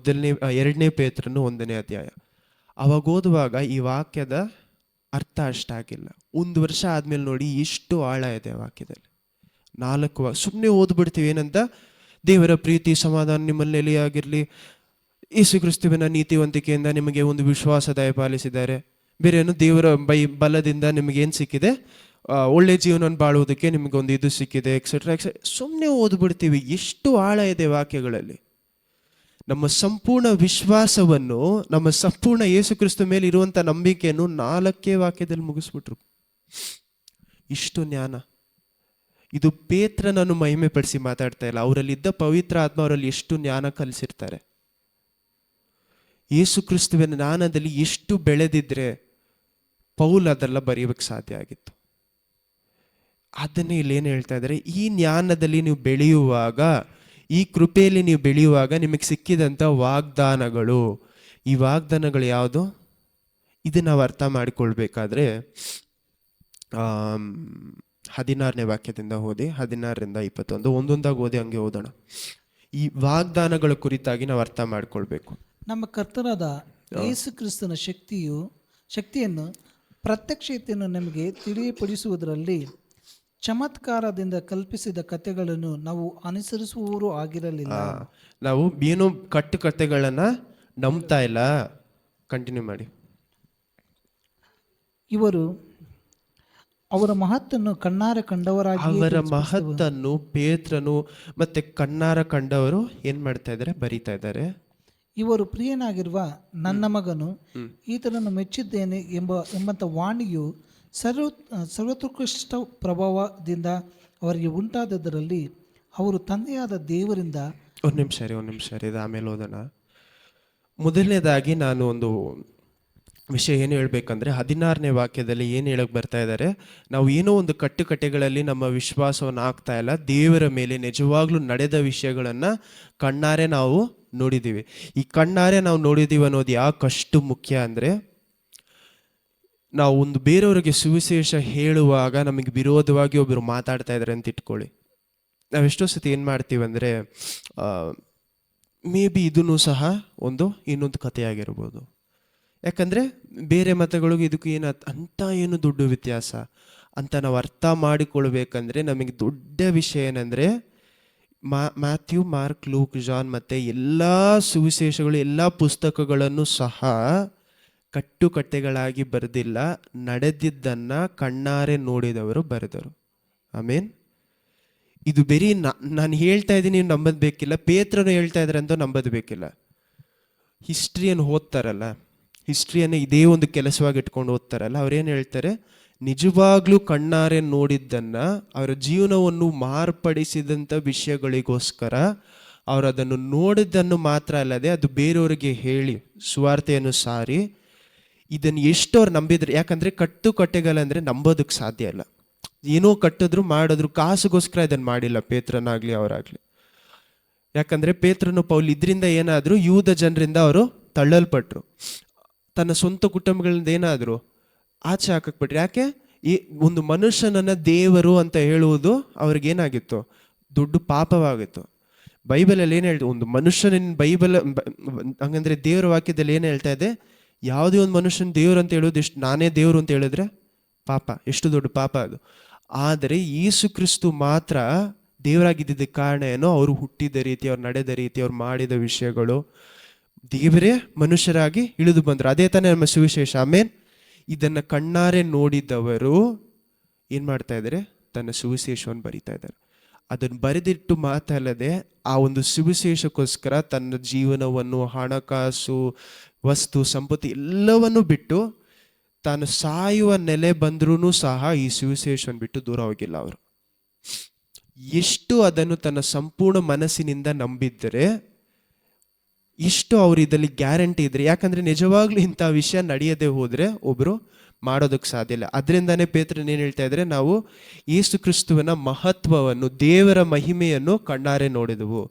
ಎರಡನೇ ಪೇತ್ರನು 1ನೇ ಅಧ್ಯಾಯ. ಅವಾಗ ಓದುವಾಗ ಈ ವಾಕ್ಯದ ಅರ್ಥ ಅಷ್ಟಾಗಿಲ್ಲ. 1 ವರ್ಷ ಆದಮೇಲೆ ನೋಡಿ ಎಷ್ಟು ಆಳ ಇದೆ ವಾಕ್ಯದಲ್ಲಿ. 4 ಸುಮ್ಮನೆ ಓದ್ಬಿಡ್ತೀವಿ. ಏನಂತ, ದೇವರ ಪ್ರೀತಿ ಸಮಾಧಾನ ನಿಮ್ಮಲ್ಲಿ ನೆಲೆಯಾಗಿರಲಿ, ಯೇಸು ಕ್ರಿಸ್ತುವಿನ ನೀತಿವಂತಿಕೆಯಿಂದ ನಿಮಗೆ ಒಂದು ವಿಶ್ವಾಸ ದಯಪಾಲಿಸಿದ್ದಾರೆ, ಬೇರೆ ಏನು ದೇವರ ಬಲದಿಂದ ನಿಮಗೇನು ಸಿಕ್ಕಿದೆ, ಒಳ್ಳೆ ಜೀವನವನ್ನು ಬಾಳುವುದಕ್ಕೆ ನಿಮಗೊಂದು ಇದು ಸಿಕ್ಕಿದೆ, ಎಕ್ಸೆಟ್ರಾ ಎಕ್ಸೆಟ್ರಾ. ಸುಮ್ಮನೆ ಓದ್ಬಿಡ್ತೀವಿ. ಎಷ್ಟು ಆಳ ಇದೆ ವಾಕ್ಯಗಳಲ್ಲಿ. ನಮ್ಮ ಸಂಪೂರ್ಣ ವಿಶ್ವಾಸವನ್ನು, ನಮ್ಮ ಸಂಪೂರ್ಣ ಯೇಸು ಕ್ರಿಸ್ತ ಮೇಲೆ ಇರುವಂಥ ನಂಬಿಕೆಯನ್ನು 4 ವಾಕ್ಯದಲ್ಲಿ ಮುಗಿಸ್ಬಿಟ್ರು. ಇಷ್ಟು ಜ್ಞಾನ. ಇದು ಪೇತ್ರನನ್ನು ಮಹಿಮೆ ಪಡಿಸಿ ಮಾತಾಡ್ತಾ ಇಲ್ಲ. ಅವರಲ್ಲಿದ್ದ ಪವಿತ್ರ ಆತ್ಮ ಅವರಲ್ಲಿ ಎಷ್ಟು ಜ್ಞಾನ ಕಲಿಸಿರ್ತಾರೆ. ಯೇಸು ಕ್ರಿಸ್ತುವಿನ ಜ್ಞಾನದಲ್ಲಿ ಎಷ್ಟು ಬೆಳೆದಿದ್ರೆ ಪೌಲ್ ಅದೆಲ್ಲ ಬರೆಯೋಕ್ಕೆ ಸಾಧ್ಯ ಆಗಿತ್ತು. ಅದನ್ನೇ ಇಲ್ಲೇನು ಹೇಳ್ತಾ ಇದ್ದಾರೆ, ಈ ಜ್ಞಾನದಲ್ಲಿ ನೀವು ಬೆಳೆಯುವಾಗ, ಈ ಕೃಪೆಯಲ್ಲಿ ನೀವು ಬೆಳೆಯುವಾಗ ನಿಮಗೆ ಸಿಕ್ಕಿದಂಥ ವಾಗ್ದಾನಗಳು. ಈ ವಾಗ್ದಾನಗಳು ಯಾವುದು? ಇದು ನಾವು ಅರ್ಥ ಮಾಡಿಕೊಳ್ಬೇಕಾದ್ರೆ 16ನೇ ವಾಕ್ಯದಿಂದ ಓದಿ, 16ರಿಂದ 21 ಒಂದೊಂದಾಗಿ ಓದಿ, ಹಂಗೆ ಓದೋಣ. ಈ ವಾಗ್ದಾನಗಳ ಕುರಿತಾಗಿ ನಾವು ಅರ್ಥ ಮಾಡಿಕೊಳ್ಬೇಕು. ನಮ್ಮ ಕರ್ತನಾದ ಯೇಸು ಕ್ರಿಸ್ತನ ಶಕ್ತಿಯನ್ನು ಪ್ರತ್ಯಕ್ಷತೆಯನ್ನು ನಮಗೆ ತಿಳಿಯಪಡಿಸುವುದರಲ್ಲಿ ಚಮತ್ಕಾರದಿಂದ ಕಲ್ಪಿಸಿದ ಕಥೆಗಳನ್ನು ನಾವು ಅನುಸರಿಸುವವರು ಆಗಿರಲಿಲ್ಲ. ನಾವು ಏನೋ ಕಥೆಗಳನ್ನ ನಂಬ್ತಾ ಇಲ್ಲ. ಕಂಟಿನ್ಯೂ ಮಾಡಿ. ಇವರು ಅವರ ಮಹತ್ತನ್ನು ಕಣ್ಣಾರೆ ಕಂಡವರಾಗಿ, ಅವರ ಮಹತ್ತನ್ನು ಪೇತ್ರನು ಮತ್ತೆ ಕಣ್ಣಾರ ಕಂಡವರು ಏನ್ ಮಾಡ್ತಾ ಇದ್ದಾರೆ, ಬರೀತಾ ಇದ್ದಾರೆ. ಇವರು ಪ್ರಿಯನಾಗಿರುವ ನನ್ನ ಮಗನು, ಈತನನ್ನು ಮೆಚ್ಚಿದ್ದೇನೆ ಎಂಬಂಥ ವಾಣಿಯು ಸರ್ವೋತ್ಕೃಷ್ಟ ಪ್ರಭಾವದಿಂದ ಅವರಿಗೆ ಉಂಟಾದದರಲ್ಲಿ ಅವರು ತಂದೆಯಾದ ದೇವರಿಂದ. ಒಂದು ನಿಮಿಷ ಇದು ಆಮೇಲೆ ಓದೋಣ. ಮೊದಲನೇದಾಗಿ ನಾನು ಒಂದು ವಿಷಯ ಏನು ಹೇಳ್ಬೇಕಂದ್ರೆ, 16ನೇ ವಾಕ್ಯದಲ್ಲಿ ಏನು ಹೇಳಕ್ ಬರ್ತಾ ಇದ್ದಾರೆ, ನಾವು ಏನೋ ಒಂದು ಕಟ್ಟುಕತೆಗಳಲ್ಲಿ ನಮ್ಮ ವಿಶ್ವಾಸವನ್ನು ಹಾಕ್ತಾ ಇಲ್ಲ, ದೇವರ ಮೇಲೆ ನಿಜವಾಗ್ಲೂ ನಡೆದ ವಿಷಯಗಳನ್ನು ಕಣ್ಣಾರೆ ನಾವು ನೋಡಿದ್ದೀವಿ. ಈ ಕಣ್ಣಾರೆ ನಾವು ನೋಡಿದ್ದೀವಿ ಅನ್ನೋದು ಯಾಕಷ್ಟು ಮುಖ್ಯ ಅಂದರೆ, ನಾವು ಒಂದು ಬೇರೆಯವರಿಗೆ ಸುವಿಶೇಷ ಹೇಳುವಾಗ ನಮಗೆ ವಿರೋಧವಾಗಿ ಒಬ್ಬರು ಮಾತಾಡ್ತಾ ಇದ್ದಾರೆ ಅಂತ ಇಟ್ಕೊಳ್ಳಿ. ನಾವೆಷ್ಟೋ ಸತಿ ಏನು ಮಾಡ್ತೀವಿ ಅಂದರೆ, ಮೇ ಬಿ ಇದೂ ಸಹ ಇನ್ನೊಂದು ಕಥೆಯಾಗಿರ್ಬೋದು. ಯಾಕಂದರೆ ಬೇರೆ ಮತಗಳಿಗೂ ಇದಕ್ಕೂ ಏನು ದೊಡ್ಡ ವ್ಯತ್ಯಾಸ ಅಂತ ನಾವು ಅರ್ಥ ಮಾಡಿಕೊಳ್ಬೇಕಂದ್ರೆ, ನಮಗೆ ದೊಡ್ಡ ವಿಷಯ ಏನಂದರೆ, ಮ್ಯಾಥ್ಯೂ, ಮಾರ್ಕ್, ಲೂಕ್, ಜಾನ್ ಮತ್ತು ಎಲ್ಲ ಸುವಿಶೇಷಗಳು, ಎಲ್ಲ ಪುಸ್ತಕಗಳನ್ನು ಸಹ ಕಟ್ಟುಕಟ್ಟೆಗಳಾಗಿ ಬರೆದಿಲ್ಲ, ನಡೆದಿದ್ದನ್ನು ಕಣ್ಣಾರೆ ನೋಡಿದವರು ಬರೆದರು. ಆಮೇನ್. ಇದು ಬರೀ ನಾನು ಹೇಳ್ತಾ ಇದ್ದೀನಿ, ನೀವು ನಂಬೋದು ಬೇಕಿಲ್ಲ. ಪೇತ್ರನು ಹೇಳ್ತಾ ಇದ್ದಾರೆ ಅಂತ ನಂಬೋದು ಬೇಕಿಲ್ಲ. ಹಿಸ್ಟ್ರಿಯನ್ನು ಓದ್ತಾರಲ್ಲ, ಹಿಸ್ಟ್ರಿಯನ್ನು ಇದೇ ಒಂದು ಕೆಲಸವಾಗಿ ಇಟ್ಕೊಂಡು ಓದ್ತಾರಲ್ಲ, ಅವ್ರೇನು ಹೇಳ್ತಾರೆ, ನಿಜವಾಗ್ಲೂ ಕಣ್ಣಾರೆ ನೋಡಿದ್ದನ್ನು, ಅವರ ಜೀವನವನ್ನು ಮಾರ್ಪಡಿಸಿದಂಥ ವಿಷಯಗಳಿಗೋಸ್ಕರ ಅವರು ಅದನ್ನು ನೋಡಿದ್ದನ್ನು ಮಾತ್ರ ಅಲ್ಲದೆ ಅದು ಬೇರೆಯವರಿಗೆ ಹೇಳಿ ಸುವಾರ್ತೆಯನ್ನು ಸಾರಿ ಇದನ್ನು ಎಷ್ಟು ಅವ್ರು ನಂಬಿದ್ರು. ಯಾಕಂದರೆ ಕಟ್ಟುಕಟ್ಟೆಗಳಂದರೆ ನಂಬೋದಕ್ಕೆ ಸಾಧ್ಯ ಇಲ್ಲ. ಏನೋ ಕಟ್ಟಿದ್ರು ಮಾಡಿದ್ರು, ಕಾಸಿಗೋಸ್ಕರ ಇದನ್ನು ಮಾಡಿಲ್ಲ ಪೇತ್ರನಾಗಲಿ ಅವರಾಗಲಿ. ಯಾಕಂದರೆ ಪೇತ್ರನು ಪೌಲ್ ಇದರಿಂದ ಏನಾದರೂ ಯೂದ ಜನರಿಂದ ಅವರು ತಳ್ಳಲ್ಪಟ್ರು, ತನ್ನ ಸ್ವಂತ ಕುಟುಂಬಗಳಿಂದ ಏನಾದರೂ ಆಚೆ ಹಾಕಕ್ಬಿಟ್ರು. ಯಾಕೆ? ಈ ಒಂದು ಮನುಷ್ಯನನ್ನು ದೇವರು ಅಂತ ಹೇಳುವುದು ಅವ್ರಿಗೇನಾಗಿತ್ತು, ದೊಡ್ಡ ಪಾಪವಾಗಿತ್ತು. ಬೈಬಲಲ್ಲಿ ಏನು ಹೇಳ್ತು, ಒಂದು ಮನುಷ್ಯನ ಹಂಗಂದ್ರೆ ದೇವರ ವಾಕ್ಯದಲ್ಲಿ ಏನು ಹೇಳ್ತಾ ಇದೆ, ಯಾವುದೇ ಒಂದು ಮನುಷ್ಯನ ದೇವರು ಅಂತ ಹೇಳೋದು ನಾನೇ ದೇವರು ಅಂತ ಹೇಳಿದ್ರೆ ಪಾಪ, ಎಷ್ಟು ದೊಡ್ಡ ಪಾಪ ಅದು. ಆದರೆ ಯೇಸು ಕ್ರಿಸ್ತು ಮಾತ್ರ ದೇವರಾಗಿದ್ದಕ್ಕೆ ಕಾರಣ ಏನೋ, ಅವರು ಹುಟ್ಟಿದ ರೀತಿ, ಅವ್ರು ನಡೆದ ರೀತಿ, ಅವ್ರು ಮಾಡಿದ ವಿಷಯಗಳು, ದೇವರೇ ಮನುಷ್ಯರಾಗಿ ಇಳಿದು ಬಂದರು. ಅದೇ ತಾನೇ ನಮ್ಮ ಸುವಿಶೇಷ. ಆಮೇನ್. ಇದನ್ನು ಕಣ್ಣಾರೆ ನೋಡಿದವರು ಏನು ಮಾಡ್ತಾ ಇದ್ದಾರೆ, ತನ್ನ ಸುವಿಶೇಷವನ್ನು ಬರಿತಾ ಇದ್ದಾರೆ. ಅದನ್ನು ಬರೆದಿಟ್ಟು ಮಾತಲ್ಲದೆ ಆ ಒಂದು ಸುವಿಶೇಷಕ್ಕೋಸ್ಕರ ತನ್ನ ಜೀವನವನ್ನು, ಹಣಕಾಸು, ವಸ್ತು, ಸಂಪತ್ತು ಎಲ್ಲವನ್ನು ಬಿಟ್ಟು ತಾನು ಸಾಯುವ ನೆಲೆ ಬಂದ್ರೂ ಸಹ ಈ ಸುವಿಶೇಷವನ್ನು ಬಿಟ್ಟು ದೂರ ಹೋಗಿಲ್ಲ ಅವರು. ಎಷ್ಟು ಅದನ್ನು ತನ್ನ ಸಂಪೂರ್ಣ ಮನಸ್ಸಿನಿಂದ ನಂಬಿದ್ದರೆ, ಇಷ್ಟು ಅವ್ರು ಇದರಲ್ಲಿ ಗ್ಯಾರಂಟಿ ಇದ್ರೆ. ಯಾಕಂದರೆ ನಿಜವಾಗ್ಲೂ ಇಂಥ ವಿಷಯ ನಡೆಯದೆ ಹೋದರೆ ಒಬ್ಬರು ಮಾಡೋದಕ್ಕೆ ಸಾಧ್ಯ ಇಲ್ಲ. ಅದರಿಂದಾನೇ ಪೇತ್ರನ್ ಏನು ಹೇಳ್ತಾ ಇದ್ದಾರೆ, ನಾವು ಯೇಸು ಕ್ರಿಸ್ತುವಿನ ಮಹತ್ವವನ್ನು, ದೇವರ ಮಹಿಮೆಯನ್ನು ಕಣ್ಣಾರೆ ನೋಡಿದೆವು.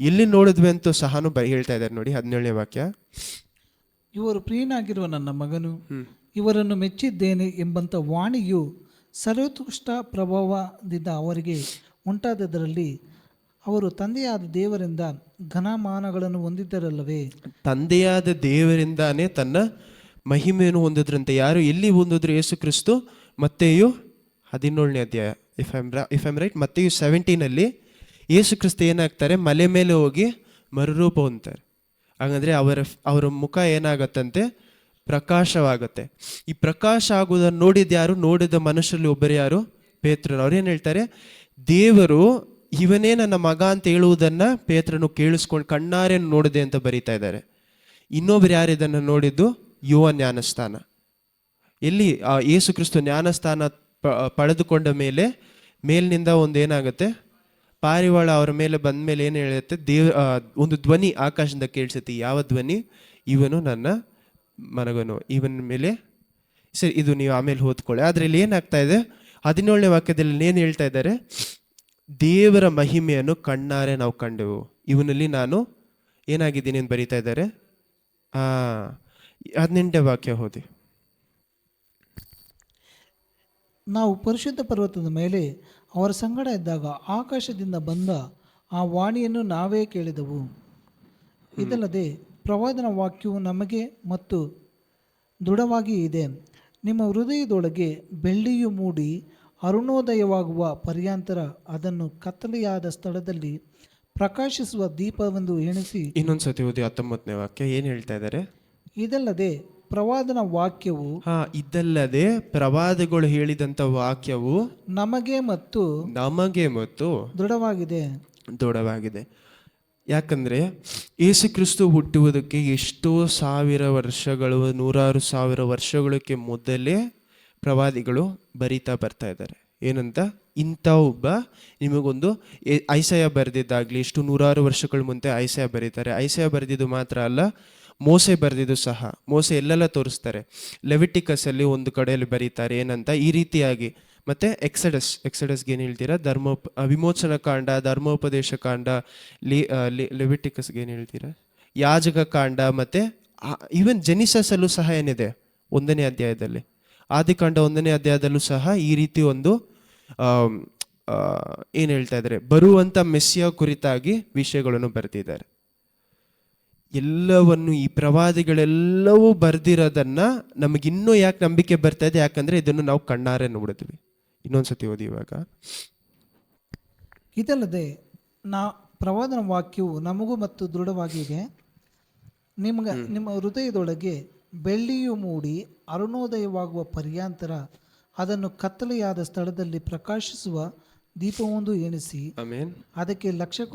ಎಲ್ಲಿ ನೋಡಿದ್ವಿ ಅಂತೂ ಸಹ ಹೇಳ್ತಾ ಇದ್ದಾರೆ ನೋಡಿ, 17ನೇ ವಾಕ್ಯ. ಇವರು ಪ್ರಿಯನಾಗಿರುವ ನನ್ನ ಮಗನು, ಇವರನ್ನು ಮೆಚ್ಚಿದ್ದೇನೆ ಎಂಬಂಥ ವಾಣಿಯು ಸರ್ವೋತ್ಕೃಷ್ಟ ಪ್ರಭಾವದಿಂದ ಅವರಿಗೆ ಉಂಟಾದದರಲ್ಲಿ ಅವರು ತಂದೆಯಾದ ದೇವರಿಂದ ಘನಮಾನಗಳನ್ನು ಹೊಂದಿದ್ದರಲ್ಲವೇ? ತಂದೆಯಾದ ದೇವರಿಂದಾನೇ ತನ್ನ ಮಹಿಮೆಯನ್ನು ಹೊಂದಿದ್ರಂತೆ. ಯಾರು ಎಲ್ಲಿ ಹೊಂದಿದ್ರು? ಯೇಸು ಕ್ರಿಸ್ತು ಮತ್ತೆಯು 17ನೇ ಅಧ್ಯಾಯ, if I'm right, ಮತ್ತೆಯು 17 Yesu Kristu ಏನಾಗ್ತಾರೆ, ಮಲೆ ಮೇಲೆ ಹೋಗಿ ಮರುರೂಪ ಹೊಂದ್ತಾರೆ. ಹಾಗಂದ್ರೆ ಅವರ ಮುಖ ಏನಾಗತ್ತಂತೆ, ಪ್ರಕಾಶವಾಗತ್ತೆ. ಈ ಪ್ರಕಾಶ ಆಗುವುದನ್ನು ನೋಡಿದ ಯಾರು? ನೋಡಿದ ಮನುಷ್ಯರಲ್ಲಿ ಒಬ್ಬರು ಯಾರು? ಪೇತ್ರನು. ಅವ್ರೇನು ಹೇಳ್ತಾರೆ, ದೇವರು ಇವನೇ ನನ್ನ ಮಗ ಅಂತ ಹೇಳುವುದನ್ನ ಪೇತ್ರನು ಕೇಳಿಸ್ಕೊಂಡು ಕಣ್ಣಾರೆ ನೋಡಿದೆ ಅಂತ ಬರೀತಾ ಇದ್ದಾರೆ. ಇನ್ನೊಬ್ರು ಯಾರು ಇದನ್ನು ನೋಡಿದ್ದು? ಯುವ ಜ್ಞಾನಸ್ಥಾನ. ಎಲ್ಲಿ ಯೇಸು ಕ್ರಿಸ್ತು ಜ್ಞಾನಸ್ಥಾನ ಪಡೆದುಕೊಂಡ ಮೇಲೆ ಮೇಲಿನಿಂದ ಒಂದೇನಾಗುತ್ತೆ, ಪಾರಿವಾಳ ಅವರ ಮೇಲೆ ಬಂದ ಮೇಲೆ ಏನು ಹೇಳುತ್ತೆ, ಒಂದು ಧ್ವನಿ ಆಕಾಶದಿಂದ ಕೇಳಿಸುತ್ತೆ. ಯಾವ ಧ್ವನಿ? ಇವನು ನನ್ನ ಮನಗನು, ಇವನ ಮೇಲೆ ಸರಿ. ಇದು ನೀವು ಆಮೇಲೆ ಓದ್ಕೊಳ್ಳಿ. ಆದರೆ ಇಲ್ಲಿ ಏನಾಗ್ತಾ ಇದೆ, 17ನೇ ವಾಕ್ಯದಲ್ಲಿ ಏನು ಹೇಳ್ತಾ ಇದ್ದಾರೆ? ದೇವರ ಮಹಿಮೆಯನ್ನು ಕಣ್ಣಾರೆ ನಾವು ಕಂಡೆವು, ಇವನಲ್ಲಿ ನಾನು ಏನಾಗಿದ್ದೀನಿ ಅಂತ ಬರೀತಾ ಇದ್ದಾರೆ. 18ನೇ ವಾಕ್ಯ ಓದಿ. ನಾವು ಪರಿಶುದ್ಧ ಪರ್ವತದ ಮೇಲೆ ಅವರ ಸಂಗಡ ಇದ್ದಾಗ ಆಕಾಶದಿಂದ ಬಂದ ಆ ವಾಣಿಯನ್ನು ನಾವೇ ಕೇಳಿದೆವು. ಇದಲ್ಲದೆ ಪ್ರವಾದನ ವಾಕ್ಯವು ನಮಗೆ ಮತ್ತು ದೃಢವಾಗಿ ಇದೆ. ನಿಮ್ಮ ಹೃದಯದೊಳಗೆ ಬೆಳ್ಳಿಯು ಮೂಡಿ ಅರುಣೋದಯವಾಗುವ ಪರ್ಯಾಂತರ ಅದನ್ನು ಕತ್ತಲೆಯಾದ ಸ್ಥಳದಲ್ಲಿ ಪ್ರಕಾಶಿಸುವ ದೀಪವೆಂದು ಎಣಿಸಿ. ಇನ್ನೊಂದ್ಸತಿ ಓದಿ 19ನೇ ವಾಕ್ಯ. ಏನು ಹೇಳ್ತಾ ಇದ್ದಾರೆ? ಇದಲ್ಲದೆ ಪ್ರವಾದನ ವಾಕ್ಯವು, ಇದಲ್ಲದೆ ಪ್ರವಾದಿಗಳು ಹೇಳಿದಂಥ ವಾಕ್ಯವು ನಮಗೆ ಮತ್ತು ದೃಢವಾಗಿದೆ. ಯಾಕಂದ್ರೆ ಯೇಸು ಕ್ರಿಸ್ತು ಹುಟ್ಟುವುದಕ್ಕೆ ಎಷ್ಟೋ ಸಾವಿರ ವರ್ಷಗಳು, 100,000 ವರ್ಷಗಳಕ್ಕೆ ಮೊದಲೇ ಪ್ರವಾದಿಗಳು ಬರಿತಾ ಬರ್ತಾ ಇದ್ದಾರೆ. ಏನಂತ? ಇಂಥ ಒಬ್ಬ ನಿಮಗೊಂದು ಐಸಾಯ ಬರೆದಿದ್ದಾಗಲಿ, ಇಷ್ಟು 100 ವರ್ಷಗಳ ಮುಂದೆ ಐಸಾಯ ಬರೀತಾರೆ. ಐಸಾಯ ಬರೆದಿದ್ದು ಮಾತ್ರ ಅಲ್ಲ, ಮೋಸೆ ಬರೆದಿದ್ದು ಸಹ. ಮೋಸೆ ಎಲ್ಲೆಲ್ಲ ತೋರಿಸ್ತಾರೆ. ಲೆವಿಟಿಕಸಲ್ಲಿ ಒಂದು ಕಡೆಯಲ್ಲಿ ಬರೀತಾರೆ ಏನಂತ, ಈ ರೀತಿಯಾಗಿ. ಮತ್ತು ಎಕ್ಸಡಸ್ಗೆ ಏನು ಹೇಳ್ತೀರಾ? ವಿಮೋಚನ ಕಾಂಡ, ಧರ್ಮೋಪದೇಶ ಕಾಂಡ, ಲೆವಿಟಿಕಸ್ಗೆ ಏನು ಹೇಳ್ತೀರಾ? ಯಾಜಕ ಕಾಂಡ, ಮತ್ತು ಈವನ್ ಜೆನಿಸಸಲ್ಲೂ ಸಹ ಏನಿದೆ 1ನೇ ಅಧ್ಯಾಯದಲ್ಲಿ, ಆದಿಕಾಂಡ 1ನೇ ಅಧ್ಯಾಯದಲ್ಲೂ ಸಹ ಈ ರೀತಿ ಒಂದು ಏನು ಹೇಳ್ತಾ ಇದ್ದಾರೆ, ಬರುವಂಥ ಮೆಸ್ಸಿಯ ಕುರಿತಾಗಿ ವಿಷಯಗಳನ್ನು ಬರೆದಿದ್ದಾರೆ. ಎಲ್ಲವನ್ನು ಈ ಪ್ರವಾದಿಗಳೆಲ್ಲವೂ ಬರೆದಿರೋದನ್ನ ನಮಗಿನ್ನೂ ಯಾಕೆ ನಂಬಿಕೆ ಬರ್ತಾ ಇದೆ? ಯಾಕಂದ್ರೆ ಇದನ್ನು ನಾವು ಕಣ್ಣಾರೆ ನೋಡಿದ್ವಿ. ಇನ್ನೊಂದ್ಸತಿ ಓದಿ ಇವಾಗ. ಇದಲ್ಲದೆ ಪ್ರವಾದನ ವಾಕ್ಯವು ನಮಗೂ ಮತ್ತು ದೃಢವಾಗಿದೆ. ನಿಮ್ಮ ಹೃದಯದೊಳಗೆ ಬೆಳ್ಳಿಯು ಮೂಡಿ ಅರುಣೋದಯವಾಗುವ ಪರ್ಯಾಂತರ ಅದನ್ನು ಕತ್ತಲೆಯಾದ ಸ್ಥಳದಲ್ಲಿ ಪ್ರಕಾಶಿಸುವ ದೀಪವೊಂದು ಎಣಿಸಿ. ಅದಕ್ಕೆ ಲಕ್ಷ್ಯ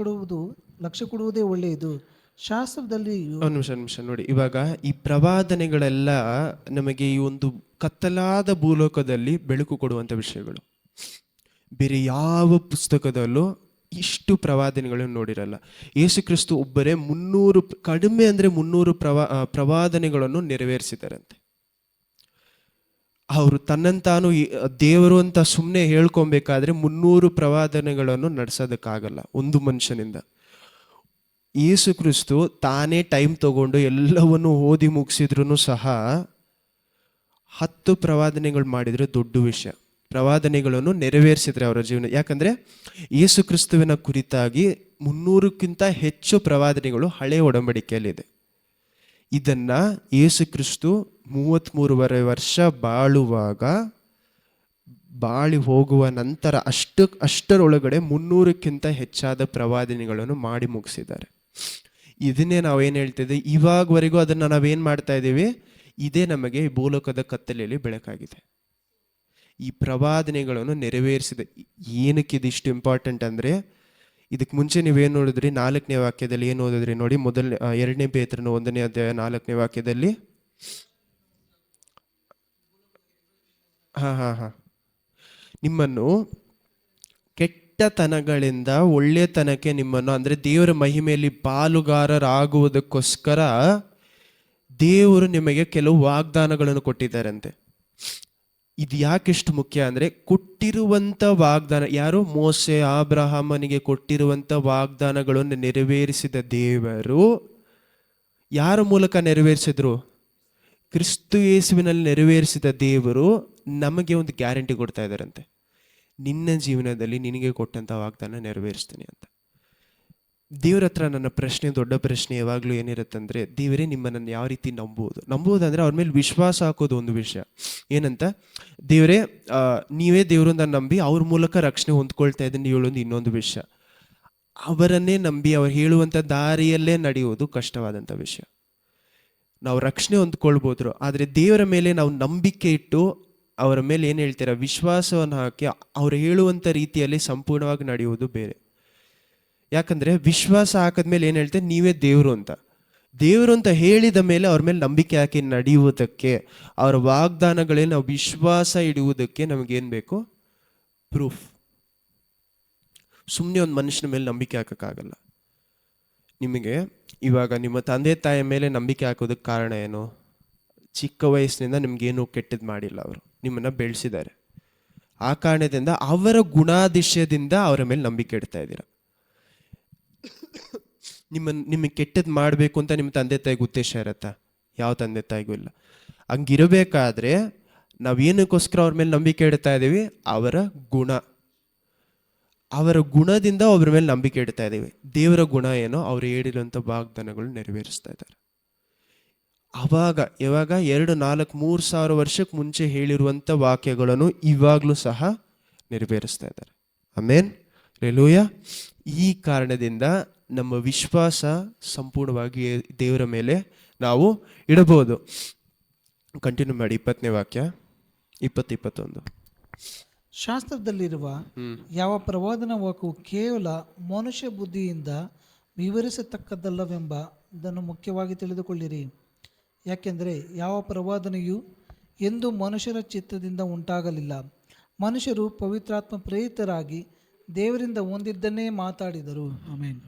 ಕೊಡುವುದೇ ಒಳ್ಳೆಯದು. ಶಾಸ್ತ್ರದಲ್ಲಿ ಒಂದು ನಿಮಿಷ ನೋಡಿ. ಇವಾಗ ಈ ಪ್ರವಾದನೆಗಳೆಲ್ಲ ನಮಗೆ ಈ ಒಂದು ಕತ್ತಲಾದ ಭೂಲೋಕದಲ್ಲಿ ಬೆಳಕು ಕೊಡುವಂಥ ವಿಷಯಗಳು. ಬೇರೆ ಯಾವ ಪುಸ್ತಕದಲ್ಲೂ ಇಷ್ಟು ಪ್ರವಾದನೆಗಳನ್ನು ನೋಡಿರಲ್ಲ. ಯೇಸು ಕ್ರಿಸ್ತು ಒಬ್ಬರೇ 300, ಕಡಿಮೆ ಅಂದರೆ 300 ಪ್ರವಾದನೆಗಳನ್ನು ನೆರವೇರಿಸಿದಾರಂತೆ. ಅವರು ತನ್ನಂತಾನು ದೇವರು ಅಂತ ಸುಮ್ಮನೆ ಹೇಳ್ಕೊಬೇಕಾದ್ರೆ 300 ಪ್ರವಾದನೆಗಳನ್ನು ನಡೆಸೋದಕ್ಕಾಗಲ್ಲ ಒಂದು ಮನುಷ್ಯನಿಂದ. ಯೇಸು ಕ್ರಿಸ್ತು ತಾನೇ ಟೈಮ್ ತಗೊಂಡು ಎಲ್ಲವನ್ನು ಓದಿ ಮುಗಿಸಿದ್ರು ಸಹ 10 ಪ್ರವಾದನೆಗಳು ಮಾಡಿದರೆ ದೊಡ್ಡ ವಿಷಯ. ಪ್ರವಾದನೆಗಳನ್ನು ನೆರವೇರಿಸಿದ್ರೆ ಅವರ ಜೀವನ. ಯಾಕಂದರೆ ಯೇಸು ಕ್ರಿಸ್ತುವಿನ ಕುರಿತಾಗಿ 300ಕ್ಕಿಂತ ಹೆಚ್ಚು ಪ್ರವಾದನೆಗಳು ಹಳೆಯ ಒಡಂಬಡಿಕೆಯಲ್ಲಿದೆ. ಇದನ್ನು ಯೇಸು ಕ್ರಿಸ್ತು 33 ವರ್ಷ ಬಾಳಿ ಹೋಗುವ ನಂತರ ಅಷ್ಟರೊಳಗಡೆ 300ಕ್ಕಿಂತ ಹೆಚ್ಚಾದ ಪ್ರವಾದನೆಗಳನ್ನು ಮಾಡಿ ಮುಗಿಸಿದ್ದಾರೆ. ಇದನ್ನೇ ನಾವೇನು ಹೇಳ್ತಿದ್ವಿ, ಇವಾಗವರೆಗೂ ಅದನ್ನು ನಾವೇನು ಮಾಡ್ತಾ ಇದ್ದೀವಿ, ಇದೇ ನಮಗೆ ಭೂಲೋಕದ ಕತ್ತಲೆಯಲ್ಲಿ ಬೆಳಕಾಗಿದೆ. ಈ ಪ್ರವಾದನೆಗಳನ್ನು ನೆರವೇರಿಸಿದ. ಏನಕ್ಕೆ ಇದಿಷ್ಟು ಇಂಪಾರ್ಟೆಂಟ್ ಅಂದರೆ, ಇದಕ್ಕೆ ಮುಂಚೆ ನೀವೇನು ನೋಡಿದ್ರಿ, 4ನೇ ವಾಕ್ಯದಲ್ಲಿ ಏನು ಓದಿದ್ರಿ ನೋಡಿ. 2ನೇ ಪೇತ್ರನ 1ನೇ ಅಧ್ಯಾಯ 4ನೇ ವಾಕ್ಯದಲ್ಲಿ ನಿಮ್ಮನ್ನು ಕೆಟ್ಟತನಗಳಿಂದ ಒಳ್ಳೆತನಕ್ಕೆ ನಿಮ್ಮನ್ನು, ಅಂದರೆ ದೇವರ ಮಹಿಮೆಯಲ್ಲಿ ಪಾಲುಗಾರರಾಗುವುದಕ್ಕೋಸ್ಕರ ದೇವರು ನಿಮಗೆ ಕೆಲವು ವಾಗ್ದಾನಗಳನ್ನು ಕೊಟ್ಟಿದ್ದಾರಂತೆ. ಇದು ಯಾಕೆಷ್ಟು ಮುಖ್ಯ ಅಂದರೆ, ಕೊಟ್ಟಿರುವಂಥ ವಾಗ್ದಾನ ಯಾರು? ಮೋಸೆ ಅಬ್ರಹಾಮನಿಗೆ ಕೊಟ್ಟಿರುವಂಥ ವಾಗ್ದಾನಗಳನ್ನು ನೆರವೇರಿಸಿದ ದೇವರು ಯಾರ ಮೂಲಕ ನೆರವೇರಿಸಿದ್ರು? ಕ್ರಿಸ್ತು ಯೇಸುವಿನಲ್ಲಿ ನೆರವೇರಿಸಿದ ದೇವರು ನಮಗೆ ಒಂದು ಗ್ಯಾರಂಟಿ ಕೊಡ್ತಾ ಇದ್ದಾರಂತೆ, ನಿನ್ನ ಜೀವನದಲ್ಲಿ ನಿನಗೆ ಕೊಟ್ಟಂಥ ವಾಗ್ದಾನ ನೆರವೇರಿಸ್ತೀನಿ ಅಂತ. ದೇವ್ರ ಹತ್ರ ನನ್ನ ಪ್ರಶ್ನೆ, ದೊಡ್ಡ ಪ್ರಶ್ನೆ ಯಾವಾಗಲೂ ಏನಿರುತ್ತಂದರೆ, ದೇವರೇ ನಿಮ್ಮನ್ನು ಯಾವ ರೀತಿ ನಂಬುವುದಂದರೆ ಅವ್ರ ಮೇಲೆ ವಿಶ್ವಾಸ ಹಾಕೋದು ಒಂದು ವಿಷಯ. ಏನಂತ, ದೇವರೇ ನೀವೇ ದೇವರನ್ನ ನಂಬಿ ಅವ್ರ ಮೂಲಕ ರಕ್ಷಣೆ ಹೊಂದ್ಕೊಳ್ತಾ ಇದ್ದೀನಿ ಹೇಳೋದು ಇನ್ನೊಂದು ವಿಷಯ. ಅವರನ್ನೇ ನಂಬಿ ಅವ್ರು ಹೇಳುವಂಥ ದಾರಿಯಲ್ಲೇ ನಡೆಯುವುದು ಕಷ್ಟವಾದಂಥ ವಿಷಯ. ನಾವು ರಕ್ಷಣೆ ಹೊಂದ್ಕೊಳ್ಬೋದು, ಆದರೆ ದೇವರ ಮೇಲೆ ನಾವು ನಂಬಿಕೆ ಇಟ್ಟು ಅವರ ಮೇಲೆ ಏನು ಹೇಳ್ತೀರಾ ವಿಶ್ವಾಸವನ್ನು ಹಾಕಿ ಅವ್ರು ಹೇಳುವಂಥ ರೀತಿಯಲ್ಲಿ ಸಂಪೂರ್ಣವಾಗಿ ನಡೆಯುವುದು ಬೇರೆ. ಯಾಕಂದರೆ ವಿಶ್ವಾಸ ಹಾಕಿದ್ಮೇಲೆ ಏನು ಹೇಳ್ತಾರೆ, ನೀವೇ ದೇವರು ಅಂತ. ದೇವರು ಅಂತ ಹೇಳಿದ ಮೇಲೆ ಅವ್ರ ಮೇಲೆ ನಂಬಿಕೆ ಹಾಕಿ ನಡೆಯುವುದಕ್ಕೆ, ಅವರ ವಾಗ್ದಾನಗಳೇ ನಾವು ವಿಶ್ವಾಸ ಇಡುವುದಕ್ಕೆ ನಮಗೇನು ಬೇಕು? ಪ್ರೂಫ್. ಸುಮ್ಮನೆ ಒಂದು ಮನುಷ್ಯನ ಮೇಲೆ ನಂಬಿಕೆ ಹಾಕೋಕ್ಕಾಗಲ್ಲ. ನಿಮಗೆ ಇವಾಗ ನಿಮ್ಮ ತಂದೆ ತಾಯಿಯ ಮೇಲೆ ನಂಬಿಕೆ ಹಾಕೋದಕ್ಕೆ ಕಾರಣ ಏನು? ಚಿಕ್ಕ ವಯಸ್ಸಿನಿಂದ ನಿಮಗೇನು ಕೆಟ್ಟದ್ದು ಮಾಡಿಲ್ಲ, ಅವರು ನಿಮ್ಮನ್ನು ಬೆಳೆಸಿದ್ದಾರೆ. ಆ ಕಾರಣದಿಂದ ಅವರ ಗುಣಾದಿಶಯದಿಂದ ಅವರ ಮೇಲೆ ನಂಬಿಕೆ ಇಡ್ತಾ ಇದ್ದೀರಾ. ನಿಮಗೆ ಕೆಟ್ಟದ್ದು ಮಾಡಬೇಕು ಅಂತ ನಿಮ್ಮ ತಂದೆ ತಾಯಿಗೆ ಉದ್ದೇಶ ಇರತ್ತಾ? ಯಾವ ತಂದೆ ತಾಯಿಗೂ ಇಲ್ಲ. ಹಂಗಿರಬೇಕಾದ್ರೆ ನಾವೇನಕ್ಕೋಸ್ಕರ ಅವ್ರ ಮೇಲೆ ನಂಬಿಕೆ ಇಡ್ತಾ ಇದ್ದೀವಿ? ಅವರ ಗುಣದಿಂದ ಅವ್ರ ಮೇಲೆ ನಂಬಿಕೆ ಇಡ್ತಾ ಇದ್ದೀವಿ. ದೇವರ ಗುಣ ಏನೋ ಅವ್ರು ಹೇಳಿರುವಂಥ ವಾಗ್ದಾನಗಳು ನೆರವೇರಿಸ್ತಾ ಇದ್ದಾರೆ. ಯಾವಾಗ 2,4,3,000 ವರ್ಷಕ್ಕೆ ಮುಂಚೆ ಹೇಳಿರುವಂಥ ವಾಕ್ಯಗಳನ್ನು ಇವಾಗಲೂ ಸಹ ನೆರವೇರಿಸ್ತಾ ಇದ್ದಾರೆ. ಆಮೇನ್, ಹಲ್ಲೆಲೂಯ. ಈ ಕಾರಣದಿಂದ ನಮ್ಮ ವಿಶ್ವಾಸ ಸಂಪೂರ್ಣವಾಗಿ ದೇವರ ಮೇಲೆ ನಾವು ಇಡಬಹುದು. ಕಂಟಿನ್ಯೂ ಮಾಡಿ 20ನೇ ವಾಕ್ಯ, 20-21. ಶಾಸ್ತ್ರದಲ್ಲಿರುವ ಯಾವ ಪ್ರವಾದನ ವಾಕ್ಯವು ಕೇವಲ ಮನುಷ್ಯ ಬುದ್ಧಿಯಿಂದ ವಿವರಿಸತಕ್ಕದ್ದಲ್ಲವೆಂಬುದನ್ನು ಮುಖ್ಯವಾಗಿ ತಿಳಿದುಕೊಳ್ಳಿರಿ. ಯಾಕೆಂದರೆ ಯಾವ ಪ್ರವಾದನೆಯು ಎಂದೂ ಮನುಷ್ಯರ ಚಿತ್ತದಿಂದ ಉಂಟಾಗಲಿಲ್ಲ. ಮನುಷ್ಯರು ಪವಿತ್ರಾತ್ಮ ಪ್ರೇರಿತರಾಗಿ ದೇವರಿಂದ ಹೊಂದಿದ್ದನ್ನೇ ಮಾತಾಡಿದರು. ಆಮೇನ್.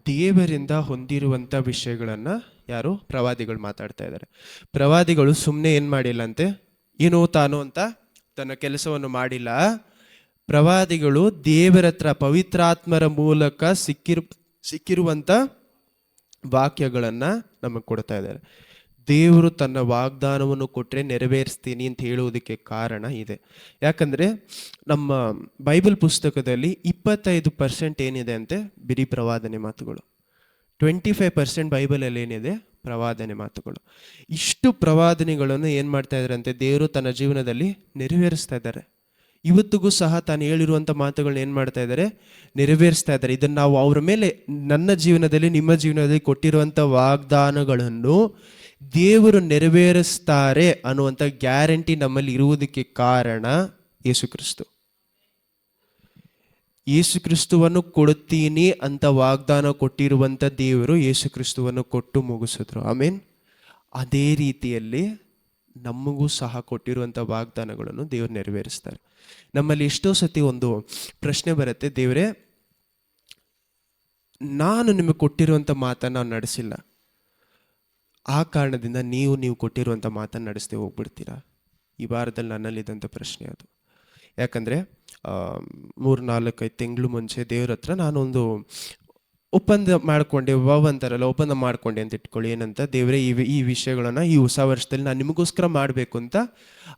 ದೇವರಿಂದ ಹೊಂದಿರುವಂಥ ವಿಷಯಗಳನ್ನು ಯಾರು? ಪ್ರವಾದಿಗಳು ಮಾತಾಡ್ತಾ ಇದ್ದಾರೆ. ಪ್ರವಾದಿಗಳು ಸುಮ್ಮನೆ ಏನು ಮಾಡಿಲ್ಲ ಅಂತೆ, ಏನೋ ತಾನು ಅಂತ ತನ್ನ ಕೆಲಸವನ್ನು ಮಾಡಿಲ್ಲ. ಪ್ರವಾದಿಗಳು ದೇವರ ಹತ್ರ ಪವಿತ್ರಾತ್ಮರ ಮೂಲಕ ಸಿಕ್ಕಿರುವಂಥ ವಾಕ್ಯಗಳನ್ನು ನಮಗೆ ಕೊಡ್ತಾ ಇದ್ದಾರೆ. ದೇವರು ತನ್ನ ವಾಗ್ದಾನವನ್ನು ಕೊಟ್ಟರೆ ನೆರವೇರಿಸ್ತೀನಿ ಅಂತ ಹೇಳುವುದಕ್ಕೆ ಕಾರಣ ಇದೆ. ಯಾಕಂದರೆ ನಮ್ಮ ಬೈಬಲ್ ಪುಸ್ತಕದಲ್ಲಿ 25% ಏನಿದೆ ಅಂತೆ ಬಿರಿ ಪ್ರವಾದನೆ ಮಾತುಗಳು, 25% ಬೈಬಲಲ್ಲಿ ಏನಿದೆ ಪ್ರವಾದನೆ ಮಾತುಗಳು. ಇಷ್ಟು ಪ್ರವಾದನೆಗಳನ್ನು ಏನು ಮಾಡ್ತಾ ಇದ್ದಾರೆ ಅಂತೆ, ದೇವರು ತನ್ನ ಜೀವನದಲ್ಲಿ ನೆರವೇರಿಸ್ತಾ ಇದ್ದಾರೆ. ಇವತ್ತಿಗೂ ಸಹ ತಾನು ಹೇಳಿರುವಂಥ ಮಾತುಗಳನ್ನ ಏನು ಮಾಡ್ತಾ ಇದ್ದಾರೆ? ನೆರವೇರಿಸ್ತಾ ಇದ್ದಾರೆ. ಇದನ್ನು ನಾವು ಅವ್ರ ಮೇಲೆ, ನನ್ನ ಜೀವನದಲ್ಲಿ ನಿಮ್ಮ ಜೀವನದಲ್ಲಿ ಕೊಟ್ಟಿರುವಂಥ ವಾಗ್ದಾನಗಳನ್ನು ದೇವರು ನೆರವೇರಿಸ್ತಾರೆ ಅನ್ನುವಂಥ ಗ್ಯಾರಂಟಿ ನಮ್ಮಲ್ಲಿ ಇರುವುದಕ್ಕೆ ಕಾರಣ ಯೇಸು ಕ್ರಿಸ್ತು. ಯೇಸು ಕ್ರಿಸ್ತುವನ್ನು ಕೊಡ್ತೀನಿ ಅಂತ ವಾಗ್ದಾನ ಕೊಟ್ಟಿರುವಂಥ ದೇವರು ಯೇಸು ಕ್ರಿಸ್ತುವನ್ನು ಕೊಟ್ಟು ಮುಗಿಸಿದ್ರು. ಆಮೇನ್. ಅದೇ ರೀತಿಯಲ್ಲಿ ನಮಗೂ ಸಹ ಕೊಟ್ಟಿರುವಂಥ ವಾಗ್ದಾನಗಳನ್ನು ದೇವರು ನೆರವೇರಿಸ್ತಾರೆ. ನಮ್ಮಲ್ಲಿ ಎಷ್ಟೋ ಸತಿ ಒಂದು ಪ್ರಶ್ನೆ ಬರುತ್ತೆ, ದೇವರೇ ನಾನು ನಿಮಗೆ ಕೊಟ್ಟಿರುವಂಥ ಮಾತನ್ನು ನಾವು ನಡೆಸಿಲ್ಲ, ಆ ಕಾರಣದಿಂದ ನೀವು ಕೊಟ್ಟಿರುವಂಥ ಮಾತನ್ನು ನಡೆಸದೆ ಹೋಗ್ಬಿಡ್ತೀರಾ? ಈ ವಾರದಲ್ಲಿ ನನ್ನಲ್ಲಿದ್ದಂಥ ಪ್ರಶ್ನೆ ಅದು. ಯಾಕಂದರೆ 3-4-5 ತಿಂಗಳು ಮುಂಚೆ ದೇವ್ರ ಹತ್ರ ನಾನೊಂದು ಒಪ್ಪಂದ ಮಾಡಿಕೊಂಡೆ, ಅಂತಾರಲ್ಲ, ಒಪ್ಪಂದ ಮಾಡಿಕೊಂಡೆ ಅಂತ ಇಟ್ಕೊಳ್ಳಿ. ಏನಂತ, ದೇವರೇ ಈ ವಿಷಯಗಳನ್ನು ಈ ಹೊಸ ವರ್ಷದಲ್ಲಿ ನಾನು ನಿಮಗೋಸ್ಕರ ಮಾಡಬೇಕು ಅಂತ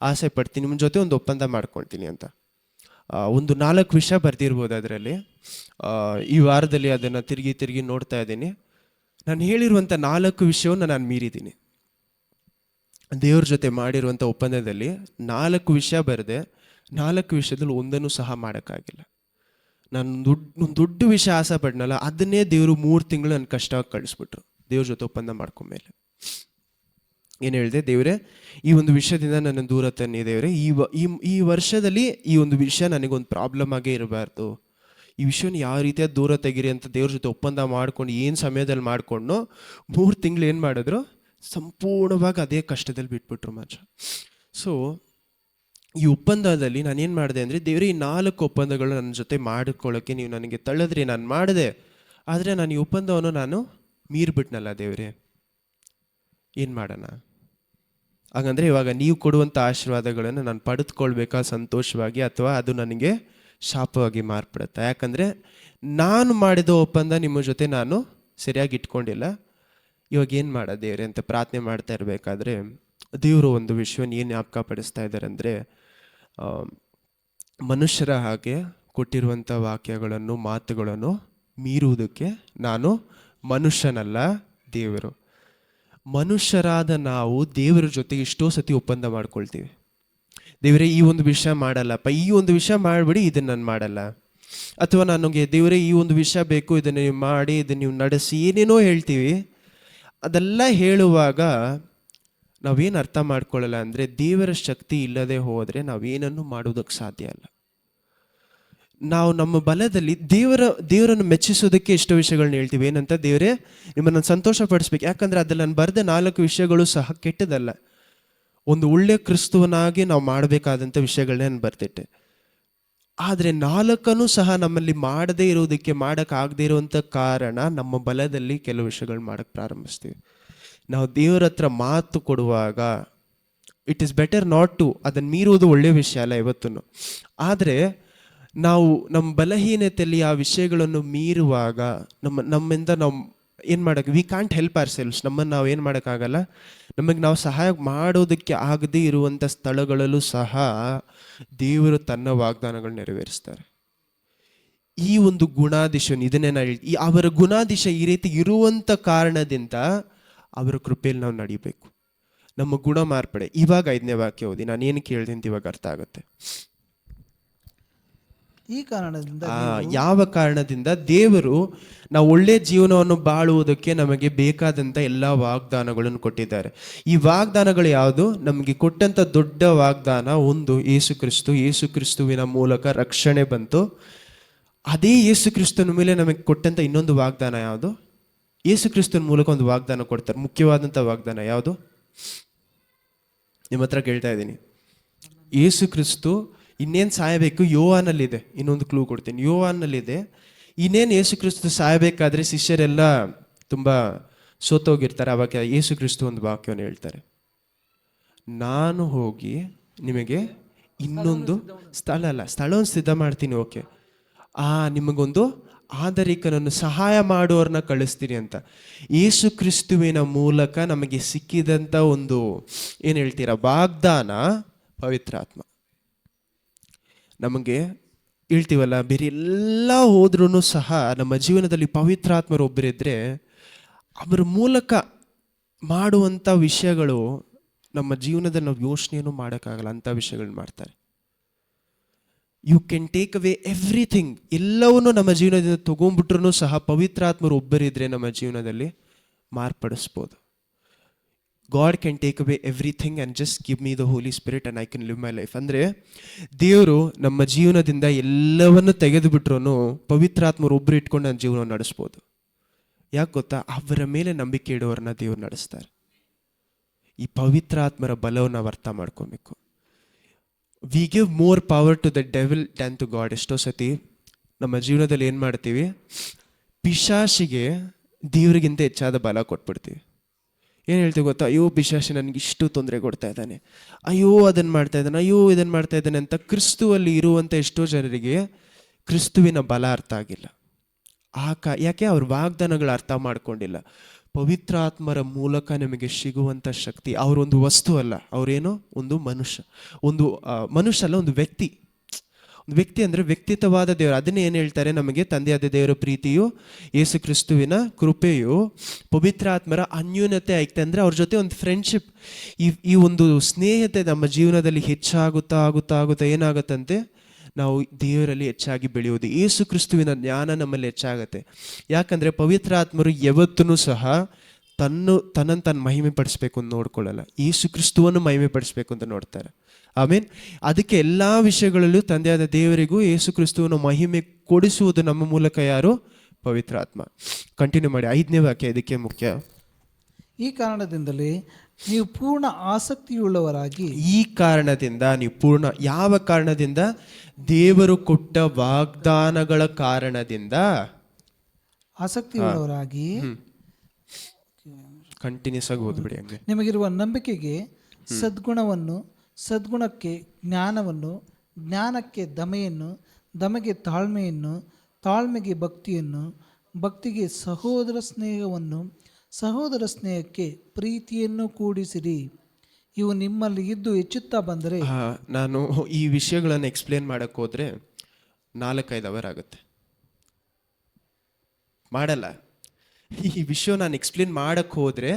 ಆಸೆ ಪಡ್ತೀನಿ, ನಿಮ್ಮ ಜೊತೆ ಒಂದು ಒಪ್ಪಂದ ಮಾಡ್ಕೊಳ್ತೀನಿ ಅಂತ. ಒಂದು 4 ವಿಷಯ ಬರ್ದಿರ್ಬೋದು ಅದರಲ್ಲಿ. ಈ ವಾರದಲ್ಲಿ ಅದನ್ನು ತಿರುಗಿ ನೋಡ್ತಾ ಇದ್ದೀನಿ. ನಾನು ಹೇಳಿರುವಂಥ 4 ವಿಷಯವನ್ನು ನಾನು ಮೀರಿದ್ದೀನಿ. ದೇವ್ರ ಜೊತೆ ಮಾಡಿರುವಂಥ ಒಪ್ಪಂದದಲ್ಲಿ 4 ವಿಷಯ ಬರೆದೆ. 4 ವಿಷಯದಲ್ಲಿ ಒಂದನ್ನು ಸಹ ಮಾಡೋಕ್ಕಾಗಿಲ್ಲ. ನಾನು ದೊಡ್ಡ ವಿಷಯ ಆಸೆ ಪಡ್ನಲ್ಲ, ಅದನ್ನೇ ದೇವರು 3 ತಿಂಗಳು ನನ್ನ ಕಷ್ಟವಾಗಿ ಕಳಿಸ್ಬಿಟ್ರು. ದೇವ್ರ ಜೊತೆ ಒಪ್ಪಂದ ಮಾಡ್ಕೊಂಡ್ಮೇಲೆ ಏನು ಹೇಳಿದೆ, ದೇವರೇ ಈ ಒಂದು ವಿಷಯದಿಂದ ನನ್ನ ದೂರ ತನ್ನಿ, ದೇವರೇ ಈ ವರ್ಷದಲ್ಲಿ ಈ ಒಂದು ವಿಷಯ ನನಗೊಂದು ಪ್ರಾಬ್ಲಮ್ ಆಗೇ ಇರಬಾರ್ದು, ಈ ವಿಷಯನ ಯಾವ ರೀತಿಯಾದ ದೂರ ತೆಗಿರಿ ಅಂತ ದೇವ್ರ ಜೊತೆ ಒಪ್ಪಂದ ಮಾಡ್ಕೊಂಡು ಏನು ಸಮಯದಲ್ಲಿ ಮಾಡಿಕೊಂಡು 3 ತಿಂಗಳು ಏನು ಮಾಡಿದ್ರು, ಸಂಪೂರ್ಣವಾಗಿ ಅದೇ ಕಷ್ಟದಲ್ಲಿ ಬಿಟ್ಬಿಟ್ರು ಮಾತ್ರ. ಸೊ ಈ ಒಪ್ಪಂದದಲ್ಲಿ ನಾನೇನು ಮಾಡಿದೆ ಅಂದರೆ, ದೇವರೇ ಈ 4 ಒಪ್ಪಂದಗಳು ನನ್ನ ಜೊತೆ ಮಾಡಿಕೊಳ್ಳೋಕ್ಕೆ ನೀವು ನನಗೆ ತಳ್ಳಿದ್ರಿ, ನಾನು ಮಾಡಿದೆ. ಆದರೆ ನಾನು ಈ ಒಪ್ಪಂದವನ್ನು ನಾನು ಮೀರ್ಬಿಟ್ನಲ್ಲ ದೇವರೇ, ಏನು ಮಾಡೋಣ? ಹಾಗಂದರೆ ಇವಾಗ ನೀವು ಕೊಡುವಂಥ ಆಶೀರ್ವಾದಗಳನ್ನು ನಾನು ಪಡೆದುಕೊಳ್ಬೇಕಾ ಸಂತೋಷವಾಗಿ, ಅಥವಾ ಅದು ನನಗೆ ಶಾಪವಾಗಿ ಮಾರ್ಪಡುತ್ತಾ? ಯಾಕಂದರೆ ನಾನು ಮಾಡಿದ ಒಪ್ಪಂದ ನಿಮ್ಮ ಜೊತೆ ನಾನು ಸರಿಯಾಗಿ ಇಟ್ಕೊಂಡಿಲ್ಲ. ಇವಾಗ ಏನು ಮಾಡೋದು ದೇವರೇ ಅಂತ ಪ್ರಾರ್ಥನೆ ಮಾಡ್ತಾ ಇರಬೇಕಾದ್ರೆ ದೇವರು ಒಂದು ವಿಷಯವನ್ನು ಏನು ಜ್ಞಾಪಕ ಪಡಿಸ್ತಾ ಇದ್ದಾರೆ ಅಂದರೆ, ಮನುಷ್ಯರ ಹಾಗೆ ಕೊಟ್ಟಿರುವಂಥ ವಾಕ್ಯಗಳನ್ನು ಮಾತುಗಳನ್ನು ಮೀರುವುದಕ್ಕೆ ನಾನು ಮನುಷ್ಯನಲ್ಲ, ದೇವರು. ಮನುಷ್ಯರಾದ ನಾವು ದೇವರ ಜೊತೆ ಎಷ್ಟೋ ಸತಿ ಒಪ್ಪಂದ ಮಾಡ್ಕೊಳ್ತೀವಿ. ದೇವರೇ ಈ ಒಂದು ವಿಷಯ ಮಾಡಲ್ಲಪ್ಪ, ಈ ಒಂದು ವಿಷಯ ಮಾಡಿಬಿಡಿ, ಇದನ್ನು ನಾನು ಮಾಡಲ್ಲ. ಅಥವಾ ನನಗೆ ದೇವರೇ ಈ ಒಂದು ವಿಷಯ ಬೇಕು, ಇದನ್ನು ನೀವು ಮಾಡಿ, ಇದನ್ನು ನೀವು ನಡೆಸಿ, ಏನೇನೋ ಹೇಳ್ತೀವಿ. ಅದೆಲ್ಲ ಹೇಳುವಾಗ ನಾವೇನು ಅರ್ಥ ಮಾಡ್ಕೊಳ್ಳಲ್ಲ ಅಂದರೆ, ದೇವರ ಶಕ್ತಿ ಇಲ್ಲದೆ ಹೋದರೆ ನಾವೇನನ್ನು ಮಾಡೋದಕ್ಕೆ ಸಾಧ್ಯ ಅಲ್ಲ. ನಾವು ನಮ್ಮ ಬಲದಲ್ಲಿ ದೇವರನ್ನು ಮೆಚ್ಚಿಸೋದಕ್ಕೆ ಎಷ್ಟೋ ವಿಷಯಗಳನ್ನ ಹೇಳ್ತೀವಿ. ಏನಂತ, ದೇವರೇ ನಿಮ್ಮನ್ನು ಸಂತೋಷ ಪಡಿಸ್ಬೇಕು. ಯಾಕಂದರೆ ಅದ್ರಲ್ಲಿ ನಾನು ಬರೆದ 4 ವಿಷಯಗಳು ಸಹ ಕೆಟ್ಟದಲ್ಲ. ಒಂದು ಒಳ್ಳೆಯ ಕ್ರಿಸ್ತವನಾಗಿ ನಾವು ಮಾಡಬೇಕಾದಂಥ ವಿಷಯಗಳನ್ನೇ ನಾನು ಬರ್ತಿಟ್ಟೆ. ಆದರೆ 4 ಸಹ ನಮ್ಮಲ್ಲಿ ಮಾಡದೇ ಇರೋದಕ್ಕೆ, ಮಾಡೋಕ್ಕಾಗದೇ ಇರುವಂಥ ಕಾರಣ ನಮ್ಮ ಬಲದಲ್ಲಿ ಕೆಲವು ವಿಷಯಗಳು ಮಾಡೋಕ್ಕೆ ಪ್ರಾರಂಭಿಸ್ತೀವಿ. ನಾವು ದೇವರ ಹತ್ರ ಮಾತು ಕೊಡುವಾಗ it is better not to, ಅದನ್ನು ಮೀರುವುದು ಒಳ್ಳೆಯ ವಿಷಯ ಅಲ್ಲ ಇವತ್ತೂ. ಆದರೆ ನಾವು ನಮ್ಮ ಬಲಹೀನತೆಯಲ್ಲಿ ಆ ವಿಷಯಗಳನ್ನು ಮೀರುವಾಗ ನಮ್ಮಿಂದ ನಾವು ಏನು ಮಾಡೋಕ್ಕೆ, we can't help our selves. ನಮ್ಮನ್ನು ನಾವು ಏನು ಮಾಡೋಕ್ಕಾಗಲ್ಲ. ನಮಗೆ ನಾವು ಸಹಾಯ ಮಾಡೋದಕ್ಕೆ ಆಗದೇ ಇರುವಂಥ ಸ್ಥಳಗಳಲ್ಲೂ ಸಹ ದೇವರು ತನ್ನ ವಾಗ್ದಾನಗಳು ನೆರವೇರಿಸ್ತಾರೆ. ಈ ಒಂದು ಗುಣಾದಿಶ, ಇದನ್ನೇ ನಾನು ಈ ಅವರ ಗುಣಾದಿಶ ಈ ರೀತಿ ಇರುವಂಥ ಕಾರಣದಿಂದ ಅವರ ಕೃಪೆಯಲ್ಲಿ ನಾವು ನಡಿಬೇಕು. ನಮ್ಮ ಗುಣ ಮಾರ್ಪಡೆ. ಇವಾಗ 5ನೇ ವಾಕ್ಯ ಓದಿ, ನಾನು ಏನು ಕೇಳಿದೆ ಅಂತ ಇವಾಗ ಅರ್ಥ ಆಗುತ್ತೆ. ಈ ಕಾರಣದಿಂದ ಯಾವ ಕಾರಣದಿಂದ ದೇವರು ನಾವು ಒಳ್ಳೆಯ ಜೀವನವನ್ನು ಬಾಳುವುದಕ್ಕೆ ನಮಗೆ ಬೇಕಾದಂಥ ಎಲ್ಲ ವಾಗ್ದಾನಗಳನ್ನು ಕೊಟ್ಟಿದ್ದಾರೆ. ಈ ವಾಗ್ದಾನಗಳು ಯಾವುದು? ನಮಗೆ ಕೊಟ್ಟಂಥ ದೊಡ್ಡ ವಾಗ್ದಾನ ಒಂದು ಯೇಸು ಕ್ರಿಸ್ತು. ಯೇಸು ಕ್ರಿಸ್ತುವಿನ ಮೂಲಕ ರಕ್ಷಣೆ ಬಂತು. ಅದೇ ಯೇಸು ಕ್ರಿಸ್ತನ ಮೇಲೆ ನಮಗೆ ಕೊಟ್ಟಂಥ ಇನ್ನೊಂದು ವಾಗ್ದಾನ ಯಾವುದು? ಯೇಸು ಕ್ರಿಸ್ತನ ಮೂಲಕ ಒಂದು ವಾಗ್ದಾನ ಕೊಡ್ತಾರೆ. ಮುಖ್ಯವಾದಂಥ ವಾಗ್ದಾನ ಯಾವುದು? ನಿಮ್ಮ ಹತ್ರ ಕೇಳ್ತಾ ಇದ್ದೀನಿ. ಯೇಸು ಕ್ರಿಸ್ತು ಇನ್ನೇನು ಸಾಯಬೇಕು? ಯೋಹಾನಲ್ಲಿದೆ. ಇನ್ನೊಂದು ಕ್ಲೂ ಕೊಡ್ತೀನಿ, ಯೋಹಾನಲ್ಲಿದೆ. ಇನ್ನೇನು ಯೇಸು ಕ್ರಿಸ್ತು ಸಾಯಬೇಕಾದ್ರೆ ಶಿಷ್ಯರೆಲ್ಲ ತುಂಬ ಸೋತೋಗಿರ್ತಾರೆ. ಅವಾಗ ಯೇಸು ಕ್ರಿಸ್ತು ಒಂದು ವಾಕ್ಯವನ್ನು ಹೇಳ್ತಾರೆ, ನಾನು ಹೋಗಿ ನಿಮಗೆ ಇನ್ನೊಂದು ಸ್ಥಳವನ್ನು ಸಿದ್ಧ ಮಾಡ್ತೀನಿ. ಓಕೆ, ನಿಮಗೊಂದು ಆದರಿಕನನ್ನು, ಸಹಾಯ ಮಾಡುವವ್ರನ್ನ ಕಳಿಸ್ತೀನಿ ಅಂತ. ಯೇಸು ಕ್ರಿಸ್ತುವಿನ ಮೂಲಕ ನಮಗೆ ಸಿಕ್ಕಿದಂಥ ಒಂದು ಏನು ಹೇಳ್ತೀರಾ ವಾಗ್ದಾನ ಪವಿತ್ರಾತ್ಮ. ನಮಗೆ ಹೇಳ್ತೀವಲ್ಲ, ಬೇರೆ ಎಲ್ಲ ಹೋದ್ರೂ ಸಹ ನಮ್ಮ ಜೀವನದಲ್ಲಿ ಪವಿತ್ರಾತ್ಮರು ಒಬ್ಬರಿದ್ದರೆ ಅವರ ಮೂಲಕ ಮಾಡುವಂಥ ವಿಷಯಗಳು ನಮ್ಮ ಜೀವನದಲ್ಲಿ ನಾವು ಯೋಚನೆಯನ್ನು ಮಾಡೋಕ್ಕಾಗಲ್ಲ. ಅಂಥ ವಿಷಯಗಳನ್ನ ಮಾಡ್ತಾರೆ. You can take away everything. ಎಲ್ಲವನ್ನೂ ನಮ್ಮ ಜೀವನದಿಂದ ತೊಗೊಂಡ್ಬಿಟ್ರೂ ಸಹ ಪವಿತ್ರಾತ್ಮರು ಒಬ್ಬರಿದ್ದರೆ ನಮ್ಮ ಜೀವನದಲ್ಲಿ ಮಾರ್ಪಡಿಸ್ಬೋದು. God can take away everything and just give me the Holy Spirit and I can live my life. ಅಂದರೆ ದೇವರು ನಮ್ಮ ಜೀವನದಿಂದ ಎಲ್ಲವನ್ನು ತೆಗೆದುಬಿಟ್ರೂ ಪವಿತ್ರಾತ್ಮರು ಒಬ್ಬರು ಇಟ್ಕೊಂಡು ನನ್ನ ಜೀವನ ನಡೆಸ್ಬೋದು. ಯಾಕೆ ಗೊತ್ತಾ? ಅವರ ಮೇಲೆ ನಂಬಿಕೆ ಇಡೋರನ್ನ ದೇವರು ನಡೆಸ್ತಾರೆ. ಈ ಪವಿತ್ರಾತ್ಮರ ಬಲವನ್ನು ನಾವು ಅರ್ಥ ಮಾಡ್ಕೊಬೇಕು. We give more power to the devil than to God. ಎಷ್ಟೋ ಸತಿ ನಮ್ಮ ಜೀವನದಲ್ಲಿ ಏನು ಮಾಡ್ತೀವಿ? ಪಿಶಾಚಿಗೆ ದೇವರಿಗಿಂತ ಹೆಚ್ಚಾದ ಬಲ ಕೊಟ್ಬಿಡ್ತೀವಿ. ಏನು ಹೇಳ್ತೀವಿ ಗೊತ್ತಾ? ಅಯ್ಯೋ ಪಿಶಾಚಿ ನನಗೆ ಇಷ್ಟು ತೊಂದರೆ ಕೊಡ್ತಾ ಇದ್ದಾನೆ, ಅಯ್ಯೋ ಅದನ್ನು ಮಾಡ್ತಾ ಇದ್ದಾನೆ, ಅಯ್ಯೋ ಇದನ್ನು ಮಾಡ್ತಾ ಇದ್ದಾನೆ ಅಂತ. ಕ್ರಿಸ್ತುವಲ್ಲಿ ಇರುವಂಥ ಎಷ್ಟೋ ಜನರಿಗೆ ಕ್ರಿಸ್ತುವಿನ ಬಲ ಅರ್ಥ ಆಗಿಲ್ಲ. ಯಾಕೆ? ಅವ್ರ ವಾಗ್ದಾನಗಳು ಅರ್ಥ ಮಾಡ್ಕೊಂಡಿಲ್ಲ. ಪವಿತ್ರಾತ್ಮರ ಮೂಲಕ ನಮಗೆ ಸಿಗುವಂಥ ಶಕ್ತಿ. ಅವರೊಂದು ವಸ್ತು ಅಲ್ಲ, ಅವರೇನೋ ಒಂದು ಮನುಷ್ಯ. ಮನುಷ್ಯ ಅಲ್ಲ, ಒಂದು ವ್ಯಕ್ತಿ. ವ್ಯಕ್ತಿ ಅಂದರೆ ವ್ಯಕ್ತಿತ್ವವಾದ ದೇವರು. ಅದನ್ನೇ ಏನು ಹೇಳ್ತಾರೆ? ನಮಗೆ ತಂದೆಯಾದ ದೇವರ ಪ್ರೀತಿಯು, ಯೇಸು ಕ್ರಿಸ್ತುವಿನ ಕೃಪೆಯು, ಪವಿತ್ರಾತ್ಮರ ಅನ್ಯೂನ್ಯತೆ ಆಯ್ತು. ಅಂದರೆ ಅವ್ರ ಜೊತೆ ಒಂದು ಫ್ರೆಂಡ್ಶಿಪ್, ಈ ಒಂದು ಸ್ನೇಹತೆ ನಮ್ಮ ಜೀವನದಲ್ಲಿ ಹೆಚ್ಚಾಗುತ್ತಾ ಏನಾಗುತ್ತಂತೆ? ನಾವು ದೇವರಲ್ಲಿ ಹೆಚ್ಚಾಗಿ ಬೆಳೆಯೋದು. ಯೇಸು ಕ್ರಿಸ್ತುವಿನ ಜ್ಞಾನ ನಮ್ಮಲ್ಲಿ ಹೆಚ್ಚಾಗತ್ತೆ. ಯಾಕಂದರೆ ಪವಿತ್ರಾತ್ಮರು ಯಾವತ್ತೂ ಸಹ ತನ್ನನ್ನು ಮಹಿಮೆ ಪಡಿಸ್ಬೇಕು ಅಂತ ನೋಡ್ಕೊಳ್ಳಲ್ಲ. ಯೇಸು ಕ್ರಿಸ್ತುವನ್ನು ಮಹಿಮೆ ಪಡಿಸ್ಬೇಕು ಅಂತ ನೋಡ್ತಾರೆ. ಆಮೇನ್. ಅದಕ್ಕೆ ಎಲ್ಲ ವಿಷಯಗಳಲ್ಲೂ ತಂದೆಯಾದ ದೇವರಿಗೂ ಯೇಸು ಕ್ರಿಸ್ತುವನ್ನು ಮಹಿಮೆ ಕೊಡಿಸುವುದು ನಮ್ಮ ಮೂಲಕ ಯಾರು? ಪವಿತ್ರಾತ್ಮ. ಕಂಟಿನ್ಯೂ ಮಾಡಿ. 5ನೇ ವಾಕ್ಯ ಇದಕ್ಕೆ ಮುಖ್ಯ. ಈ ಕಾರಣದಿಂದಲೇ ನೀವು ಪೂರ್ಣ ಆಸಕ್ತಿಯುಳ್ಳವರಾಗಿ. ಈ ಕಾರಣದಿಂದ ನೀವು ಪೂರ್ಣ. ಯಾವ ಕಾರಣದಿಂದ? ದೇವರು ಕೊಟ್ಟ ವಾಗ್ದಾನಗಳ ಕಾರಣದಿಂದ ಆಸಕ್ತಿಯುಳ್ಳವರಾಗಿ. ಕಂಟಿನ್ಯೂಸ್ ಆಗಿ ಓದ್ಬಿಡಿ. ಹಂಗೆ ನಿಮಗಿರುವ ನಂಬಿಕೆಗೆ ಸದ್ಗುಣವನ್ನು, ಸದ್ಗುಣಕ್ಕೆ ಜ್ಞಾನವನ್ನು, ಜ್ಞಾನಕ್ಕೆ ದಮೆಯನ್ನು, ದಮೆಗೆ ತಾಳ್ಮೆಯನ್ನು, ತಾಳ್ಮೆಗೆ ಭಕ್ತಿಯನ್ನು, ಭಕ್ತಿಗೆ ಸಹೋದರ ಸ್ನೇಹವನ್ನು, ಸಹೋದರ ಸ್ನೇಹಕ್ಕೆ ಪ್ರೀತಿಯನ್ನು ಕೂಡಿಸಿರಿ. ಇವು ನಿಮ್ಮಲ್ಲಿ ಇದ್ದು ಹೆಚ್ಚುತ್ತಾ ಬಂದರೆ ನಾನು ಈ ವಿಷಯಗಳನ್ನು ಎಕ್ಸ್ಪ್ಲೇನ್ ಮಾಡಕ್ಕೆ ಹೋದರೆ 4-5 ಅವರ್ ಆಗುತ್ತೆ, ಮಾಡಲ್ಲ. ಈ ವಿಷಯ ನಾನು ಎಕ್ಸ್ಪ್ಲೇನ್ ಮಾಡಕ್ಕೆ ಹೋದರೆ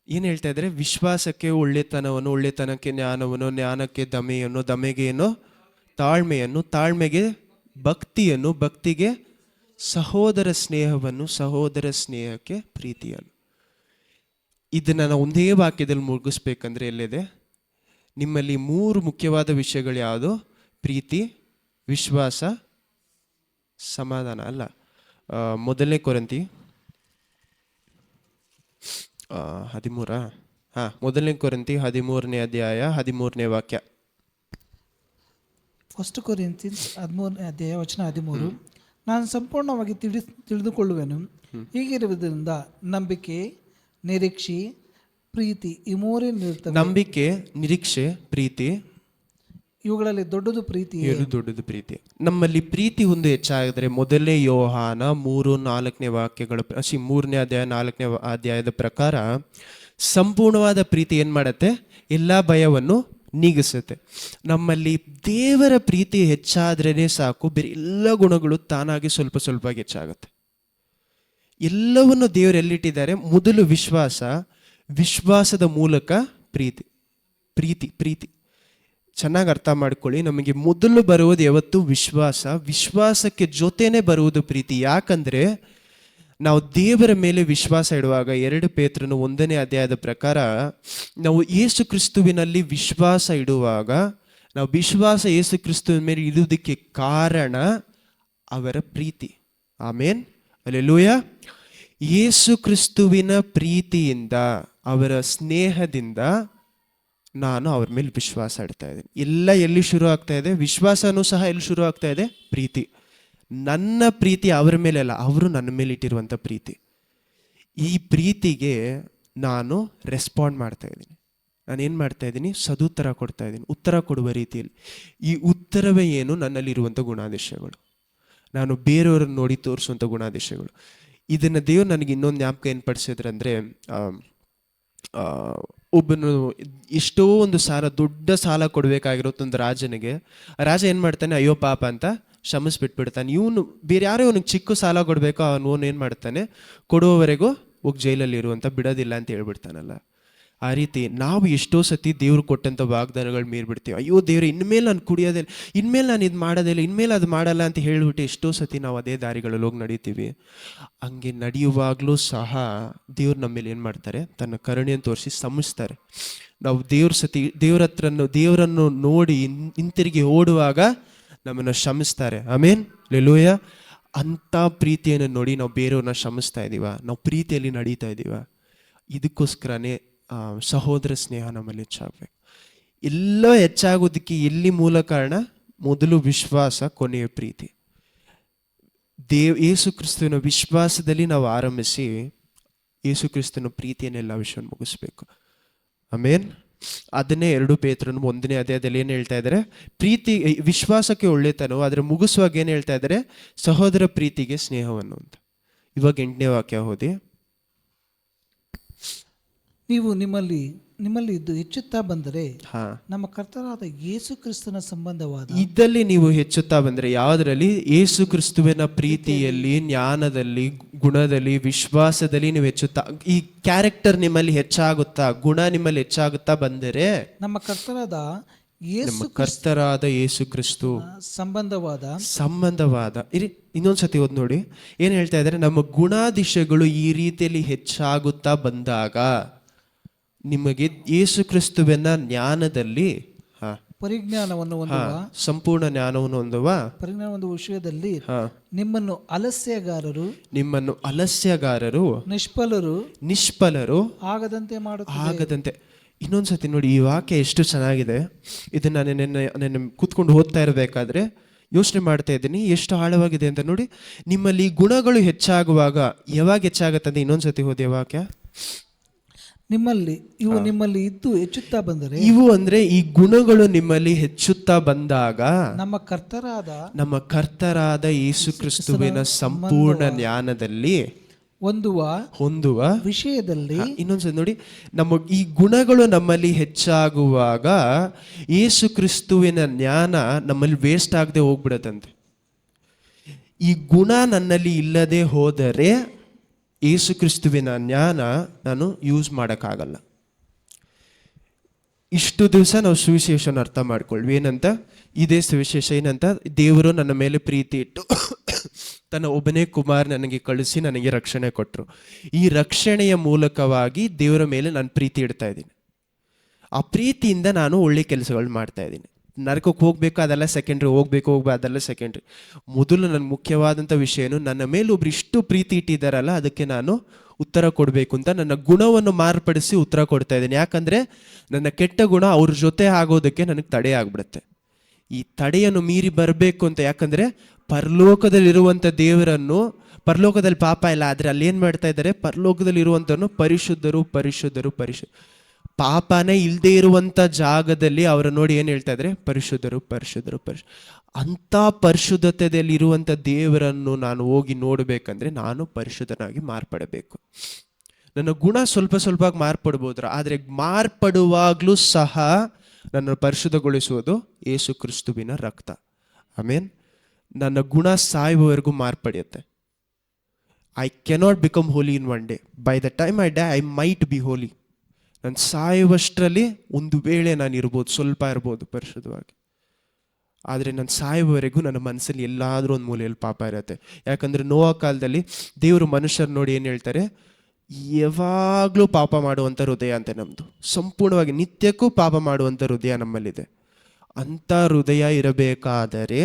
ಏನು ಹೇಳ್ತಾ ಇದ್ದಾರೆ, ವಿಶ್ವಾಸಕ್ಕೆ ಒಳ್ಳೆತನವನ್ನು, ಒಳ್ಳೆತನಕ್ಕೆ ಜ್ಞಾನವನ್ನು, ಜ್ಞಾನಕ್ಕೆ ದಮೆಯನ್ನು, ದಮೆಗೆ ಏನೋ ತಾಳ್ಮೆಯನ್ನು, ತಾಳ್ಮೆಗೆ ಭಕ್ತಿಯನ್ನು, ಭಕ್ತಿಗೆ ಸಹೋದರ ಸ್ನೇಹವನ್ನು, ಸಹೋದರ ಸ್ನೇಹಕ್ಕೆ ಪ್ರೀತಿಯನ್ನು. ಇದನ್ನು ನಾವು ಒಂದೇ ವಾಕ್ಯದಲ್ಲಿ ಮುಗಿಸ್ಬೇಕಂದ್ರೆ ಎಲ್ಲಿದೆ? ನಿಮ್ಮಲ್ಲಿ 3 ಮುಖ್ಯವಾದ ವಿಷಯಗಳು ಯಾವುದು? ಪ್ರೀತಿ, ವಿಶ್ವಾಸ, ಸಮಾಧಾನ. ಅಲ್ಲ, 1 ಕೊರಿಂಥಿ 13 1 ಕೊರಿಂಥಿ 13ನೇ ಅಧ್ಯಾಯ 13ನೇ ವಾಕ್ಯ. 1 ಕೊರಿಂಥಿಯನ್ಸ್ 13ನೇ ಅಧ್ಯಾಯ ವಚನ 13. ನಾನು ಸಂಪೂರ್ಣವಾಗಿ ತಿಳಿದುಕೊಳ್ಳುವೆನು, ಹೀಗಿರುವುದರಿಂದ ನಂಬಿಕೆ, ನಿರೀಕ್ಷೆ, ಪ್ರೀತಿ ಈ ಮೂರೇ ನಿರ್ತವೆ. ನಂಬಿಕೆ, ನಿರೀಕ್ಷೆ, ಪ್ರೀತಿ, ಇವುಗಳಲ್ಲಿ ದೊಡ್ಡದು ಪ್ರೀತಿ. ದೊಡ್ಡದು ಪ್ರೀತಿ. ನಮ್ಮಲ್ಲಿ ಪ್ರೀತಿ ಒಂದು ಹೆಚ್ಚಾಗಿದ್ರೆ 1 ಯೋಹಾನ 3-4ನೇ ವಾಕ್ಯಗಳ 3ನೇ ಅಧ್ಯಾಯ 4ನೇ ಅಧ್ಯಾಯದ ಪ್ರಕಾರ ಸಂಪೂರ್ಣವಾದ ಪ್ರೀತಿ ಏನು ಮಾಡುತ್ತೆ? ಎಲ್ಲ ಭಯವನ್ನು ನೀಗಿಸುತ್ತೆ. ನಮ್ಮಲ್ಲಿ ದೇವರ ಪ್ರೀತಿ ಹೆಚ್ಚಾದ್ರೇ ಸಾಕು, ಬೇರೆ ಎಲ್ಲ ಗುಣಗಳು ತಾನಾಗಿ ಸ್ವಲ್ಪ ಸ್ವಲ್ಪವಾಗಿ ಹೆಚ್ಚಾಗುತ್ತೆ. ಎಲ್ಲವನ್ನು ದೇವರು ಎಲ್ಲಿಟ್ಟಿದ್ದಾರೆ? ಮೊದಲು ವಿಶ್ವಾಸ, ವಿಶ್ವಾಸದ ಮೂಲಕ ಪ್ರೀತಿ. ಪ್ರೀತಿ ಪ್ರೀತಿ ಚೆನ್ನಾಗಿ ಅರ್ಥ ಮಾಡ್ಕೊಳ್ಳಿ. ನಮಗೆ ಮೊದಲು ಬರುವುದು ಯಾವತ್ತು? ವಿಶ್ವಾಸ. ವಿಶ್ವಾಸಕ್ಕೆ ಜೊತೆನೇ ಬರುವುದು ಪ್ರೀತಿ. ಯಾಕಂದ್ರೆ ನಾವು ದೇವರ ಮೇಲೆ ವಿಶ್ವಾಸ ಇಡುವಾಗ 2 ಪೇತ್ರನ 1ನೇ ಅಧ್ಯಾಯದ ಪ್ರಕಾರ ನಾವು ಯೇಸು ಕ್ರಿಸ್ತುವಿನಲ್ಲಿ ವಿಶ್ವಾಸ ಇಡುವಾಗ, ನಾವು ವಿಶ್ವಾಸ ಯೇಸು ಕ್ರಿಸ್ತುವಿನ ಮೇಲೆ ಇಡುವುದಕ್ಕೆ ಕಾರಣ ಅವರ ಪ್ರೀತಿ. ಆಮೇನ್, ಹಲ್ಲೆಲೂಯಾ. ಯೇಸು ಕ್ರಿಸ್ತುವಿನ ಪ್ರೀತಿಯಿಂದ, ಅವರ ಸ್ನೇಹದಿಂದ ನಾನು ಅವ್ರ ಮೇಲೆ ವಿಶ್ವಾಸ ಇಡ್ತಾ ಇದ್ದೀನಿ. ಎಲ್ಲ ಎಲ್ಲಿ ಶುರು ಆಗ್ತಾ ಇದೆ? ವಿಶ್ವಾಸನೂ ಸಹ ಎಲ್ಲಿ ಶುರು ಆಗ್ತಾ ಇದೆ? ಪ್ರೀತಿ. ನನ್ನ ಪ್ರೀತಿ ಅವರ ಮೇಲೆ ಅಲ್ಲ, ಅವರು ನನ್ನ ಮೇಲೆ ಇಟ್ಟಿರುವಂಥ ಪ್ರೀತಿ. ಈ ಪ್ರೀತಿಗೆ ನಾನು ರೆಸ್ಪಾಂಡ್ ಮಾಡ್ತಾ ಇದ್ದೀನಿ. ನಾನೇನು ಮಾಡ್ತಾ ಇದ್ದೀನಿ? ಸದುತ್ತರ ಕೊಡ್ತಾ ಇದ್ದೀನಿ, ಉತ್ತರ ಕೊಡುವ ರೀತಿಯಲ್ಲಿ. ಈ ಉತ್ತರವೇ ಏನು? ನನ್ನಲ್ಲಿರುವಂಥ ಗುಣಾದೇಶಗಳು, ನಾನು ಬೇರೆಯವ್ರನ್ನ ನೋಡಿ ತೋರಿಸುವಂಥ ಗುಣಾದೇಶಗಳು. ಇದನ್ನು ದೇವ್ರು ನನಗೆ ಇನ್ನೊಂದು ಜ್ಞಾಪಕ ಏನು ಪಡಿಸಿದ್ರಂದರೆ, ಒಬ್ಬನು ಎಷ್ಟೋ ಒಂದು ದೊಡ್ಡ ಸಾಲ ಕೊಡಬೇಕಾಗಿರುತ್ತೆ ಒಂದು ರಾಜನಿಗೆ. ರಾಜ ಏನು ಮಾಡ್ತಾನೆ? ಅಯ್ಯೋ ಪಾಪ ಅಂತ ಕ್ಷಮಿಸ್ಬಿಟ್ಬಿಡ್ತಾನೆ. ಇವನು ಬೇರೆ ಯಾರೋ ಅವನಿಗೆ ಚಿಕ್ಕ ಸಾಲ ಕೊಡಬೇಕೋ ಅವನು ಏನು ಮಾಡ್ತಾನೆ? ಕೊಡುವವರೆಗೂ ಹೋಗಿ ಜೈಲಲ್ಲಿ ಇರುವಂತ ಬಿಡೋದಿಲ್ಲ ಅಂತ ಹೇಳ್ಬಿಡ್ತಾನಲ್ಲ. ಆ ರೀತಿ ನಾವು ಎಷ್ಟೋ ಸತಿ ದೇವ್ರು ಕೊಟ್ಟಂಥ ವಾಗ್ದಾನಗಳು ಮೀರ್ಬಿಡ್ತೀವಿ. ಅಯ್ಯೋ ದೇವ್ರೆ, ಇನ್ಮೇಲೆ ನಾನು ಕುಡಿಯೋದಿಲ್ಲ, ಇನ್ಮೇಲೆ ನಾನು ಇದು ಮಾಡೋದಿಲ್ಲ, ಇನ್ಮೇಲೆ ಅದು ಮಾಡಲ್ಲ ಅಂತ ಹೇಳ್ಬಿಟ್ಟು ಎಷ್ಟೋ ಸತಿ ನಾವು ಅದೇ ದಾರಿಗಳಲ್ಲಿ ಹೋಗಿ ನಡೀತೀವಿ. ಹಂಗೆ ನಡೆಯುವಾಗಲೂ ಸಹ ದೇವ್ರು ನಮ್ಮ ಮೇಲೆ ಏನು ಮಾಡ್ತಾರೆ? ತನ್ನ ಕರುಣೆಯನ್ನು ತೋರಿಸಿ ಕ್ಷಮಿಸ್ತಾರೆ. ನಾವು ದೇವರನ್ನು ನೋಡಿ ಹಿಂತಿರುಗಿ ಓಡುವಾಗ ನಮ್ಮನ್ನು ಕ್ಷಮಿಸ್ತಾರೆ. ಆಮೇನ್, ಹಲ್ಲೆಲೂಯಾ. ಅಂಥ ಪ್ರೀತಿಯನ್ನು ನೋಡಿ ನಾವು ಬೇರೆಯವ್ರನ್ನ ಕ್ಷಮಿಸ್ತಾ ಇದ್ದೀವ? ನಾವು ಪ್ರೀತಿಯಲ್ಲಿ ನಡೀತಾ ಇದ್ದೀವ? ಇದಕ್ಕೋಸ್ಕರನೇ ಸಹೋದರ ಸ್ನೇಹ ನಮ್ಮಲ್ಲಿ ಹೆಚ್ಚಾಗಬೇಕು. ಎಲ್ಲ ಹೆಚ್ಚಾಗೋದಕ್ಕೆ ಎಲ್ಲಿ ಮೂಲ ಕಾರಣ? ಮೊದಲು ವಿಶ್ವಾಸ, ಕೊನೆಯ ಪ್ರೀತಿ. ಯೇಸು ಕ್ರಿಸ್ತುವಿನ ವಿಶ್ವಾಸದಲ್ಲಿ ನಾವು ಆರಂಭಿಸಿ ಯೇಸು ಕ್ರಿಸ್ತನ ಪ್ರೀತಿಯನ್ನೆಲ್ಲ ವಿಷಯವನ್ನು ಮುಗಿಸ್ಬೇಕು. ಆಮೇನ್. ಅದನ್ನೇ 2 ಪೇತ್ರನ 1ನೇ ಅಧ್ಯಾಯದಲ್ಲಿ ಏನು ಹೇಳ್ತಾ ಇದ್ದಾರೆ? ಪ್ರೀತಿ, ವಿಶ್ವಾಸಕ್ಕೆ ಒಳ್ಳೆತನವು, ಆದರೆ ಮುಗಿಸುವಾಗ ಏನು ಹೇಳ್ತಾ ಇದ್ದಾರೆ? ಸಹೋದರ ಪ್ರೀತಿಗೆ ಸ್ನೇಹವನ್ನು ಅಂತ. ಇವಾಗ 8ನೇ ವಾಕ್ಯ ಓದಿ. ನೀವು ನಿಮ್ಮಲ್ಲಿ ಇದ್ದು ಹೆಚ್ಚುತ್ತಾ ಬಂದರೆ ನಮ್ಮ ಕರ್ತನಾದ ಯೇಸು ಕ್ರಿಸ್ತನ ಸಂಬಂಧವಾದ, ಇದ್ದಲ್ಲಿ ನೀವು ಹೆಚ್ಚುತ್ತಾ ಬಂದರೆ ಯಾವುದರಲ್ಲಿ? ಯೇಸು ಕ್ರಿಸ್ತುವಿನ ಪ್ರೀತಿಯಲ್ಲಿ, ಜ್ಞಾನದಲ್ಲಿ, ಗುಣದಲ್ಲಿ, ವಿಶ್ವಾಸದಲ್ಲಿ ನೀವು ಹೆಚ್ಚುತ್ತಾ, ಈ ಕ್ಯಾರೆಕ್ಟರ್ ನಿಮ್ಮಲ್ಲಿ ಹೆಚ್ಚಾಗುತ್ತಾ, ಗುಣ ನಿಮ್ಮಲ್ಲಿ ಹೆಚ್ಚಾಗುತ್ತಾ ಬಂದರೆ ನಮ್ಮ ಕರ್ತನಾದ ಯೇಸು ಕ್ರಿಸ್ತು ಸಂಬಂಧವಾದ ಇನ್ನೊಂದ್ಸತಿ ಓದ್ ನೋಡಿ ಏನ್ ಹೇಳ್ತಾ ಇದ್ದಾರೆ? ನಮ್ಮ ಗುಣಾದಿಶಗಳು ಈ ರೀತಿಯಲ್ಲಿ ಹೆಚ್ಚಾಗುತ್ತಾ ಬಂದಾಗ ನಿಮಗೆ ಯೇಸು ಕ್ರಿಸ್ತುವಿನ ಜ್ಞಾನದಲ್ಲಿ ಪರಿಜ್ಞಾನವನ್ನು ಹೊಂದುವ, ಸಂಪೂರ್ಣ ಜ್ಞಾನವನ್ನು ಹೊಂದುವ, ಪರಿಜ್ಞಾನ ಒಂದು ವಿಷಯದಲ್ಲಿ ನಿಮ್ಮನ್ನು ಅಲಸ್ಯಗಾರರು ನಿಷ್ಫಲರು ಆಗದಂತೆ. ಇನ್ನೊಂದ್ಸತಿ ನೋಡಿ, ಈ ವಾಕ್ಯ ಎಷ್ಟು ಚೆನ್ನಾಗಿದೆ. ಇದನ್ನ ನಾನು ಕೂತ್ಕೊಂಡು ಓದ್ತಾ ಇರಬೇಕಾದ್ರೆ ಯೋಚನೆ ಮಾಡ್ತಾ ಇದ್ದೀನಿ, ಎಷ್ಟು ಆಳವಾಗಿದೆ ಅಂತ ನೋಡಿ. ನಿಮ್ಮಲ್ಲಿ ಗುಣಗಳು ಹೆಚ್ಚಾಗುವಾಗ ಯಾವಾಗ ಹೆಚ್ಚಾಗತ್ತಂದ್ರೆ, ಇನ್ನೊಂದ್ಸತಿ ಓದಿ ವಾಕ್ಯ. ನಿಮ್ಮಲ್ಲಿ ಇದ್ದು ಹೆಚ್ಚುತ್ತಾ ಬಂದರೆ, ಇವು ಅಂದ್ರೆ ಈ ಗುಣಗಳು ನಿಮ್ಮಲ್ಲಿ ಹೆಚ್ಚುತ್ತಾ ಬಂದಾಗ ನಮ್ಮ ಕರ್ತರಾದ ಯೇಸು ಕ್ರಿಸ್ತುವಿನ ಸಂಪೂರ್ಣ ಜ್ಞಾನದಲ್ಲಿ ಹೊಂದುವ ವಿಷಯದಲ್ಲಿ ಇನ್ನೊಂದ್ಸತಿ ನೋಡಿ, ಈ ಗುಣಗಳು ನಮ್ಮಲ್ಲಿ ಹೆಚ್ಚಾಗುವಾಗ ಯೇಸು ಕ್ರಿಸ್ತುವಿನ ಜ್ಞಾನ ನಮ್ಮಲ್ಲಿ ವೇಸ್ಟ್ ಆಗದೆ ಹೋಗ್ಬಿಡತ್ತಂತೆ. ಈ ಗುಣ ನನ್ನಲ್ಲಿ ಇಲ್ಲದೆ ಹೋದರೆ ಯೇಸು ಕ್ರಿಸ್ತುವಿನ ಜ್ಞಾನ ನಾನು ಯೂಸ್ ಮಾಡೋಕ್ಕಾಗಲ್ಲ. ಇಷ್ಟು ದಿವಸ ನಾವು ಸುವಿಶೇಷನ ಅರ್ಥ ಮಾಡ್ಕೊಳ್ವಿ. ಏನಂತ? ಇದೇ ಸುವಿಶೇಷ ಏನಂತ? ದೇವರು ನನ್ನ ಮೇಲೆ ಪ್ರೀತಿ ಇಟ್ಟು ತನ್ನ ಒಬ್ಬನೇ ಕುಮಾರ್ ನನಗೆ ಕಳಿಸಿ ನನಗೆ ರಕ್ಷಣೆ ಕೊಟ್ಟರು. ಈ ರಕ್ಷಣೆಯ ಮೂಲಕವಾಗಿ ದೇವರ ಮೇಲೆ ನಾನು ಪ್ರೀತಿ ಇಡ್ತಾ ಇದ್ದೀನಿ. ಆ ಪ್ರೀತಿಯಿಂದ ನಾನು ಒಳ್ಳೆ ಕೆಲಸಗಳು ಮಾಡ್ತಾ ಇದ್ದೀನಿ. ನರಕಕ್ಕೆ ಹೋಗ್ಬೇಕು ಅದೆಲ್ಲ ಸೆಕೆಂಡ್ರಿ, ಹೋಗ್ಬೇಕು ಅದೆಲ್ಲ ಸೆಕೆಂಡ್ರಿ. ಮೊದಲು ನನಗೆ ಮುಖ್ಯವಾದಂಥ ವಿಷಯ ಏನು, ನನ್ನ ಮೇಲೆ ಒಬ್ರು ಇಷ್ಟು ಪ್ರೀತಿ ಇಟ್ಟಿದ್ದಾರಲ್ಲ, ಅದಕ್ಕೆ ನಾನು ಉತ್ತರ ಕೊಡಬೇಕು ಅಂತ ನನ್ನ ಗುಣವನ್ನು ಮಾರ್ಪಡಿಸಿ ಉತ್ತರ ಕೊಡ್ತಾ ಇದ್ದೀನಿ. ಯಾಕಂದರೆ ನನ್ನ ಕೆಟ್ಟ ಗುಣ ಅವ್ರ ಜೊತೆ ಆಗೋದಕ್ಕೆ ನನಗೆ ತಡೆ ಆಗ್ಬಿಡುತ್ತೆ. ಈ ತಡೆಯನ್ನು ಮೀರಿ ಬರಬೇಕು ಅಂತ. ಯಾಕಂದರೆ ಪರಲೋಕದಲ್ಲಿರುವಂಥ ದೇವರನ್ನು, ಪರಲೋಕದಲ್ಲಿ ಪಾಪ ಇಲ್ಲ, ಆದರೆ ಅಲ್ಲಿ ಏನು ಮಾಡ್ತಾ ಇದ್ದಾರೆ, ಪರಲೋಕದಲ್ಲಿ ಇರುವಂಥವ್ರನ್ನು ಪರಿಶುದ್ಧರು ಪರಿಶುದ್ಧರು ಪರಿಶುದ್ಧ, ಪಾಪನೇ ಇಲ್ಲದೆ ಇರುವಂಥ ಜಾಗದಲ್ಲಿ ಅವರ ನೋಡಿ ಏನು ಹೇಳ್ತಾ ಇದ್ದಾರೆ, ಪರಿಶುದ್ಧರು ಪರಿಶುದ್ಧರು ಅಂಥ ಪರಿಶುದ್ಧತೆಯಲ್ಲಿ ಇರುವಂಥ ದೇವರನ್ನು ನಾನು ಹೋಗಿ ನೋಡಬೇಕಂದ್ರೆ ನಾನು ಪರಿಶುದ್ಧನಾಗಿ ಮಾರ್ಪಡಬೇಕು. ನನ್ನ ಗುಣ ಸ್ವಲ್ಪ ಸ್ವಲ್ಪ ಮಾರ್ಪಡ್ಬೋದ್ರ, ಆದರೆ ಮಾರ್ಪಡುವಾಗಲೂ ಸಹ ನನ್ನ ಪರಿಶುದ್ಧಗೊಳಿಸುವುದು ಯೇಸು ಕ್ರಿಸ್ತುವಿನ ರಕ್ತ. ಆಮೇನ್. ನನ್ನ ಗುಣ ಸಾಯುವವರೆಗೂ ಮಾರ್ಪಡೆಯುತ್ತೆ. I cannot become holy in one day. By the time I die I might be holy. ನಾನು ಸಾಯುವಷ್ಟರಲ್ಲಿ ಒಂದು ವೇಳೆ ನಾನು ಇರ್ಬೋದು, ಸ್ವಲ್ಪ ಇರ್ಬೋದು ಪರಿಶುದ್ಧವಾಗಿ, ಆದರೆ ನಾನು ಸಾಯುವವರೆಗೂ ನನ್ನ ಮನಸ್ಸಲ್ಲಿ ಎಲ್ಲಾದರೂ ಒಂದು ಮೂಲೆಯಲ್ಲಿ ಪಾಪ ಇರುತ್ತೆ. ಯಾಕಂದರೆ ನೋವಾ ಕಾಲದಲ್ಲಿ ದೇವರು ಮನುಷ್ಯರು ನೋಡಿ ಏನು ಹೇಳ್ತಾರೆ, ಯಾವಾಗಲೂ ಪಾಪ ಮಾಡುವಂಥ ಹೃದಯ ಅಂತೆ ನಮ್ಮದು, ಸಂಪೂರ್ಣವಾಗಿ ನಿತ್ಯಕ್ಕೂ ಪಾಪ ಮಾಡುವಂಥ ಹೃದಯ ನಮ್ಮಲ್ಲಿದೆ. ಅಂಥ ಹೃದಯ ಇರಬೇಕಾದರೆ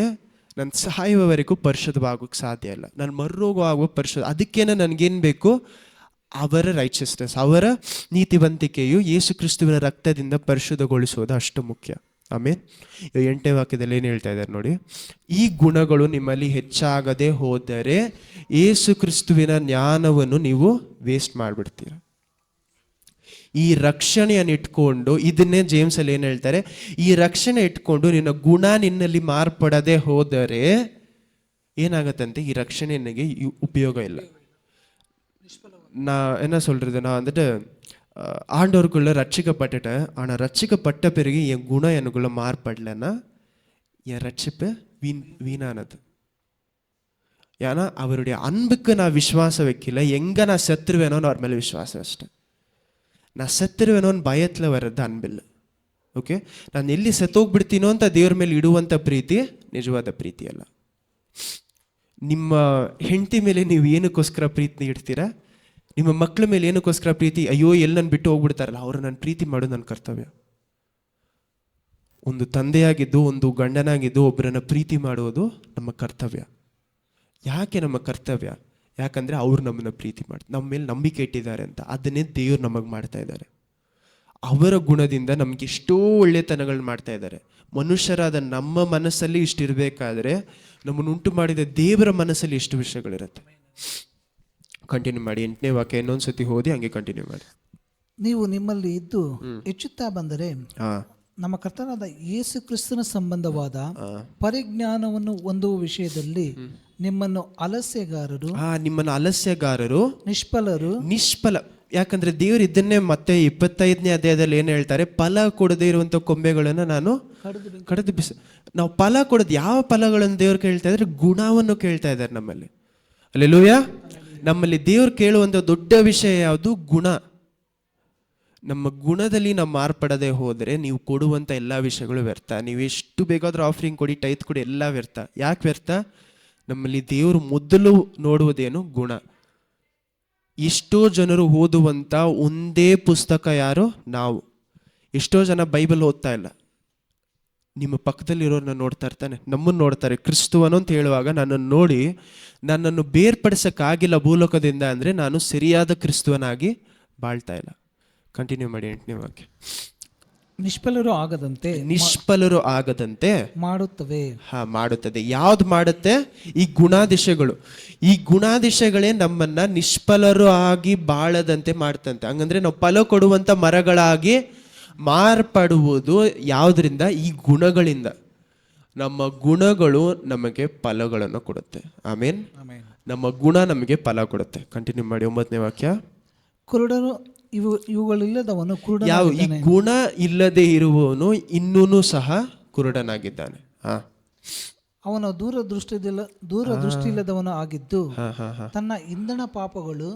ನಾನು ಸಾಯುವವರೆಗೂ ಪರಿಶುದ್ಧವಾಗೋಕ್ಕೆ ಸಾಧ್ಯ ಇಲ್ಲ. ನಾನು ಮರುರೋಗುವ ಪರಿಶುದ್ಧ. ಅದಕ್ಕೇನೆ ನನಗೇನು ಬೇಕು, ಅವರ ರೈಚಸ್ನೆಸ್, ಅವರ ನೀತಿವಂತಿಕೆಯು ಯೇಸು ಕ್ರಿಸ್ತುವಿನ ರಕ್ತದಿಂದ ಪರಿಶುದ್ಧಗೊಳಿಸುವುದು ಅಷ್ಟು ಮುಖ್ಯ. ಆಮೇಲೆ 8ನೇ ವಾಕ್ಯದಲ್ಲಿ ಏನು ಹೇಳ್ತಾ ಇದ್ದಾರೆ ನೋಡಿ, ಈ ಗುಣಗಳು ನಿಮ್ಮಲ್ಲಿ ಹೆಚ್ಚಾಗದೆ ಹೋದರೆ ಯೇಸು ಕ್ರಿಸ್ತುವಿನ ಜ್ಞಾನವನ್ನು ನೀವು ವೇಸ್ಟ್ ಮಾಡಿಬಿಡ್ತೀರ. ಈ ರಕ್ಷಣೆಯನ್ನು ಇಟ್ಕೊಂಡು, ಇದನ್ನೇ ಜೇಮ್ಸ್ ಅಲ್ಲಿ ಏನು ಹೇಳ್ತಾರೆ, ಈ ರಕ್ಷಣೆ ಇಟ್ಕೊಂಡು ನಿನ್ನ ಗುಣ ನಿನ್ನಲ್ಲಿ ಮಾರ್ಪಡದೆ ಹೋದರೆ ಏನಾಗತ್ತಂತೆ, ಈ ರಕ್ಷಣೆ ನನಗೆ ಉಪಯೋಗ ಇಲ್ಲ. நான் என்ன சொல்கிறது, நான் வந்துட்டு ஆண்டவருக்குள்ளே ரட்சிக்கப்பட்டுட்டேன். ஆனால் ரட்சிக்கப்பட்ட பிறகு என் குணம் எனக்குள்ளே மாறுபடலைன்னா என் ரட்சிப்பு வீணானது. ஏன்னா அவருடைய அன்புக்கு நான் விசுவாசம் வைக்கல. எங்கே நான் செத்துருவேனோன்னு அவர் மேலே விசுவாசம் வச்சிட்டேன். நான் செத்துருவேನೋன்னு ಭಯத்தில் ವರದ್ದು ಅನ್ಬಿಲ್ಲ. ಓಕೆ, ನಾನು ಎಲ್ಲಿ ಸತ್ತೋಗ್ಬಿಡ್ತೀನೋ ಅಂತ ದೇವ್ರ ಮೇಲೆ ಇಡುವಂಥ ಪ್ರೀತಿ ನಿಜವಾದ ಪ್ರೀತಿ ಅಲ್ಲ. ನಿಮ್ಮ ಹೆಂಡತಿ ಮೇಲೆ ನೀವು ಏನಕ್ಕೋಸ್ಕರ ಪ್ರೀತಿ ಇಡ್ತೀರಾ, ನಿಮ್ಮ ಮಕ್ಕಳ ಮೇಲೆ ಏನಕ್ಕೋಸ್ಕರ ಪ್ರೀತಿ, ಅಯ್ಯೋ ಎಲ್ಲಿ ನನ್ನ ಬಿಟ್ಟು ಹೋಗ್ಬಿಡ್ತಾರಲ್ಲ ಅವರು ನನ್ನ ಪ್ರೀತಿ ಮಾಡೋದು ನನ್ನ ಕರ್ತವ್ಯ. ಒಂದು ತಂದೆಯಾಗಿದ್ದು, ಒಂದು ಗಂಡನಾಗಿದ್ದು ಒಬ್ಬರನ್ನ ಪ್ರೀತಿ ಮಾಡುವುದು ನಮ್ಮ ಕರ್ತವ್ಯ. ಯಾಕೆ ನಮ್ಮ ಕರ್ತವ್ಯ? ಯಾಕಂದರೆ ಅವ್ರು ನಮ್ಮನ್ನು ಪ್ರೀತಿ ಮಾಡ್ತಾರೆ, ನಮ್ಮ ಮೇಲೆ ನಂಬಿಕೆ ಇಟ್ಟಿದ್ದಾರೆ ಅಂತ. ಅದನ್ನೇ ದೇವ್ರು ನಮಗೆ ಮಾಡ್ತಾ ಇದ್ದಾರೆ. ಅವರ ಗುಣದಿಂದ ನಮ್ಗೆ ಎಷ್ಟೋ ಒಳ್ಳೆತನಗಳನ್ನ ಮಾಡ್ತಾ ಇದ್ದಾರೆ. ಮನುಷ್ಯರಾದ ನಮ್ಮ ಮನಸ್ಸಲ್ಲಿ ಇಷ್ಟಿರಬೇಕಾದ್ರೆ ನಮ್ಮನ್ನು ಉಂಟು ಮಾಡಿದ ದೇವರ ಮನಸ್ಸಲ್ಲಿ ಎಷ್ಟು ವಿಷಯಗಳಿರುತ್ತೆ. ಕಂಟಿನ್ಯೂ ಮಾಡಿ 8ನೇ ವಾಕ್ಯ ಇನ್ನೊಂದ್ಸತಿ ಓದಿ ಹಂಗೆ ಕಂಟಿನ್ಯೂ ಮಾಡಿ. ನೀವು ನಿಮ್ಮಲ್ಲಿ ಇದ್ದು ಹೆಚ್ಚುತ್ತಾ ಬಂದರೆ ನಮ್ಮ ಕರ್ತನಾದ ಯೇಸು ಕ್ರಿಸ್ತನ ಸಂಬಂಧವಾದ ಪರಿಜ್ಞಾನವನ್ನು ಹೊಂದುವ ವಿಷಯದಲ್ಲಿ ನಿಮ್ಮನ್ನು ಅಲಸ್ಯಗಾರರು ನಿಷ್ಫಲ. ಯಾಕಂದ್ರೆ ದೇವರು ಇದನ್ನೇ ಮತ್ತೆ 25ನೇ ಅಧ್ಯಾಯದಲ್ಲಿ ಏನು ಹೇಳ್ತಾರೆ, ಫಲ ಕೊಡದೇ ಇರುವಂಥ ಕೊಂಬೆಗಳನ್ನು ನಾನು ಕಡಿದು ನಾವು ಫಲ ಕೊಡೋದು ಯಾವ ಫಲಗಳನ್ನು ದೇವ್ರು ಕೇಳ್ತಾ ಇದ್ದಾರೆ, ಗುಣವನ್ನು ಕೇಳ್ತಾ ಇದ್ದಾರೆ ನಮ್ಮಲ್ಲಿ. ಅಲ್ಲೆಲೂಯಾ. ನಮ್ಮಲ್ಲಿ ದೇವ್ರು ಕೇಳುವಂಥ ದೊಡ್ಡ ವಿಷಯ ಯಾವುದು? ಗುಣ. ನಮ್ಮ ಗುಣದಲ್ಲಿ ನಾವು ಮಾರ್ಪಡದೆ ಹೋದರೆ ನೀವು ಕೊಡುವಂಥ ಎಲ್ಲ ವಿಷಯಗಳು ವ್ಯರ್ಥ. ನೀವು ಎಷ್ಟು ಬೇಕಾದ್ರೂ ಆಫರಿಂಗ್ ಕೊಡಿ, ಟೈತ್ ಕೊಡಿ, ಎಲ್ಲ ವ್ಯರ್ಥ. ಯಾಕೆ ವ್ಯರ್ಥ? ನಮ್ಮಲ್ಲಿ ದೇವರು ಮೊದಲು ನೋಡುವುದೇನು? ಗುಣ. ಎಷ್ಟೋ ಜನರು ಓದುವಂಥ ಒಂದೇ ಪುಸ್ತಕ ಯಾರು? ನಾವು. ಎಷ್ಟೋ ಜನ ಬೈಬಲ್ ಓದ್ತಾ ಇಲ್ಲ. ನಿಮ್ಮ ಪಕ್ಕದಲ್ಲಿರೋರನ್ನ ನೋಡ್ತಾ ಇರ್ತಾನೆ, ನಮ್ಮನ್ನು ನೋಡ್ತಾರೆ. ಕ್ರಿಸ್ತುವನು ಅಂತ ಹೇಳುವಾಗ ನನ್ನನ್ನು ನೋಡಿ ನನ್ನನ್ನು ಬೇರ್ಪಡಿಸೋಕ್ಕಾಗಿಲ್ಲ ಭೂಲೋಕದಿಂದ ಅಂದರೆ ನಾನು ಸರಿಯಾದ ಕ್ರಿಸ್ತುವನಾಗಿ ಬಾಳ್ತಾ ಇಲ್ಲ. ಕಂಟಿನ್ಯೂ ಮಾಡಿ 8ನೇ ವಾಕ್ಯ. ನಿಷ್ಫಲರು ಆಗದಂತೆ ಮಾಡುತ್ತದೆ. ಯಾವ್ದು ಮಾಡುತ್ತೆ? ಈ ಗುಣಾದಿಶಗಳು. ಈ ಗುಣಾದಿಶಗಳೇ ನಮ್ಮನ್ನ ನಿಷ್ಫಲರು ಆಗಿ ಬಾಳದಂತೆ ಮಾಡ್ತಂತೆ. ಹಂಗಂದ್ರೆ ನಾವು ಫಲ ಕೊಡುವಂತ ಮರಗಳಾಗಿ ಮಾರ್ಪಡುವುದು ಯಾವುದರಿಂದ? ಈ ಗುಣಗಳಿಂದ. ನಮ್ಮ ಗುಣಗಳು ನಮಗೆ ಫಲಗಳನ್ನು ಕೊಡುತ್ತೆ. ಆಮೇನ್. ನಮ್ಮ ಗುಣ ನಮಗೆ ಫಲ ಕೊಡುತ್ತೆ. ಕಂಟಿನ್ಯೂ ಮಾಡಿ 9ನೇ ವಾಕ್ಯ. ಕುರುಡನು ಇವುಗಳಿಲ್ಲದವನು ಈ ಕುರುಡನಾಗಿದ್ದಾನೆ. ಗುಣ ಇಲ್ಲದೆ ಇರುವವನು ಇನ್ನೂ ಸಹ ಕುರುಡನಾಗಿದ್ದಾನೆ. ಹಾ ಅವನು ದೂರದೃಷ್ಟಿಯಿಲ್ಲದವನು ಆಗಿದ್ದು ಹಾ ಹಾ ಹಾ ತನ್ನ ಇಂಧನ ಪಾಪಗಳು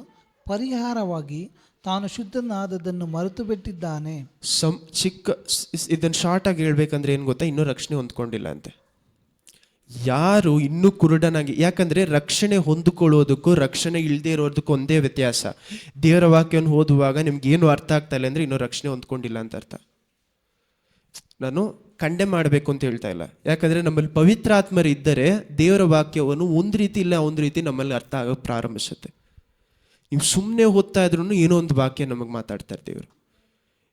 ಪರಿಹಾರವಾಗಿ ತಾನು ಶುದ್ಧನಾದದನ್ನು ಮರೆತು ಬಿಟ್ಟಿದ್ದಾನೆ. ಇದನ್ನ ಶಾರ್ಟ್ ಆಗಿ ಹೇಳ್ಬೇಕಂದ್ರೆ ಏನ್ ಗೊತ್ತಾ, ಇನ್ನೂ ರಕ್ಷಣೆ ಹೊಂದ್ಕೊಂಡಿಲ್ಲ ಅಂತೆ. ಯಾರು ಇನ್ನೂ ಕುರುಡನಾಗಿ, ಯಾಕಂದ್ರೆ ರಕ್ಷಣೆ ಹೊಂದಿಕೊಳ್ಳೋದಕ್ಕೂ ರಕ್ಷಣೆ ಇಲ್ಲದೆ ಇರೋದಕ್ಕೂ ಒಂದೇ ವ್ಯತ್ಯಾಸ. ದೇವರ ವಾಕ್ಯವನ್ನು ಓದುವಾಗ ನಿಮ್ಗೆ ಏನು ಅರ್ಥ ಆಗ್ತಾ ಇಲ್ಲ ಅಂದ್ರೆ ಇನ್ನೂ ರಕ್ಷಣೆ ಹೊಂದ್ಕೊಂಡಿಲ್ಲ ಅಂತ ಅರ್ಥ. ನಾನು ಖಂಡೆ ಮಾಡಬೇಕು ಅಂತ ಹೇಳ್ತಾ ಇಲ್ಲ, ಯಾಕಂದ್ರೆ ನಮ್ಮಲ್ಲಿ ಪವಿತ್ರ ಆತ್ಮರು ಇದ್ದರೆ ದೇವರ ವಾಕ್ಯವನ್ನು ಒಂದು ರೀತಿ ಇಲ್ಲ ಒಂದು ರೀತಿ ನಮ್ಮಲ್ಲಿ ಅರ್ಥ ಆಗೋಕೆ ಪ್ರಾರಂಭಿಸುತ್ತೆ. ನೀವು ಸುಮ್ಮನೆ ಓದ್ತಾ ಇದ್ರೂ ಏನೋ ಒಂದು ವಾಕ್ಯ ನಮಗೆ ಮಾತಾಡ್ತಾರೆ ದೇವರು.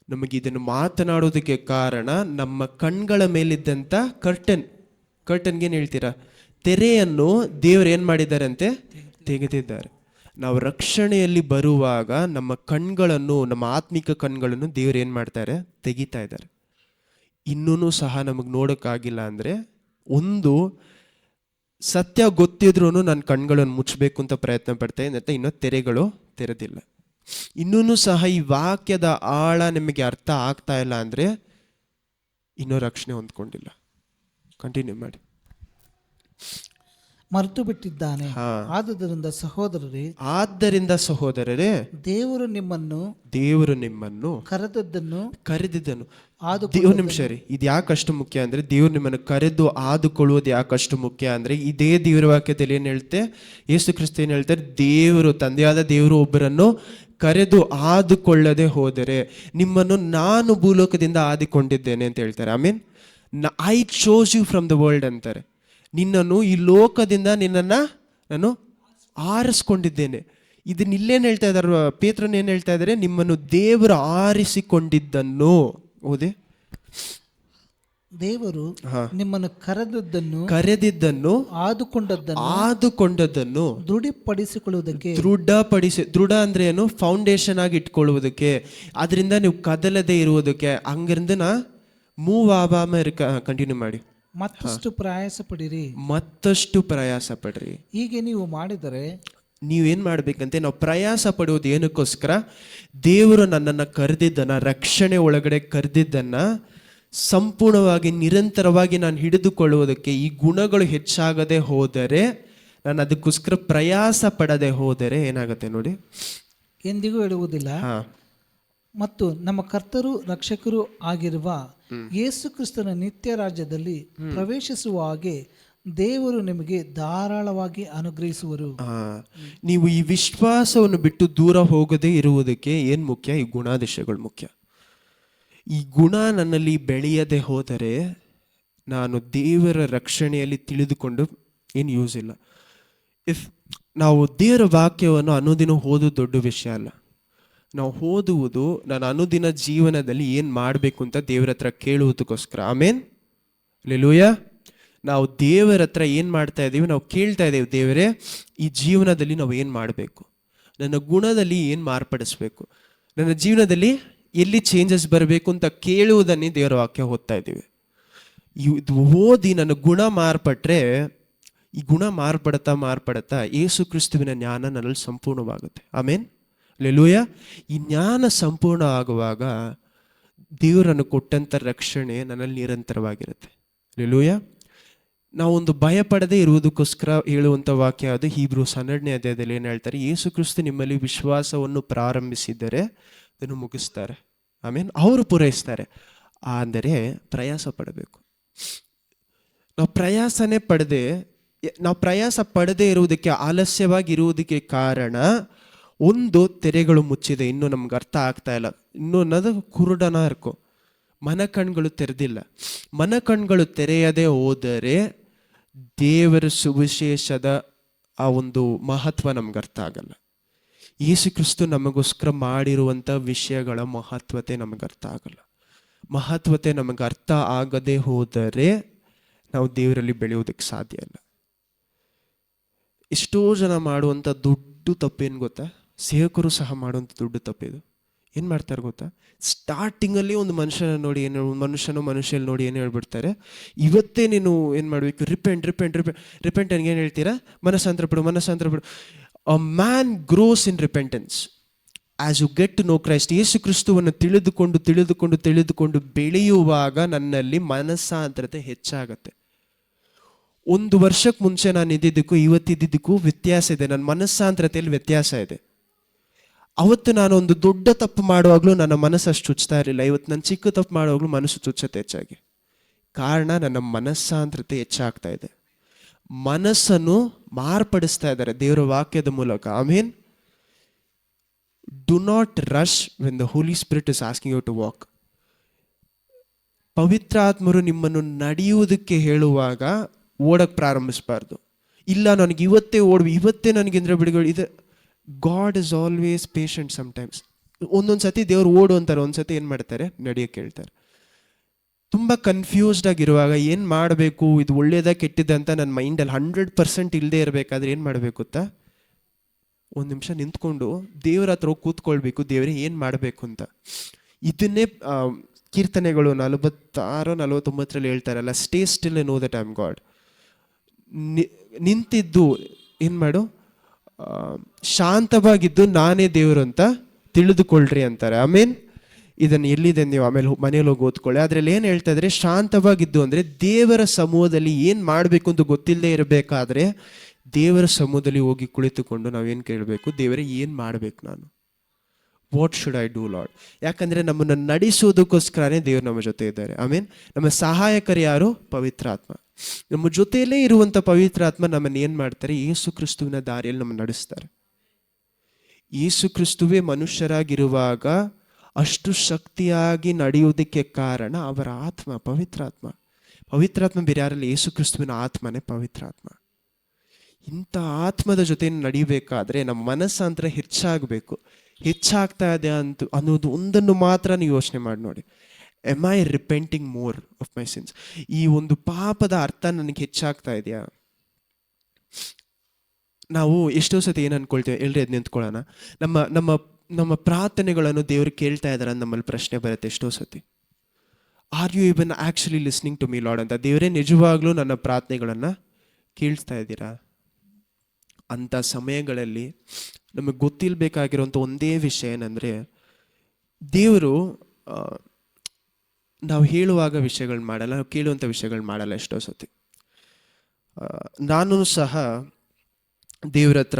ನಮಗೆ ಇದನ್ನು ಮಾತನಾಡೋದಕ್ಕೆ ಕಾರಣ ನಮ್ಮ ಕಣ್ಗಳ ಮೇಲಿದ್ದಂಥ ಕರ್ಟನ್ಗೆ ಏನು ಹೇಳ್ತೀರಾ, ತೆರೆಯನ್ನು ದೇವರು ಏನು ಮಾಡಿದ್ದಾರೆ ಅಂತೆ, ತೆಗೆದಿದ್ದಾರೆ. ನಾವು ರಕ್ಷಣೆಯಲ್ಲಿ ಬರುವಾಗ ನಮ್ಮ ಕಣ್ಗಳನ್ನು, ನಮ್ಮ ಆತ್ಮಿಕ ಕಣ್ಗಳನ್ನು ದೇವರು ಏನು ಮಾಡ್ತಾರೆ, ತೆಗಿತಾ ಇದ್ದಾರೆ. ಇನ್ನೂ ಸಹ ನಮಗೆ ನೋಡೋಕ್ಕಾಗಿಲ್ಲ ಅಂದರೆ, ಒಂದು ಸತ್ಯ ಗೊತ್ತಿದ್ರೂ ನನ್ನ ಕಣ್ಗಳನ್ನು ಮುಚ್ಚಬೇಕು ಅಂತ ಪ್ರಯತ್ನ ಪಡ್ತೇನೆ ಅಂತ, ಇನ್ನೂ ತೆರೆಗಳು ತೆರೆದಿಲ್ಲ. ಇನ್ನೂ ಸಹ ಈ ವಾಕ್ಯದ ಆಳ ನಿಮಗೆ ಅರ್ಥ ಆಗ್ತಾ ಇಲ್ಲ ಅಂದರೆ ಇನ್ನೂ ರಕ್ಷಣೆ ಹೊಂದ್ಕೊಂಡಿಲ್ಲ. ಕಂಟಿನ್ಯೂ ಮಾಡಿ. ಮರೆತು ಬಿಟ್ಟಿದ್ದಾನೆ. ಆದ್ದರಿಂದ ಸಹೋದರರೇ ದೇವರು ನಿಮ್ಮನ್ನು ಕರೆದಿದ್ದನು. ಒಂದು ನಿಮಿಷ ರೀ, ಇದು ಯಾಕಷ್ಟು ಮುಖ್ಯ ಅಂದ್ರೆ, ದೇವ್ರು ನಿಮ್ಮನ್ನು ಕರೆದು ಆದುಕೊಳ್ಳುವುದು ಯಾಕಷ್ಟು ಮುಖ್ಯ ಅಂದ್ರೆ, ಇದೇ ದೇವರ ವಾಕ್ಯದಲ್ಲಿ ಏನ್ ಹೇಳ್ತೆ, ಯೇಸು ಕ್ರಿಸ್ತ ಏನ್ ಹೇಳ್ತಾರೆ, ದೇವರು, ತಂದೆಯಾದ ದೇವರು ಒಬ್ಬರನ್ನು ಕರೆದು ಆದುಕೊಳ್ಳದೆ ಹೋದರೆ ನಿಮ್ಮನ್ನು ನಾನು ಭೂಲೋಕದಿಂದ ಆದಿಕೊಂಡಿದ್ದೇನೆ ಅಂತ ಹೇಳ್ತಾರೆ. I mean I chose you from the world ಅಂತಾರೆ. ನಿನ್ನನ್ನು ಈ ಲೋಕದಿಂದ ನಾನು ಆರಿಸ್ಕೊಂಡಿದ್ದೇನೆ. ಇದನ್ನ ಇಲ್ಲೇನು ಹೇಳ್ತಾ ಇದ್ದಾರೆ, ಪೇತ್ರನ ಏನು ಹೇಳ್ತಾ ಇದ್ದಾರೆ, ನಿಮ್ಮನ್ನು ದೇವರು ಆರಿಸಿಕೊಂಡಿದ್ದನ್ನು. ಓದಿ. ದೇವರು ನಿಮ್ಮನ್ನು ಕರೆದಿದ್ದನ್ನು ಆದುಕೊಂಡದ್ದನ್ನು ದೃಢ ಅಂದ್ರೆ ಏನು, ಫೌಂಡೇಶನ್ ಆಗಿ ಇಟ್ಕೊಳ್ಳುವುದಕ್ಕೆ, ಅದರಿಂದ ನೀವು ಕದಲದೆ ಇರುವುದಕ್ಕೆ. ಹಂಗಿಂದ ಮೂವ್ ಕಂಟಿನ್ಯೂ ಮಾಡಿ. ಮತ್ತಷ್ಟು ಪ್ರಯಾಸ ಪಡ್ರಿ. ಹೀಗೆ ನೀವು ಮಾಡಿದರೆ ನೀವೇನ್ ಮಾಡ್ಬೇಕಂತೆ, ನಾವು ಪ್ರಯಾಸ ಪಡುವುದು ಏನಕ್ಕೋಸ್ಕರ, ದೇವರು ನನ್ನನ್ನು ಕರೆದಿದ್ದನ್ನ, ರಕ್ಷಣೆ ಒಳಗಡೆ ಕರೆದಿದ್ದನ್ನ ಸಂಪೂರ್ಣವಾಗಿ ನಿರಂತರವಾಗಿ ನಾನು ಹಿಡಿದುಕೊಳ್ಳುವುದಕ್ಕೆ. ಈ ಗುಣಗಳು ಹೆಚ್ಚಾಗದೆ ಹೋದರೆ, ನಾನು ಅದಕ್ಕೋಸ್ಕರ ಪ್ರಯಾಸ ಪಡದೆ ಹೋದರೆ ಏನಾಗುತ್ತೆ ನೋಡಿ, ಎಂದಿಗೂ ಹೇಳುವುದಿಲ್ಲ. ಮತ್ತು ನಮ್ಮ ಕರ್ತರು ರಕ್ಷಕರು ಆಗಿರುವ ಯೇಸು ಕ್ರಿಸ್ತನ ನಿತ್ಯ ರಾಜ್ಯದಲ್ಲಿ ಪ್ರವೇಶಿಸುವ ಹಾಗೆ ದೇವರು ನಿಮಗೆ ಧಾರಾಳವಾಗಿ ಅನುಗ್ರಹಿಸುವರು. ನೀವು ಈ ವಿಶ್ವಾಸವನ್ನು ಬಿಟ್ಟು ದೂರ ಹೋಗದೆ ಇರುವುದಕ್ಕೆ ಏನ್ ಮುಖ್ಯ, ಈ ಗುಣಾದೇಶಗಳು ಮುಖ್ಯ. ಈ ಗುಣ ನನ್ನಲ್ಲಿ ಬೆಳೆಯದೆ ಹೋದರೆ ನಾನು ದೇವರ ರಕ್ಷಣೆಯಲ್ಲಿ ತಿಳಿದುಕೊಂಡು ಏನು ಯೂಸ್ ಇಲ್ಲ. ನಾವು ದೇವರ ವಾಕ್ಯವನ್ನು ಅನುದಿನ ಓದೋದು ದೊಡ್ಡ ವಿಷಯ ಅಲ್ಲ. ನಾವು ಓದುವುದು ನಾನು ಅನುದಿನ ಜೀವನದಲ್ಲಿ ಏನು ಮಾಡಬೇಕು ಅಂತ ದೇವರ ಹತ್ರ ಕೇಳುವುದಕ್ಕೋಸ್ಕರ. ಆಮೇನ್, ಹಲ್ಲೆಲೂಯಾ. ನಾವು ದೇವರ ಹತ್ರ ಏನು ಮಾಡ್ತಾ ಇದ್ದೀವಿ, ನಾವು ಕೇಳ್ತಾ ಇದ್ದೇವೆ, ದೇವರೇ ಈ ಜೀವನದಲ್ಲಿ ನಾವು ಏನು ಮಾಡಬೇಕು, ನನ್ನ ಗುಣದಲ್ಲಿ ಏನು ಮಾರ್ಪಡಿಸ್ಬೇಕು, ನನ್ನ ಜೀವನದಲ್ಲಿ ಎಲ್ಲಿ ಚೇಂಜಸ್ ಬರಬೇಕು ಅಂತ ಕೇಳುವುದನ್ನೇ ದೇವರ ವಾಕ್ಯ ಓದ್ತಾ ಇದ್ದೀವಿ. ಇದು ಓದಿ ನನ್ನ ಗುಣ ಮಾರ್ಪಟ್ರೆ, ಈ ಗುಣ ಮಾರ್ಪಡ್ತಾ ಯೇಸು ಕ್ರಿಸ್ತುವಿನ ಜ್ಞಾನ ನನ್ನಲ್ಲಿ ಸಂಪೂರ್ಣವಾಗುತ್ತೆ. ಆಮೇನ್, ಹಲ್ಲೆಲೂಯಾ. ಈ ಜ್ಞಾನ ಸಂಪೂರ್ಣ ಆಗುವಾಗ ದೇವರನ್ನು ಕೊಟ್ಟಂಥ ರಕ್ಷಣೆ ನನ್ನಲ್ಲಿ ನಿರಂತರವಾಗಿರುತ್ತೆ. ಹಲ್ಲೆಲೂಯಾ. ನಾವೊಂದು ಭಯ ಪಡದೆ ಇರುವುದಕ್ಕೋಸ್ಕರ ಹೇಳುವಂಥ ವಾಕ್ಯ ಅದು ಹೀಬ್ರೂಸ್ 12ನೇ ಅಧ್ಯಾಯದಲ್ಲಿ ಏನು ಹೇಳ್ತಾರೆ, ಯೇಸು ಕ್ರಿಸ್ತ ನಿಮ್ಮಲ್ಲಿ ವಿಶ್ವಾಸವನ್ನು ಪ್ರಾರಂಭಿಸಿದರೆ ಅದನ್ನು ಮುಗಿಸ್ತಾರೆ. ಆಮೇಲೆ ಅವರು ಪೂರೈಸ್ತಾರೆ. ಅಂದರೆ ಪ್ರಯಾಸ ಪಡಬೇಕು. ನಾವು ಪ್ರಯಾಸ ಪಡದೆ ಇರುವುದಕ್ಕೆ, ಆಲಸ್ಯವಾಗಿ ಇರುವುದಕ್ಕೆ ಕಾರಣ ಒಂದು, ತೆರೆಗಳು ಮುಚ್ಚಿದೆ, ಇನ್ನೂ ನಮ್ಗೆ ಅರ್ಥ ಆಗ್ತಾ ಇಲ್ಲ. ಇನ್ನೂ ಅನ್ನೋದು ಕುರುಡನ ಇರ್ಕೋ, ಮನಕಣ್ಗಳು ತೆರೆದಿಲ್ಲ. ಮನಕಣ್ಗಳು ತೆರೆಯದೆ ಹೋದರೆ ದೇವರ ಸುವಿಶೇಷದ ಆ ಒಂದು ಮಹತ್ವ ನಮ್ಗೆ ಅರ್ಥ ಆಗಲ್ಲ. ಯೇಸು ಕ್ರಿಸ್ತು ನಮಗೋಸ್ಕರ ಮಾಡಿರುವಂಥ ವಿಷಯಗಳ ಮಹತ್ವತೆ ನಮಗೆ ಅರ್ಥ ಆಗಲ್ಲ. ಮಹತ್ವತೆ ನಮಗೆ ಅರ್ಥ ಆಗದೆ ಹೋದರೆ ನಾವು ದೇವರಲ್ಲಿ ಬೆಳೆಯೋದಕ್ಕೆ ಸಾಧ್ಯ ಇಲ್ಲ. ಎಷ್ಟೋ ಜನ ಮಾಡುವಂಥ ದೊಡ್ಡ ತಪ್ಪೇನು ಗೊತ್ತಾ, ಸೇವಕರು ಸಹ ಮಾಡುವಂಥ ದೊಡ್ಡ ತಪ್ಪಿದು. ಏನು ಮಾಡ್ತಾರೆ ಗೊತ್ತಾ, ಸ್ಟಾರ್ಟಿಂಗಲ್ಲಿ ಒಂದು ಮನುಷ್ಯನ ನೋಡಿ ಏನು ಹೇಳ್ಬಿಡ್ತಾರೆ, ಇವತ್ತೇ ನೀನು ಏನು ಮಾಡಬೇಕು, ರಿಪೆಂಟ್ ಏನು ಹೇಳ್ತೀರಾ, ಮನಸ್ಸಾಂತರ ಪಡು. A man grows in repentance as you get to know Christ. ಯೇಸು ಕ್ರಿಸ್ತುವನ್ನು ತಿಳಿದುಕೊಂಡು ಬೆಳೆಯುವಾಗ ನನ್ನಲ್ಲಿ ಮನಸ್ಸಾಂತರತೆ ಹೆಚ್ಚಾಗತ್ತೆ. 1 ವರ್ಷಕ್ಕೆ ಮುಂಚೆ ನಾನು ಇದ್ದಿದ್ದಕ್ಕೂ ಇವತ್ತಿದ್ದಕ್ಕೂ ವ್ಯತ್ಯಾಸ ಇದೆ. ನನ್ನ ಮನಸ್ಸಾಂತರತೆಯಲ್ಲಿ ವ್ಯತ್ಯಾಸ ಇದೆ. ಅವತ್ತು ನಾನು ಒಂದು ದೊಡ್ಡ ತಪ್ಪು ಮಾಡುವಾಗಲೂ ನನ್ನ ಮನಸ್ಸು ಅಷ್ಟು ಚುಚ್ತಾ ಇರಲಿಲ್ಲ. ಇವತ್ತು ನಾನು ಚಿಕ್ಕ ತಪ್ಪು ಮಾಡುವಾಗಲೂ ಮನಸ್ಸು ಚುಚ್ಚತ್ತೆ ಹೆಚ್ಚಾಗಿ. ಕಾರಣ ನನ್ನ ಮನಸ್ಸಾಂತರತೆ ಹೆಚ್ಚಾಗ್ತಾ ಇದೆ. ಮನಸ್ಸನ್ನು ಮಾರ್ಪಡಿಸ್ತಾ ಇದ್ದಾರೆ ದೇವರ ವಾಕ್ಯದ ಮೂಲಕ. Amen. Do not rush when the Holy Spirit is asking you to walk. ಪವಿತ್ರಾತ್ಮರು ನಿಮ್ಮನ್ನು ನಡೆಯುವುದಕ್ಕೆ ಹೇಳುವಾಗ ಓಡಕ್ಕೆ ಪ್ರಾರಂಭಿಸಬಾರ್ದು. ಇಲ್ಲ ನನಗೆ ಇವತ್ತೇ ನನಗಿಂದ್ರೆ ಬಿಡುಗಡೆ ಇದೆ. God is always patient. Sometimes ಒಂದೊಂದು ಸತಿ ದೇವ್ರು ಓಡು ಅಂತಾರೆ, ಒಂದ್ಸತಿ ಏನು ಮಾಡ್ತಾರೆ, ನಡೆಯೋಕ್ಕೆ ಹೇಳ್ತಾರೆ. ತುಂಬ ಕನ್ಫ್ಯೂಸ್ಡ್ ಆಗಿರುವಾಗ ಏನು ಮಾಡಬೇಕು, ಇದು ಒಳ್ಳೇದಾ ಕೆಟ್ಟಿದ್ದ ಅಂತ ನನ್ನ ಮೈಂಡಲ್ಲಿ 100% ಇಲ್ಲದೆ ಇರಬೇಕಾದ್ರೆ ಏನು ಮಾಡಬೇಕು ಗೊತ್ತಾ, 1 ನಿಮಿಷ ನಿಂತ್ಕೊಂಡು ದೇವ್ರ ಹತ್ರ ಹೋಗಿ ಕೂತ್ಕೊಳ್ಬೇಕು, ದೇವರೇ ಏನು ಮಾಡಬೇಕು ಅಂತ. ಇದನ್ನೇ ಕೀರ್ತನೆಗಳು 46-49 ಹೇಳ್ತಾರಲ್ಲ, stay still and no that I am god. ನಿಂತಿದ್ದು ಏನು ಮಾಡು, ಶಾಂತವಾಗಿದ್ದು ನಾನೇ ದೇವರು ಅಂತ ತಿಳಿದುಕೊಳ್ಳ್ರಿ ಅಂತಾರೆ. ಆಮೇನ್. ಇದನ್ನು ಎಲ್ಲಿದೆ ನೀವು ಆಮೇಲೆ ಮನೇಲಿ ಹೋಗಿ ಓದ್ಕೊಳ್ಳಿ. ಅದರಲ್ಲಿ ಏನು ಹೇಳ್ತಾ ಇದ್ರೆ, ಶಾಂತವಾಗಿದ್ದು ಅಂದರೆ ದೇವರ ಸಮೂಹದಲ್ಲಿ ಏನು ಮಾಡಬೇಕು ಅಂತ ಗೊತ್ತಿಲ್ಲದೆ ಇರಬೇಕಾದ್ರೆ ದೇವರ ಸಮೂಹದಲ್ಲಿ ಹೋಗಿ ಕುಳಿತುಕೊಂಡು ನಾವೇನು ಕೇಳಬೇಕು, ದೇವರೇ ಏನು ಮಾಡಬೇಕು ನಾನು, what should I do lord. ಯಾಕಂದರೆ ನಮ್ಮನ್ನು ನಡೆಸೋದಕ್ಕೋಸ್ಕರನೇ ದೇವರು ನಮ್ಮ ಜೊತೆ ಇದ್ದಾರೆ. ಆಮೇನ್. ನಮ್ಮ ಸಹಾಯಕರು ಯಾರು, ಪವಿತ್ರಾತ್ಮ. ನಮ್ಮ ಜೊತೆಯಲ್ಲೇ ಇರುವಂಥ ಪವಿತ್ರಾತ್ಮ ನಮ್ಮನ್ನು ಏನು ಮಾಡ್ತಾರೆ, ಯೇಸು ಕ್ರಿಸ್ತುವಿನ ದಾರಿಯಲ್ಲಿ ನಮ್ಮನ್ನು ನಡೆಸ್ತಾರೆ. ಯೇಸು ಕ್ರಿಸ್ತುವೇ ಮನುಷ್ಯರಾಗಿರುವಾಗ ಅಷ್ಟು ಶಕ್ತಿಯಾಗಿ ನಡೆಯುವುದಕ್ಕೆ ಕಾರಣ ಅವರ ಆತ್ಮ, ಪವಿತ್ರಾತ್ಮ ಬೇರೆ ಯಾರಲ್ಲಿ, ಯೇಸು ಕ್ರಿಸ್ತುವಿನ ಆತ್ಮನೇ ಪವಿತ್ರಾತ್ಮ. ಇಂಥ ಆತ್ಮದ ಜೊತೆ ನಡಿಬೇಕಾದ್ರೆ ನಮ್ಮ ಮನಸ್ಸಾಂತರ ಹೆಚ್ಚಾಗ್ತಾ ಇದೆ ಅನ್ನೋದು ಒಂದನ್ನು ಮಾತ್ರ ನೀವು ಯೋಚನೆ ಮಾಡಿ ನೋಡಿ. Am I repenting more of my sins? ಈ ಒಂದು ಪಾಪದ ಅರ್ಥ ನನಗೆ ಹೆಚ್ಚಾಗ್ತಾ ಇದೆಯಾ? ನಾವು ಎಷ್ಟೋ ಸತಿ ಏನು ಅನ್ಕೊಳ್ತೇವೆ, ಎಲ್ರಿ ಅದು ನಿಂತ್ಕೊಳ್ಳೋಣ, ನಮ್ಮ ಪ್ರಾರ್ಥನೆಗಳನ್ನು ದೇವರು ಕೇಳ್ತಾ ಇದ್ದಾರೆ ನಮ್ಮಲ್ಲಿ ಪ್ರಶ್ನೆ ಬರುತ್ತೆ ಎಷ್ಟೋ ಸತಿ. Are you even actually listening to me Lord ಅಂತ. ದೇವರೇ ನಿಜವಾಗ್ಲೂ ನನ್ನ ಪ್ರಾರ್ಥನೆಗಳನ್ನು ಕೇಳ್ತಾ ಇದ್ದೀರಾ? ಅಂಥ ಸಮಯಗಳಲ್ಲಿ ನಮಗೆ ಗೊತ್ತಿಲ್ಲಬೇಕಾಗಿರೋಂಥ ಒಂದೇ ವಿಷಯ ಏನಂದರೆ, ದೇವರು ನಾವು ಹೇಳುವಾಗ ವಿಷಯಗಳನ್ನ ಮಾಡಲ್ಲ, ನಾವು ಕೇಳುವಂಥ ವಿಷಯಗಳನ್ನ ಮಾಡಲ್ಲ ಎಷ್ಟೋ ಸತಿ. ನಾನು ಸಹ ದೇವ್ರ ಹತ್ರ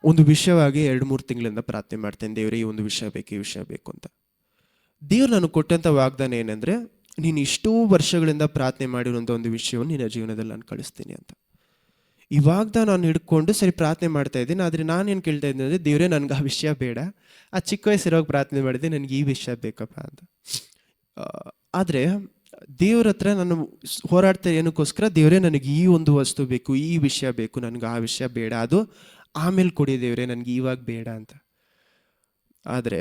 ಒಂದು ವಿಷಯವಾಗಿ 2-3 ತಿಂಗಳಿಂದ ಪ್ರಾರ್ಥನೆ ಮಾಡ್ತೇನೆ, ದೇವರೇ ಈ ಒಂದು ವಿಷಯ ಬೇಕು ಅಂತ. ದೇವ್ರು ನನಗೆ ಕೊಟ್ಟಂಥ ವಾಗ್ದಾನ ಏನಂದರೆ, ನೀನು ಇಷ್ಟೋ ವರ್ಷಗಳಿಂದ ಪ್ರಾರ್ಥನೆ ಮಾಡಿರುವಂಥ ಒಂದು ವಿಷಯವನ್ನು ನಿನ್ನ ಜೀವನದಲ್ಲಿ ನಾನು ಕಳಿಸ್ತೀನಿ ಅಂತ. ಈ ವಾಗ್ದಾನ ನಾನು ಹಿಡ್ಕೊಂಡು ಸರಿ ಪ್ರಾರ್ಥನೆ ಮಾಡ್ತಾ ಇದ್ದೀನಿ. ಆದರೆ ನಾನೇನು ಕೇಳ್ತಾ ಇದ್ದೀನಿ ಅಂದರೆ, ದೇವರೇ ನನಗೆ ಆ ವಿಷಯ ಬೇಡ, ಆ ಚಿಕ್ಕ ವಯಸ್ಸಿರೋಗಿ ಪ್ರಾರ್ಥನೆ ಮಾಡಿದೆ, ನನಗೆ ಈ ವಿಷಯ ಬೇಕಪ್ಪ ಅಂತ. ಆದರೆ ದೇವ್ರ ಹತ್ರ ನಾನು ಹೋರಾಡ್ತಾ ಏನಕ್ಕೋಸ್ಕರ, ದೇವರೇ ನನಗೆ ಈ ಒಂದು ವಸ್ತು ಬೇಕು, ಈ ವಿಷಯ ಬೇಕು, ನನಗೆ ಆ ವಿಷಯ ಬೇಡ, ಅದು ಆಮೇಲೆ ಕೊಡಿ ದೇವರೇ, ನನಗೆ ಇವಾಗ ಬೇಡ ಅಂತ. ಆದರೆ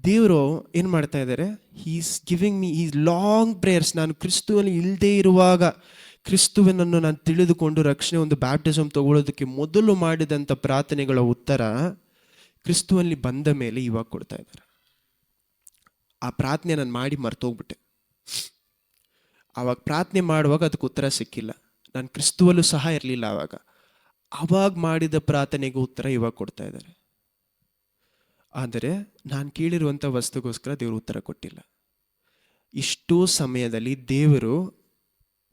ದೇವರು ಏನು ಮಾಡ್ತಾ ಇದ್ದಾರೆ, ಈಸ್ ಗಿವಿಂಗ್ ಮೀ ಈ ಲಾಂಗ್ ಪ್ರೇಯರ್ಸ್. ನಾನು ಕ್ರಿಸ್ತುವಲ್ಲಿ ಇಲ್ಲದೆ ಇರುವಾಗ, ಕ್ರಿಸ್ತುವನನ್ನು ನಾನು ತಿಳಿದುಕೊಂಡು ರಕ್ಷಣೆ ಒಂದು ಬ್ಯಾಪ್ಟಿಸಮ್ ತಗೊಳ್ಳೋದಕ್ಕೆ ಮೊದಲು ಮಾಡಿದಂಥ ಪ್ರಾರ್ಥನೆಗಳ ಉತ್ತರ ಕ್ರಿಸ್ತುವಲ್ಲಿ ಬಂದ ಮೇಲೆ ಇವಾಗ ಕೊಡ್ತಾ ಇದ್ದಾರೆ. ಆ ಪ್ರಾರ್ಥನೆ ನಾನು ಮಾಡಿ ಮರ್ತೋಗ್ಬಿಟ್ಟೆ. ಆವಾಗ ಪ್ರಾರ್ಥನೆ ಮಾಡುವಾಗ ಅದಕ್ಕೆ ಉತ್ತರ ಸಿಕ್ಕಿಲ್ಲ, ನಾನು ಕ್ರಿಸ್ತುವಲ್ಲೂ ಸಹ ಇರಲಿಲ್ಲ ಆವಾಗ ಮಾಡಿದ ಪ್ರಾರ್ಥನೆಗೆ ಉತ್ತರ ಇವಾಗ ಕೊಡ್ತಾ ಇದ್ದಾರೆ. ಆದರೆ ನಾನು ಕೇಳಿರುವಂಥ ವಸ್ತುಗೋಸ್ಕರ ದೇವರು ಉತ್ತರ ಕೊಟ್ಟಿಲ್ಲ. ಇಷ್ಟೋ ಸಮಯದಲ್ಲಿ ದೇವರು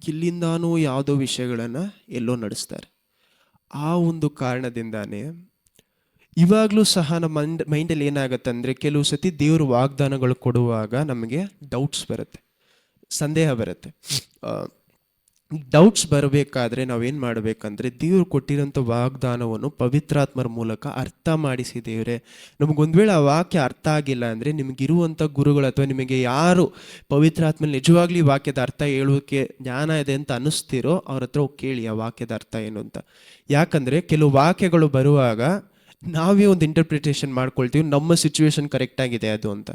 ಎಲ್ಲಿಂದಾನೋ ಯಾವುದೋ ವಿಷಯಗಳನ್ನು ಎಲ್ಲೋ ನಡೆಸ್ತಾರೆ. ಆ ಒಂದು ಕಾರಣದಿಂದಾನೇ ಇವಾಗಲೂ ಸಹ ನಮ್ಮ ಮೈಂಡಲ್ಲಿ ಏನಾಗುತ್ತೆ ಅಂದರೆ, ಕೆಲವು ಸತಿ ದೇವರು ವಾಗ್ದಾನಗಳು ಕೊಡುವಾಗ ನಮಗೆ ಡೌಟ್ಸ್ ಬರುತ್ತೆ, ಸಂದೇಹ ಬರುತ್ತೆ. ಡೌಟ್ಸ್ ಬರಬೇಕಾದ್ರೆ ನಾವೇನು ಮಾಡಬೇಕಂದ್ರೆ, ದೇವರು ಕೊಟ್ಟಿರೋಂಥ ವಾಗ್ದಾನವನ್ನು ಪವಿತ್ರಾತ್ಮರ ಮೂಲಕ ಅರ್ಥ ಮಾಡಿಸಿ, ದೇವರೇ ನಮಗೊಂದು ವೇಳೆ ಆ ವಾಕ್ಯ ಅರ್ಥ ಆಗಿಲ್ಲ ಅಂದರೆ, ನಿಮಗಿರುವಂಥ ಗುರುಗಳು ಅಥವಾ ನಿಮಗೆ ಯಾರು ಪವಿತ್ರಾತ್ಮಲ್ಲಿ ನಿಜವಾಗ್ಲೂ ಈ ವಾಕ್ಯದ ಅರ್ಥ ಹೇಳೋಕ್ಕೆ ಜ್ಞಾನ ಇದೆ ಅಂತ ಅನ್ನಿಸ್ತಿರೋ ಅವ್ರ ಹತ್ರ ಹೋಗಿ ಕೇಳಿ ಆ ವಾಕ್ಯದ ಅರ್ಥ ಏನು ಅಂತ. ಯಾಕಂದರೆ ಕೆಲವು ವಾಕ್ಯಗಳು ಬರುವಾಗ ನಾವೇ ಒಂದು ಇಂಟರ್ಪ್ರಿಟೇಷನ್ ಮಾಡ್ಕೊಳ್ತೀವಿ, ನಮ್ಮ ಸಿಚುವೇಶನ್ ಕರೆಕ್ಟಾಗಿದೆ ಅದು ಅಂತ.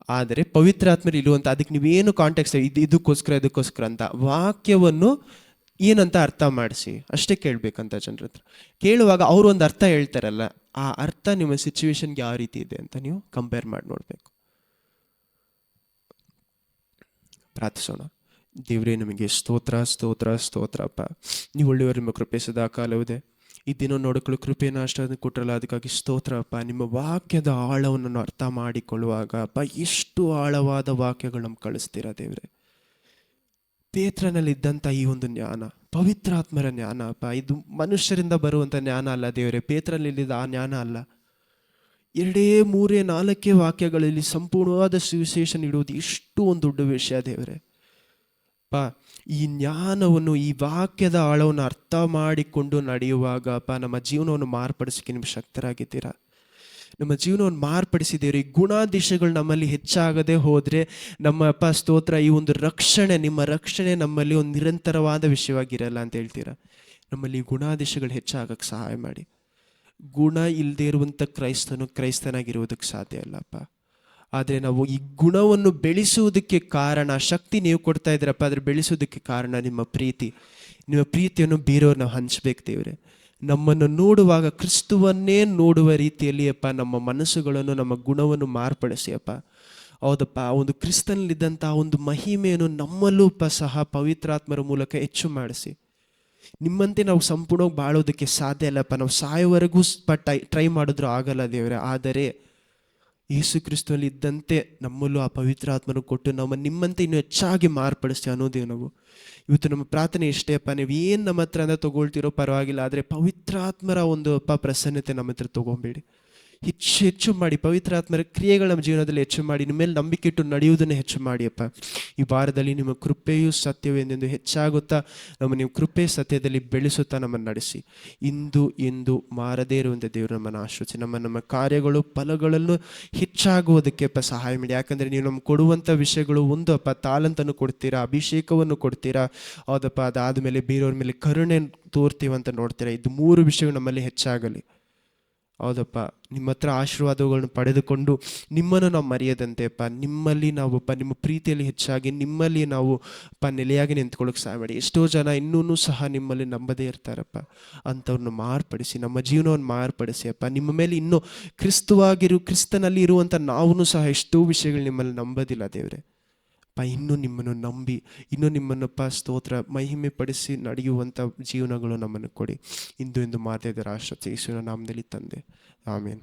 ಆದರೆ ಪವಿತ್ರಾತ್ಮರು ಇರುವಂಥ ಅದಕ್ಕೆ ನೀವೇನು ಕಾಂಟೆಕ್ಸ್ಟ್ ಇದಕ್ಕೋಸ್ಕರ ಅಂತ ವಾಕ್ಯವನ್ನು ಏನಂತ ಅರ್ಥ ಮಾಡಿಸಿ ಅಷ್ಟೇ ಕೇಳಬೇಕಂತ ಜನರ ಹತ್ರ. ಕೇಳುವಾಗ ಅವರು ಒಂದು ಅರ್ಥ ಹೇಳ್ತಾರಲ್ಲ, ಆ ಅರ್ಥ ನಿಮ್ಮ ಸಿಚುವೇಶನ್ಗೆ ಯಾವ ರೀತಿ ಇದೆ ಅಂತ ನೀವು ಕಂಪೇರ್ ಮಾಡಿ ನೋಡಬೇಕು. ಪ್ರಾರ್ಥಿಸೋಣ. ದೇವರೇ, ನಮಗೆ ಸ್ತೋತ್ರ ಸ್ತೋತ್ರ ಸ್ತೋತ್ರಪ್ಪ. ನೀವು ಒಳ್ಳೆಯವರು, ನಿಮ್ಮ ಕೃಪೆ ಸದಾ ಕಾಲವಿದೆ. ಈ ದಿನ ನೋಡಿಕೊಳ್ಳು ಕೃಪೆಯನ್ನು ಅಷ್ಟೊಂದು ಕೊಟ್ಟರಲ್ಲ, ಅದಕ್ಕಾಗಿ ಸ್ತೋತ್ರಪ್ಪ. ನಿಮ್ಮ ವಾಕ್ಯದ ಆಳವನ್ನು ಅರ್ಥ ಮಾಡಿಕೊಳ್ಳುವಾಗ ಅಪ್ಪ, ಎಷ್ಟು ಆಳವಾದ ವಾಕ್ಯಗಳು ನಮ್ಗೆ ಕಳಿಸ್ತೀರಾ ದೇವರೇ. ಪೇತ್ರನಲ್ಲಿದ್ದಂಥ ಈ ಒಂದು ಜ್ಞಾನ ಪವಿತ್ರಾತ್ಮರ ಜ್ಞಾನ ಅಪ್ಪ, ಇದು ಮನುಷ್ಯರಿಂದ ಬರುವಂಥ ಜ್ಞಾನ ಅಲ್ಲ ದೇವರೇ. ಪೇತ್ರನಲ್ಲಿದ್ದ ಆ ಜ್ಞಾನ ಅಲ್ಲ. 2, 3, 4 ವಾಕ್ಯಗಳಲ್ಲಿ ಸಂಪೂರ್ಣವಾದ ಸುವಿಶೇಷ ನೀಡುವುದು ಎಷ್ಟು ಒಂದು ದೊಡ್ಡ ವಿಷಯ ದೇವರೇ. ಅಪ್ಪ, ಈ ಜ್ಞಾನವನ್ನು, ಈ ವಾಕ್ಯದ ಆಳವನ್ನು ಅರ್ಥ ಮಾಡಿಕೊಂಡು ನಡೆಯುವಾಗ ಅಪ್ಪ, ನಮ್ಮ ಜೀವನವನ್ನು ಮಾರ್ಪಡಿಸೋಕ್ಕೆ ನೀವು ಶಕ್ತರಾಗಿದ್ದೀರಾ. ನಮ್ಮ ಜೀವನವನ್ನು ಮಾರ್ಪಡಿಸಿದ್ದೀರಿ. ಗುಣಾದೇಶಗಳು ನಮ್ಮಲ್ಲಿ ಹೆಚ್ಚಾಗದೆ ಹೋದರೆ ನಮ್ಮ ಅಪ್ಪ ಸ್ತೋತ್ರ, ಈ ಒಂದು ರಕ್ಷಣೆ, ನಿಮ್ಮ ರಕ್ಷಣೆ ನಮ್ಮಲ್ಲಿ ಒಂದು ನಿರಂತರವಾದ ವಿಷಯವಾಗಿರಲ್ಲ ಅಂತ ಹೇಳ್ತೀರಾ. ನಮ್ಮಲ್ಲಿ ಗುಣಾದೇಶಗಳು ಹೆಚ್ಚಾಗಕ್ಕೆ ಸಹಾಯ ಮಾಡಿ. ಗುಣ ಇಲ್ಲದೆ ಇರುವಂಥ ಕ್ರೈಸ್ತನಾಗಿರುವುದಕ್ಕೆ ಸಾಧ್ಯ ಅಲ್ಲಪ್ಪ. ಆದರೆ ನಾವು ಈ ಗುಣವನ್ನು ಬೆಳೆಸುವುದಕ್ಕೆ ಕಾರಣ, ಶಕ್ತಿ ನೀವು ಕೊಡ್ತಾ ಇದ್ದೀರಪ್ಪ, ಆದರೆ ಬೆಳೆಸೋದಕ್ಕೆ ಕಾರಣ ನಿಮ್ಮ ಪ್ರೀತಿ. ನಿಮ್ಮ ಪ್ರೀತಿಯನ್ನು ಬೇರೆಯವ್ರನ್ನ ಹಂಚ್ಬೇಕು ದೇವರೇ. ನಮ್ಮನ್ನು ನೋಡುವಾಗ ಕ್ರಿಸ್ತುವನ್ನೇ ನೋಡುವ ರೀತಿಯಲ್ಲಿ ಅಪ್ಪ ನಮ್ಮ ಮನಸ್ಸುಗಳನ್ನು, ನಮ್ಮ ಗುಣವನ್ನು ಮಾರ್ಪಡಿಸಿ ಅಪ್ಪ. ಹೌದಪ್ಪ, ಆ ಒಂದು ಕ್ರಿಸ್ತನಲ್ಲಿದ್ದಂಥ ಒಂದು ಮಹಿಮೆಯನ್ನು ನಮ್ಮಲ್ಲೂ ಸಹ ಪವಿತ್ರಾತ್ಮರ ಮೂಲಕ ಹೆಚ್ಚು ಮಾಡಿಸಿ. ನಿಮ್ಮಂತೆ ನಾವು ಸಂಪೂರ್ಣವಾಗಿ ಬಾಳೋದಕ್ಕೆ ಸಾಧ್ಯ ಇಲ್ಲಪ್ಪ. ನಾವು ಸಾಯೋವರೆಗೂ ಟ್ರೈ ಮಾಡಿದ್ರೂ ಆಗಲ್ಲ ದೇವರೇ. ಆದರೆ ಯೇಸು ಕ್ರಿಸ್ತನಲ್ಲಿ ಇದ್ದಂತೆ ನಮ್ಮಲ್ಲೂ ಆ ಪವಿತ್ರಾತ್ಮನ ಕೊಟ್ಟು ನಿಮ್ಮಂತೆ ಇನ್ನೂ ಹೆಚ್ಚಾಗಿ ಮಾರ್ಪಡಿಸಿ ಅನ್ನೋದೇ ನಾವು ಇವತ್ತು ನಮ್ಮ ಪ್ರಾರ್ಥನೆ ಇಷ್ಟೇ ಅಪ್ಪ. ನೀವು ಏನು ನಮ್ಮ ಹತ್ರ ಅಂದರೆ ತೊಗೊಳ್ತಿರೋ ಪರವಾಗಿಲ್ಲ, ಆದರೆ ಪವಿತ್ರಾತ್ಮರ ಒಂದು ಪ್ರಸನ್ನತೆ ನಮ್ಮ ಹತ್ರ ತೊಗೊಬೇಡಿ. ಹೆಚ್ಚು ಮಾಡಿ ಪವಿತ್ರಾತ್ಮರ ಕ್ರಿಯೆಗಳು ನಮ್ಮ ಜೀವನದಲ್ಲಿ ಹೆಚ್ಚು ಮಾಡಿ, ನಿಮ್ಮ ಮೇಲೆ ನಂಬಿಕೆ ಇಟ್ಟು ನಡೆಯುವುದನ್ನು ಹೆಚ್ಚು ಮಾಡಿಯಪ್ಪ. ಈ ವಾರದಲ್ಲಿ ನಿಮ್ಮ ಕೃಪೆಯು ಸತ್ಯವೆಂದೆಂದು ಹೆಚ್ಚಾಗುತ್ತಾ ನೀವು ಕೃಪೆ ಸತ್ಯದಲ್ಲಿ ಬೆಳೆಸುತ್ತಾ ನಮ್ಮನ್ನು ನಡೆಸಿ. ಇಂದು ಎಂದು ಮಾರದೇ ಇರುವಂಥ ದೇವರು ನಮ್ಮನ್ನು ಆಶ್ರಯಿಸಿ, ನಮ್ಮ ಕಾರ್ಯಗಳು ಫಲಗಳನ್ನು ಹೆಚ್ಚಾಗುವುದಕ್ಕೆ ಸಹಾಯ ಮಾಡಿ. ಯಾಕಂದರೆ ನೀವು ನಮ್ಗೆ ಕೊಡುವಂಥ ವಿಷಯಗಳು ಒಂದು ತಾಲಂತನ್ನು ಕೊಡ್ತೀರಾ, ಅಭಿಷೇಕವನ್ನು ಕೊಡ್ತೀರಾ. ಹೌದಪ್ಪ, ಅದಾದ ಮೇಲೆ ಬೇರೆಯವ್ರ ಮೇಲೆ ಕರುಣೆ ತೋರ್ತೀವಂತ ನೋಡ್ತೀರಾ. ಇದು 3 ವಿಷಯಗಳು ನಮ್ಮಲ್ಲಿ ಹೆಚ್ಚಾಗಲಿ. ಹೌದಪ್ಪ, ನಿಮ್ಮ ಹತ್ರ ಆಶೀರ್ವಾದಗಳನ್ನು ಪಡೆದುಕೊಂಡು ನಿಮ್ಮನ್ನು ನಾವು ಮರೆಯದಂತೆ ನಿಮ್ಮಲ್ಲಿ ನಾವು ನಿಮ್ಮ ಪ್ರೀತಿಯಲ್ಲಿ ಹೆಚ್ಚಾಗಿ ನಿಮ್ಮಲ್ಲಿ ನಾವು ನೆಲೆಯಾಗಿ ನಿಂತ್ಕೊಳ್ಳೋಕೆ ಸಹಾಯ ಮಾಡಿ. ಎಷ್ಟೋ ಜನ ಇನ್ನೂ ಸಹ ನಿಮ್ಮಲ್ಲಿ ನಂಬದೇ ಇರ್ತಾರಪ್ಪ. ಅಂಥವ್ರನ್ನ ಮಾರ್ಪಡಿಸಿ, ನಮ್ಮ ಜೀವನವನ್ನು ಮಾರ್ಪಡಿಸಿ ನಿಮ್ಮ ಮೇಲೆ ಇನ್ನೂ ಕ್ರಿಸ್ತನಲ್ಲಿ ಇರುವಂಥ ನಾವೂ ಸಹ ಎಷ್ಟೋ ವಿಷಯಗಳು ನಿಮ್ಮಲ್ಲಿ ನಂಬೋದಿಲ್ಲ ದೇವರೇ. ಇನ್ನೂ ನಿಮ್ಮನ್ನು ನಂಬಿ, ಇನ್ನೂ ನಿಮ್ಮನ್ನು ಸ್ತೋತ್ರ ಮಹಿಮೆ ಪಡಿಸಿ ನಡೆಯುವಂಥ ಜೀವನಗಳು ನಮ್ಮನ್ನು ಕೊಡಿ. ಇಂದು ಎಂದು ಮಾತಾಡಿದ ರಾಷ್ಟ್ರ ಯೇಸುವಿನ ನಾಮದಲ್ಲಿ ತಂದೆ, ಆಮೇನ್.